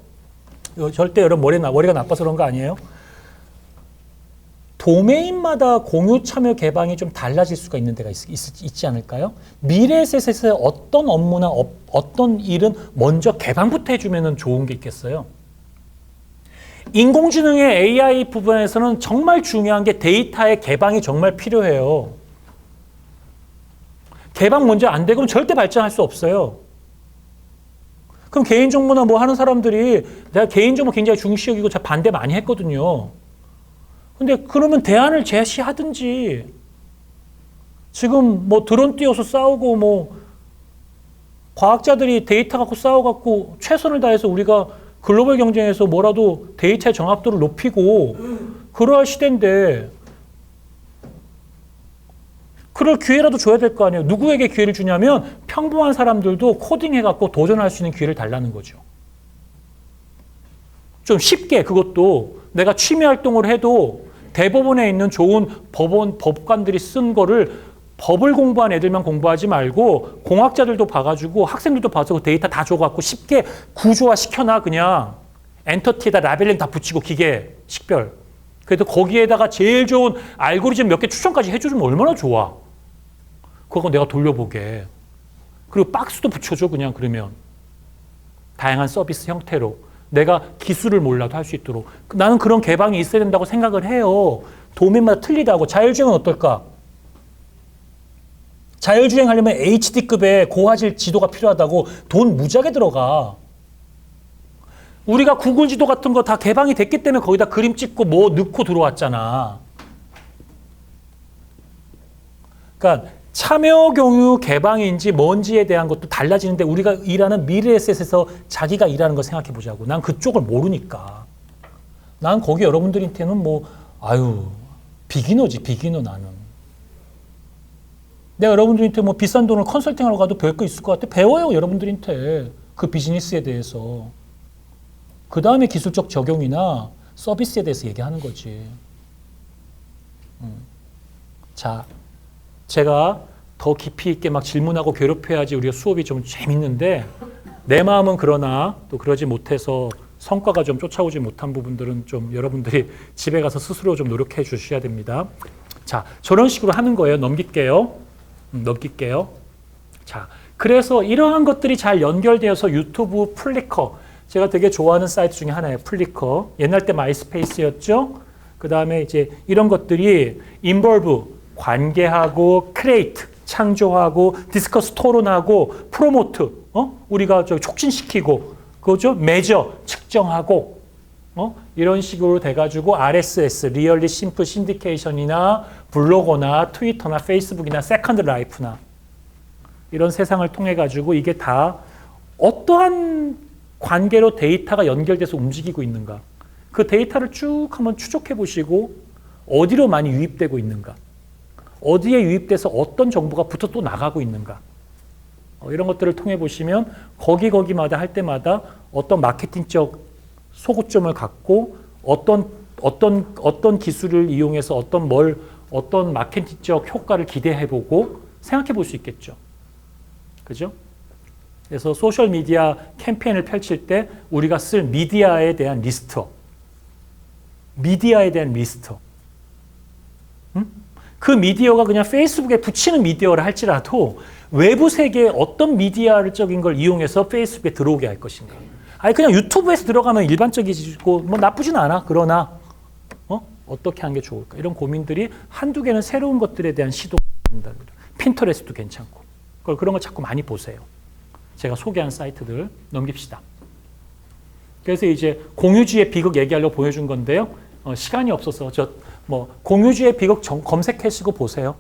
절대 여러분 머리가 나빠서 그런 거 아니에요. 도메인마다 공유, 참여, 개방이 좀 달라질 수가 있는 데가 있지 않을까요? 미래에셋에서 어떤 업무나 어떤 일은 먼저 개방부터 해주면 좋은 게 있겠어요? 인공지능의 AI 부분에서는 정말 중요한 게 데이터의 개방이 정말 필요해요. 개방 먼저 안 되면 절대 발전할 수 없어요. 그럼 개인정보나 뭐 하는 사람들이 내가 개인정보 굉장히 중시 여기고 반대 많이 했거든요. 근데 그러면 대안을 제시하든지 지금 뭐 드론 띄워서 싸우고 뭐 과학자들이 데이터 갖고 싸워갖고 최선을 다해서 우리가 글로벌 경쟁에서 뭐라도 데이터의 정확도를 높이고 그러할 시대인데 그럴 기회라도 줘야 될 거 아니에요. 누구에게 기회를 주냐면 평범한 사람들도 코딩해갖고 도전할 수 있는 기회를 달라는 거죠. 좀 쉽게 그것도 내가 취미 활동을 해도 대법원에 있는 좋은 법관들이 쓴 거를 법을 공부한 애들만 공부하지 말고 공학자들도 봐가지고 학생들도 봐서 그 데이터 다 줘갖고 쉽게 구조화 시켜놔. 그냥 엔터티에다 라벨링 다 붙이고 기계 식별. 그래도 거기에다가 제일 좋은 알고리즘 몇 개 추천까지 해주면 얼마나 좋아. 그거 내가 돌려보게. 그리고 박스도 붙여줘. 그냥 그러면 다양한 서비스 형태로 내가 기술을 몰라도 할 수 있도록. 나는 그런 개방이 있어야 된다고 생각을 해요. 도면마다 틀리다고. 자율주행은 어떨까? 자율주행 하려면 HD급의 고화질 지도가 필요하다고 돈 무지하게 들어가. 우리가 구글 지도 같은 거 다 개방이 됐기 때문에 거기다 그림 찍고 뭐 넣고 들어왔잖아. 그러니까 참여, 공유, 개방인지 뭔지에 대한 것도 달라지는데 우리가 일하는 미래에셋에서 자기가 일하는 거 생각해 보자고. 난 그쪽을 모르니까. 난 거기 여러분들한테는 뭐 비기너지, 비기너 나는. 내가 여러분들한테 뭐 비싼 돈을 컨설팅하러 가도 배울 거 있을 것 같아. 배워요, 여러분들한테. 그 비즈니스에 대해서. 그 다음에 기술적 적용이나 서비스에 대해서 얘기하는 거지. 자, 제가 더 깊이 있게 막 질문하고 괴롭혀야지 우리가 수업이 좀 재밌는데 내 마음은 그러나 또 그러지 못해서 성과가 좀 쫓아오지 못한 부분들은 좀 여러분들이 집에 가서 스스로 좀 노력해 주셔야 됩니다. 자, 저런 식으로 하는 거예요. 넘길게요. 자, 그래서 이러한 것들이 잘 연결되어서 유튜브, 플리커, 제가 되게 좋아하는 사이트 중에 하나예요. 플리커. 옛날 때 마이스페이스였죠. 그 다음에 이제 이런 것들이 인볼브, 관계하고 크리에이트, 창조하고 디스커스 토론하고 프로모트, 우리가 촉진시키고, 그거죠? 매저 측정하고, 이런 식으로 돼가지고 RSS, 리얼리 심플 신디케이션이나 블로거나 트위터나 페이스북이나 세컨드 라이프나 이런 세상을 통해 가지고 이게 다 어떠한 관계로 데이터가 연결돼서 움직이고 있는가. 그 데이터를 쭉 한번 추적해 보시고 어디로 많이 유입되고 있는가. 어디에 유입돼서 어떤 정보가 붙어 또 나가고 있는가. 이런 것들을 통해 보시면 거기마다 할 때마다 어떤 마케팅적 소구점을 갖고 어떤 기술을 이용해서 어떤 마케팅적 효과를 기대해 보고 생각해 볼 수 있겠죠. 그죠? 그래서 소셜 미디어 캠페인을 펼칠 때 우리가 쓸 미디어에 대한 리스터. 그 미디어가 그냥 페이스북에 붙이는 미디어를 할지라도 외부 세계의 어떤 미디어적인 걸 이용해서 페이스북에 들어오게 할 것인가. 아니 그냥 유튜브에서 들어가면 일반적이고 뭐 나쁘진 않아. 그러나 어떻게 하는 게 좋을까. 이런 고민들이 한두 개는 새로운 것들에 대한 시도가 있습니다. 핀터레스트도 괜찮고. 그런 걸 자꾸 많이 보세요. 제가 소개한 사이트들 넘깁시다. 그래서 이제 공유주의 비극 얘기하려고 보여준 건데요. 시간이 없어서 공유주의 비극 검색하시고 보세요.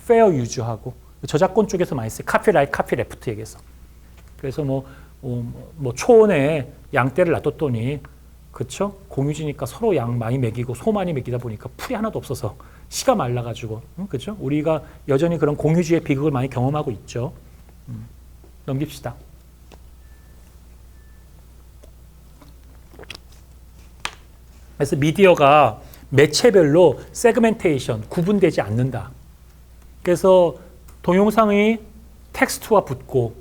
페어 유즈하고 저작권 쪽에서 많이 써요. 카피라이트, 카피레프트 얘기해서. 그래서 초원에 양떼를 놔뒀더니 그쵸? 공유지니까 서로 양 많이 먹이고 소 많이 먹이다 보니까 풀이 하나도 없어서 씨가 말라가지고 그쵸? 우리가 여전히 그런 공유주의 비극을 많이 경험하고 있죠. 넘깁시다. 그래서 미디어가 매체별로 세그멘테이션, 구분되지 않는다. 그래서 동영상이 텍스트와 붙고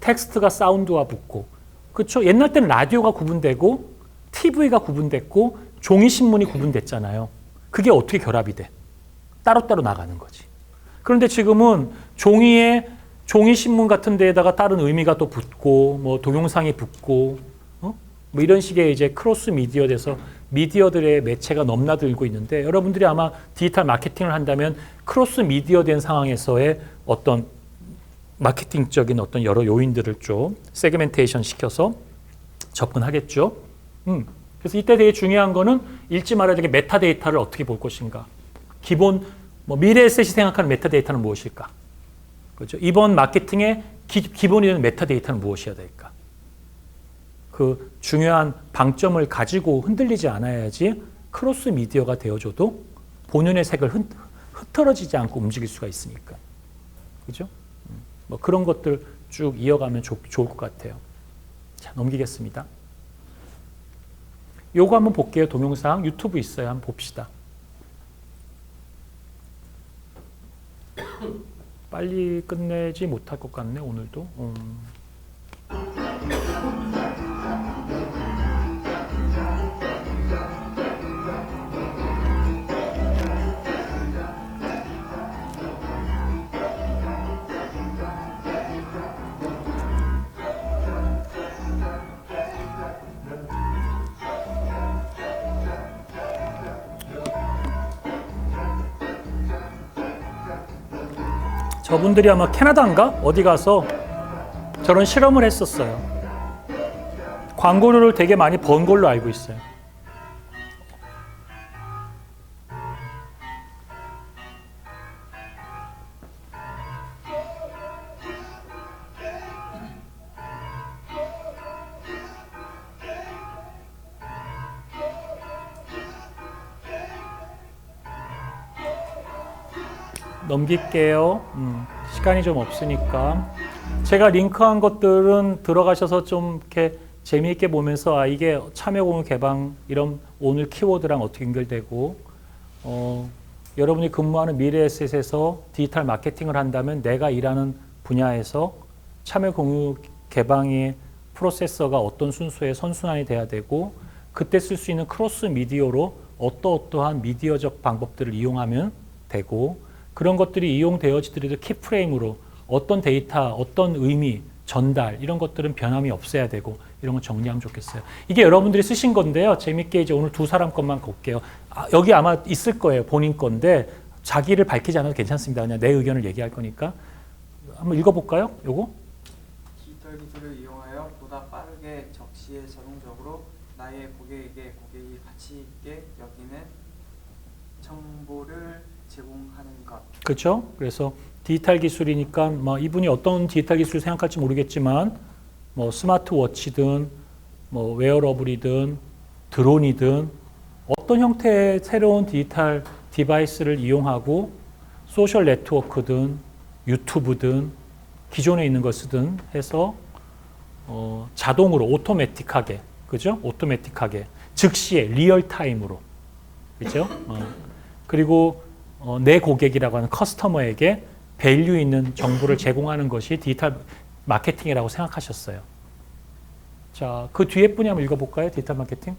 텍스트가 사운드와 붙고 그렇죠? 옛날 때는 라디오가 구분되고 TV가 구분됐고 종이신문이 구분됐잖아요. 그게 어떻게 결합이 돼? 따로따로 나가는 거지. 그런데 지금은 종이신문 같은 데에다가 다른 의미가 또 붙고 동영상이 붙고 이런 식의 이제 크로스 미디어 돼서 미디어들의 매체가 넘나들고 있는데 여러분들이 아마 디지털 마케팅을 한다면 크로스 미디어 된 상황에서의 어떤 마케팅적인 어떤 여러 요인들을 좀 세그멘테이션 시켜서 접근하겠죠. 그래서 이때 되게 중요한 거는 잊지 말아야 되는 게 메타데이터를 어떻게 볼 것인가. 기본 미래 에셋이 생각하는 메타데이터는 무엇일까? 그렇죠. 이번 마케팅의 기본이 되는 메타데이터는 무엇이어야 될까? 그 중요한 방점을 가지고 흔들리지 않아야지 크로스 미디어가 되어줘도 본연의 색을 흐트러지지 않고 움직일 수가 있으니까. 그죠? 그런 것들 쭉 이어가면 좋을 것 같아요. 자, 넘기겠습니다. 요거 한번 볼게요. 동영상 유튜브 있어요. 한번 봅시다. 빨리 끝내지 못할 것 같네, 오늘도. 저분들이 아마 캐나다인가? 어디 가서 저런 실험을 했었어요. 광고료를 되게 많이 번 걸로 알고 있어요. 넘길게요. 시간이 좀 없으니까. 제가 링크한 것들은 들어가셔서 좀 이렇게 재미있게 보면서 이게 참여공유 개방 이런 오늘 키워드랑 어떻게 연결되고 여러분이 근무하는 미래에셋에서 디지털 마케팅을 한다면 내가 일하는 분야에서 참여공유 개방의 프로세서가 어떤 순서의 선순환이 돼야 되고 그때 쓸 수 있는 크로스 미디어로 어떠한 미디어적 방법들을 이용하면 되고 그런 것들이 이용되어지더라도 키프레임으로 어떤 데이터, 어떤 의미, 전달 이런 것들은 변함이 없어야 되고 이런 거 정리하면 좋겠어요. 이게 여러분들이 쓰신 건데요. 재밌게 이제 오늘 두 사람 것만 볼게요. 여기 아마 있을 거예요. 본인 건데 자기를 밝히지 않아도 괜찮습니다. 그냥 내 의견을 얘기할 거니까. 한번 읽어볼까요? 요거? 디지털 기술을 이용하여 보다 빠르게 적시에 자동적으로 나의 고객에게 고객이 가치 있게 여기는 정보를 제공하는 것. 그렇죠? 그래서 디지털 기술이니까 뭐 이분이 어떤 디지털 기술을 생각할지 모르겠지만 뭐 스마트워치든 뭐 웨어러블이든 드론이든 어떤 형태의 새로운 디지털 디바이스를 이용하고 소셜 네트워크든 유튜브든 기존에 있는 걸 쓰든 해서 자동으로 오토매틱하게, 그죠? 오토매틱하게 즉시에 리얼 타임으로, 그죠? 그리고 내 고객이라고 하는 커스터머에게 밸류 있는 정보를 제공하는 것이 디지털 마케팅이라고 생각하셨어요. 자, 그 뒤에 분이 한번 읽어볼까요? 디지털 마케팅?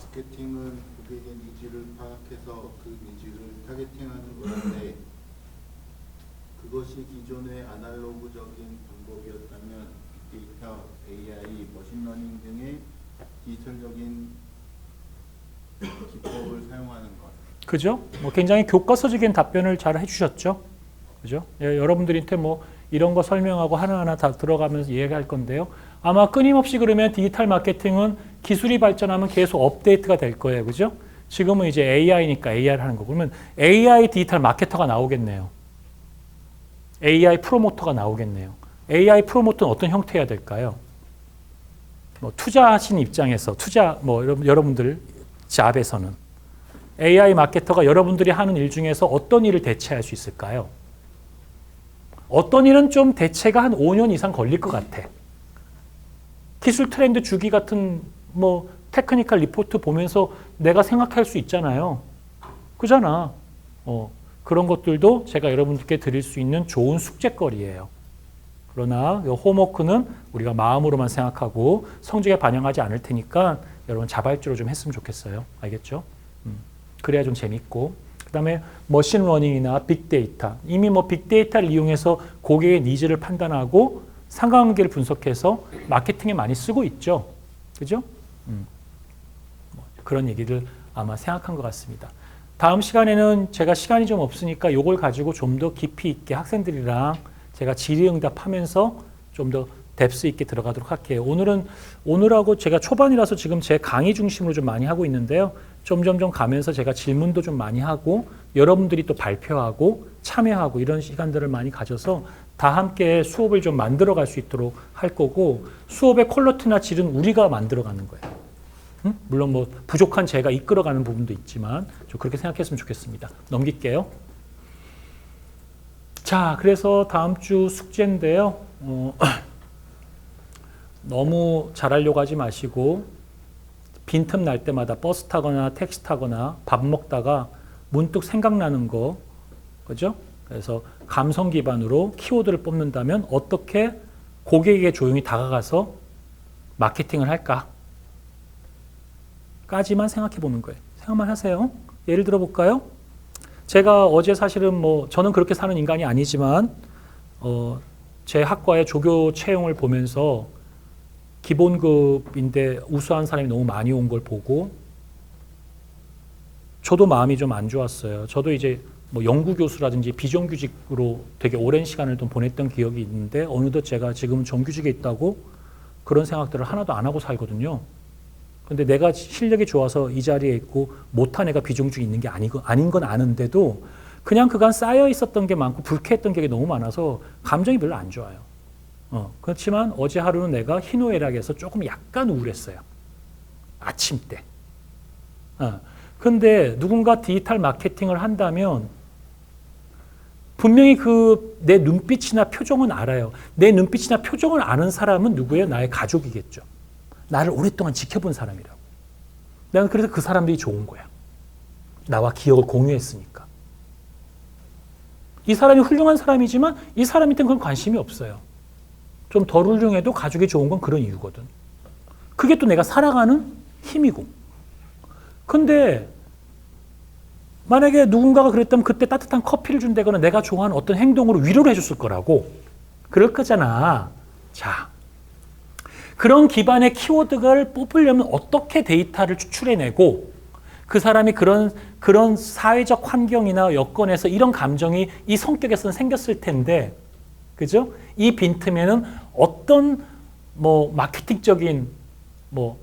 마케팅은 고객의 니즈를 파악해서 그 니즈를 타겟팅하는 것인데 그것이 기존의 아날로그적인 방법이었다면 빅데이터, AI, 머신러닝 등의 디지털적인 기법을 사용하는 것. 그죠? 뭐 굉장히 교과서적인 답변을 잘 해주셨죠? 그죠? 예, 여러분들한테 뭐 이런 거 설명하고 하나하나 다 들어가면서 이해할 건데요. 아마 끊임없이 그러면 디지털 마케팅은 기술이 발전하면 계속 업데이트가 될 거예요. 그죠? 지금은 이제 AI니까 AI를 하는 거고. 그러면 AI 디지털 마케터가 나오겠네요. AI 프로모터가 나오겠네요. AI 프로모터는 어떤 형태여야 될까요? 뭐 투자하신 입장에서 뭐 여러분들 잡에서는 AI 마케터가 여러분들이 하는 일 중에서 어떤 일을 대체할 수 있을까요? 어떤 일은 좀 대체가 한 5년 이상 걸릴 것 같아. 기술 트렌드 주기 같은 뭐 테크니컬 리포트 보면서 내가 생각할 수 있잖아요. 그잖아. 그런 것들도 제가 여러분들께 드릴 수 있는 좋은 숙제거리예요. 그러나 이 홈워크는 우리가 마음으로만 생각하고 성적에 반영하지 않을 테니까 여러분 자발적으로 좀 했으면 좋겠어요. 알겠죠? 그래야 좀 재밌고. 그 다음에 머신러닝이나 빅데이터. 이미 뭐 빅데이터를 이용해서 고객의 니즈를 판단하고 상관관계를 분석해서 마케팅에 많이 쓰고 있죠. 그죠? 그런 얘기를 아마 생각한 것 같습니다. 다음 시간에는 제가 시간이 좀 없으니까 이걸 가지고 좀 더 깊이 있게 학생들이랑 제가 질의응답하면서 좀 더 뎁스 있게 들어가도록 할게요. 오늘하고 제가 초반이라서 지금 제 강의 중심으로 좀 많이 하고 있는데요. 점점점 가면서 제가 질문도 좀 많이 하고 여러분들이 또 발표하고 참여하고 이런 시간들을 많이 가져서 다 함께 수업을 좀 만들어 갈 수 있도록 할 거고 수업의 퀄리티나 질은 우리가 만들어 가는 거예요. 물론 뭐 부족한 제가 이끌어가는 부분도 있지만 좀 그렇게 생각했으면 좋겠습니다. 넘길게요. 자, 그래서 다음 주 숙제인데요. 너무 잘하려고 하지 마시고 빈틈 날 때마다 버스 타거나 택시 타거나 밥 먹다가 문득 생각나는 거, 그죠? 그래서 감성 기반으로 키워드를 뽑는다면 어떻게 고객에게 조용히 다가가서 마케팅을 할까? 까지만 생각해 보는 거예요. 생각만 하세요. 예를 들어 볼까요? 제가 어제 사실은 뭐 저는 그렇게 사는 인간이 아니지만 제 학과의 조교 채용을 보면서 기본급인데 우수한 사람이 너무 많이 온 걸 보고 저도 마음이 좀 안 좋았어요. 저도 이제 뭐 연구교수라든지 비정규직으로 되게 오랜 시간을 좀 보냈던 기억이 있는데 어느덧 제가 지금 정규직에 있다고 그런 생각들을 하나도 안 하고 살거든요. 근데 내가 실력이 좋아서 이 자리에 있고 못한 애가 비정규직에 있는 게 아닌 건 아는데도 그냥 그간 쌓여 있었던 게 많고 불쾌했던 게 너무 많아서 감정이 별로 안 좋아요. 그렇지만 어제 하루는 내가 희노애락해서 조금 약간 우울했어요. 아침 때. 근데 누군가 디지털 마케팅을 한다면 분명히 내 눈빛이나 표정은 알아요. 내 눈빛이나 표정을 아는 사람은 누구예요? 나의 가족이겠죠. 나를 오랫동안 지켜본 사람이라고. 나는 그래서 그 사람들이 좋은 거야. 나와 기억을 공유했으니까. 이 사람이 훌륭한 사람이지만 이 사람한테는 그런 관심이 없어요. 좀 덜 훌륭해도 가족이 좋은 건 그런 이유거든. 그게 또 내가 살아가는 힘이고. 근데 만약에 누군가가 그랬다면 그때 따뜻한 커피를 준다거나 내가 좋아하는 어떤 행동으로 위로를 해줬을 거라고. 그럴 거잖아. 자, 그런 기반의 키워드를 뽑으려면 어떻게 데이터를 추출해내고 그 사람이 그런 사회적 환경이나 여건에서 이런 감정이 이 성격에서는 생겼을 텐데, 그죠? 이 빈틈에는 어떤 뭐 마케팅적인 뭐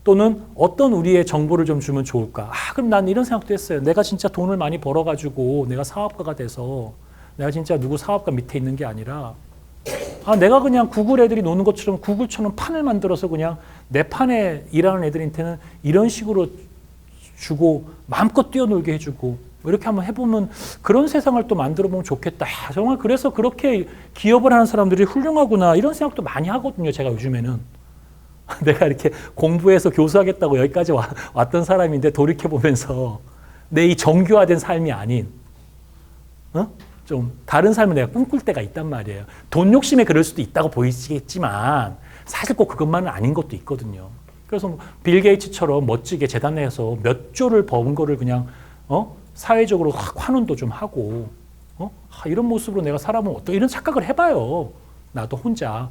또는 어떤 우리의 정보를 좀 주면 좋을까? 그럼 난 이런 생각도 했어요. 내가 진짜 돈을 많이 벌어가지고 내가 사업가가 돼서 내가 진짜 누구 사업가 밑에 있는 게 아니라 내가 그냥 구글 애들이 노는 것처럼 구글처럼 판을 만들어서 그냥 내 판에 일하는 애들한테는 이런 식으로 주고 마음껏 뛰어놀게 해주고 이렇게 한번 해보면 그런 세상을 또 만들어보면 좋겠다. 정말 그래서 그렇게 기업을 하는 사람들이 훌륭하구나 이런 생각도 많이 하거든요. 제가 요즘에는. 내가 이렇게 공부해서 교수하겠다고 여기까지 왔던 사람인데 돌이켜보면서 내 이 정교화된 삶이 아닌 좀 다른 삶을 내가 꿈꿀 때가 있단 말이에요. 돈 욕심에 그럴 수도 있다고 보이시겠지만 사실 꼭 그것만은 아닌 것도 있거든요. 그래서 빌 게이츠처럼 멋지게 재단 내에서 몇 조를 번 거를 그냥 사회적으로 환원도 좀 하고 이런 모습으로 내가 살아보면 어떤 이런 착각을 해봐요. 나도 혼자.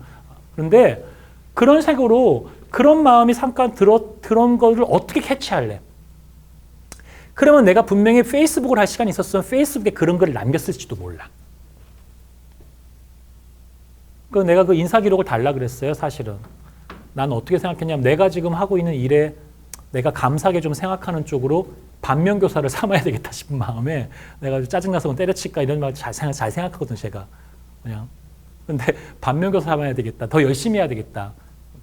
그런데 그런 색으로 그런 마음이 잠깐 들은 거를 어떻게 캐치할래? 그러면 내가 분명히 페이스북을 할 시간이 있었으면 페이스북에 그런 글을 남겼을지도 몰라. 그래서 내가 그 인사 기록을 달라 그랬어요. 사실은. 난 어떻게 생각했냐면 내가 지금 하고 있는 일에 내가 감사하게 좀 생각하는 쪽으로 반면교사를 삼아야 되겠다 싶은 마음에 내가 짜증나서 때려칠까 이런 말 잘 생각하거든 제가. 그냥. 근데 반면교사 삼아야 되겠다. 더 열심히 해야 되겠다.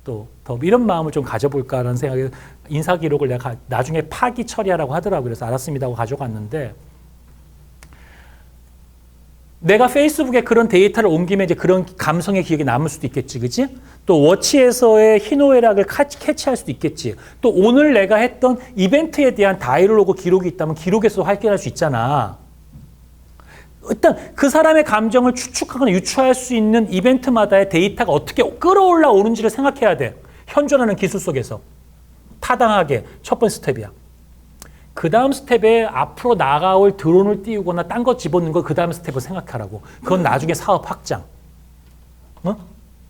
또 더 이런 마음을 좀 가져볼까라는 생각에 인사 기록을 내가 나중에 파기 처리하라고 하더라고요. 그래서 알았습니다 하고 가져갔는데 내가 페이스북에 그런 데이터를 옮기면 이제 그런 감성의 기억이 남을 수도 있겠지, 그치? 또 워치에서의 희노애락을 캐치할 수도 있겠지. 또 오늘 내가 했던 이벤트에 대한 다이얼로그 기록이 있다면 기록에서 확인할 수 있잖아. 일단 그 사람의 감정을 추측하거나 유추할 수 있는 이벤트마다의 데이터가 어떻게 끌어올라오는지를 생각해야 돼. 현존하는 기술 속에서. 타당하게 첫 번째 스텝이야. 그 다음 스텝에 앞으로 나가올 드론을 띄우거나 딴 거 집어넣는 거 그 다음 스텝을 생각하라고. 그건 나중에 사업 확장.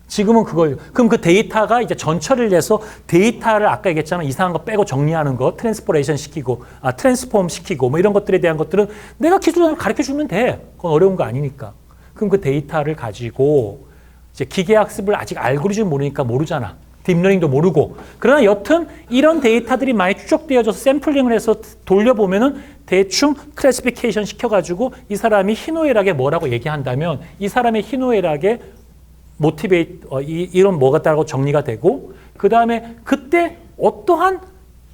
지금은 그걸. 그럼 그 데이터가 이제 전처리를 해서 데이터를 아까 얘기했잖아. 이상한 거 빼고 정리하는 거, 트랜스포레이션 시키고, 트랜스폼 시키고, 뭐 이런 것들에 대한 것들은 내가 기술을 가르쳐 주면 돼. 그건 어려운 거 아니니까. 그럼 그 데이터를 가지고 이제 기계학습을 아직 알고리즘 모르니까 모르잖아. 딥러닝도 모르고. 그러나 여튼 이런 데이터들이 많이 추적되어져서 샘플링을 해서 돌려보면은 대충 클래시피케이션 시켜가지고 이 사람이 희노애락에 뭐라고 얘기한다면 이 사람의 희노애락에 이런 뭐가 따라고 정리가 되고 그 다음에 그때 어떠한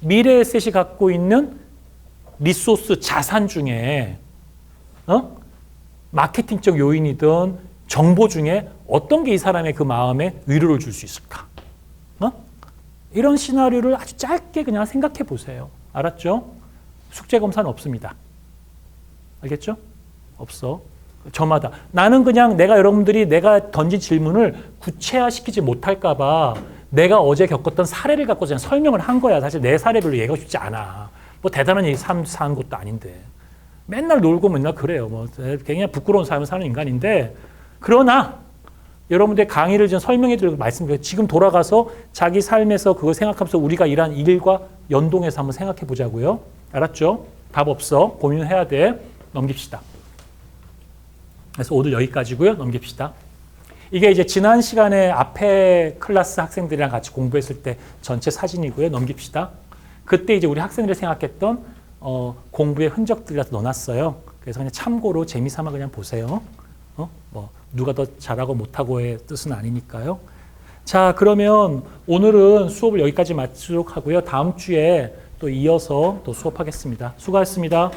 미래 에셋이 갖고 있는 리소스 자산 중에 마케팅적 요인이든 정보 중에 어떤 게 이 사람의 그 마음에 위로를 줄 수 있을까? 이런 시나리오를 아주 짧게 그냥 생각해 보세요. 알았죠? 숙제 검사는 없습니다. 알겠죠? 없어. 저마다. 나는 그냥 여러분들이 내가 던진 질문을 구체화시키지 못할까 봐 내가 어제 겪었던 사례를 갖고 그냥 설명을 한 거야. 사실 내 사례별로 얘기하고 싶지 않아. 뭐 대단한 일이 사는 것도 아닌데. 맨날 놀고 맨날 그래요. 뭐 그냥 부끄러운 삶을 사는 인간인데 그러나 여러분들 강의를 좀 설명해 드리고 말씀드려요. 지금 돌아가서 자기 삶에서 그걸 생각하면서 우리가 일한 일과 연동해서 한번 생각해 보자고요. 알았죠? 답 없어. 고민해야 돼. 넘깁시다. 그래서 오늘 여기까지고요. 넘깁시다. 이게 이제 지난 시간에 앞에 클래스 학생들이랑 같이 공부했을 때 전체 사진이고요. 넘깁시다. 그때 이제 우리 학생들이 생각했던 공부의 흔적들을 넣어놨어요. 그래서 그냥 참고로 재미삼아 그냥 보세요. 뭐 누가 더 잘하고 못하고의 뜻은 아니니까요. 자, 그러면 오늘은 수업을 여기까지 마치도록 하고요. 다음 주에 또 이어서 또 수업하겠습니다. 수고하셨습니다.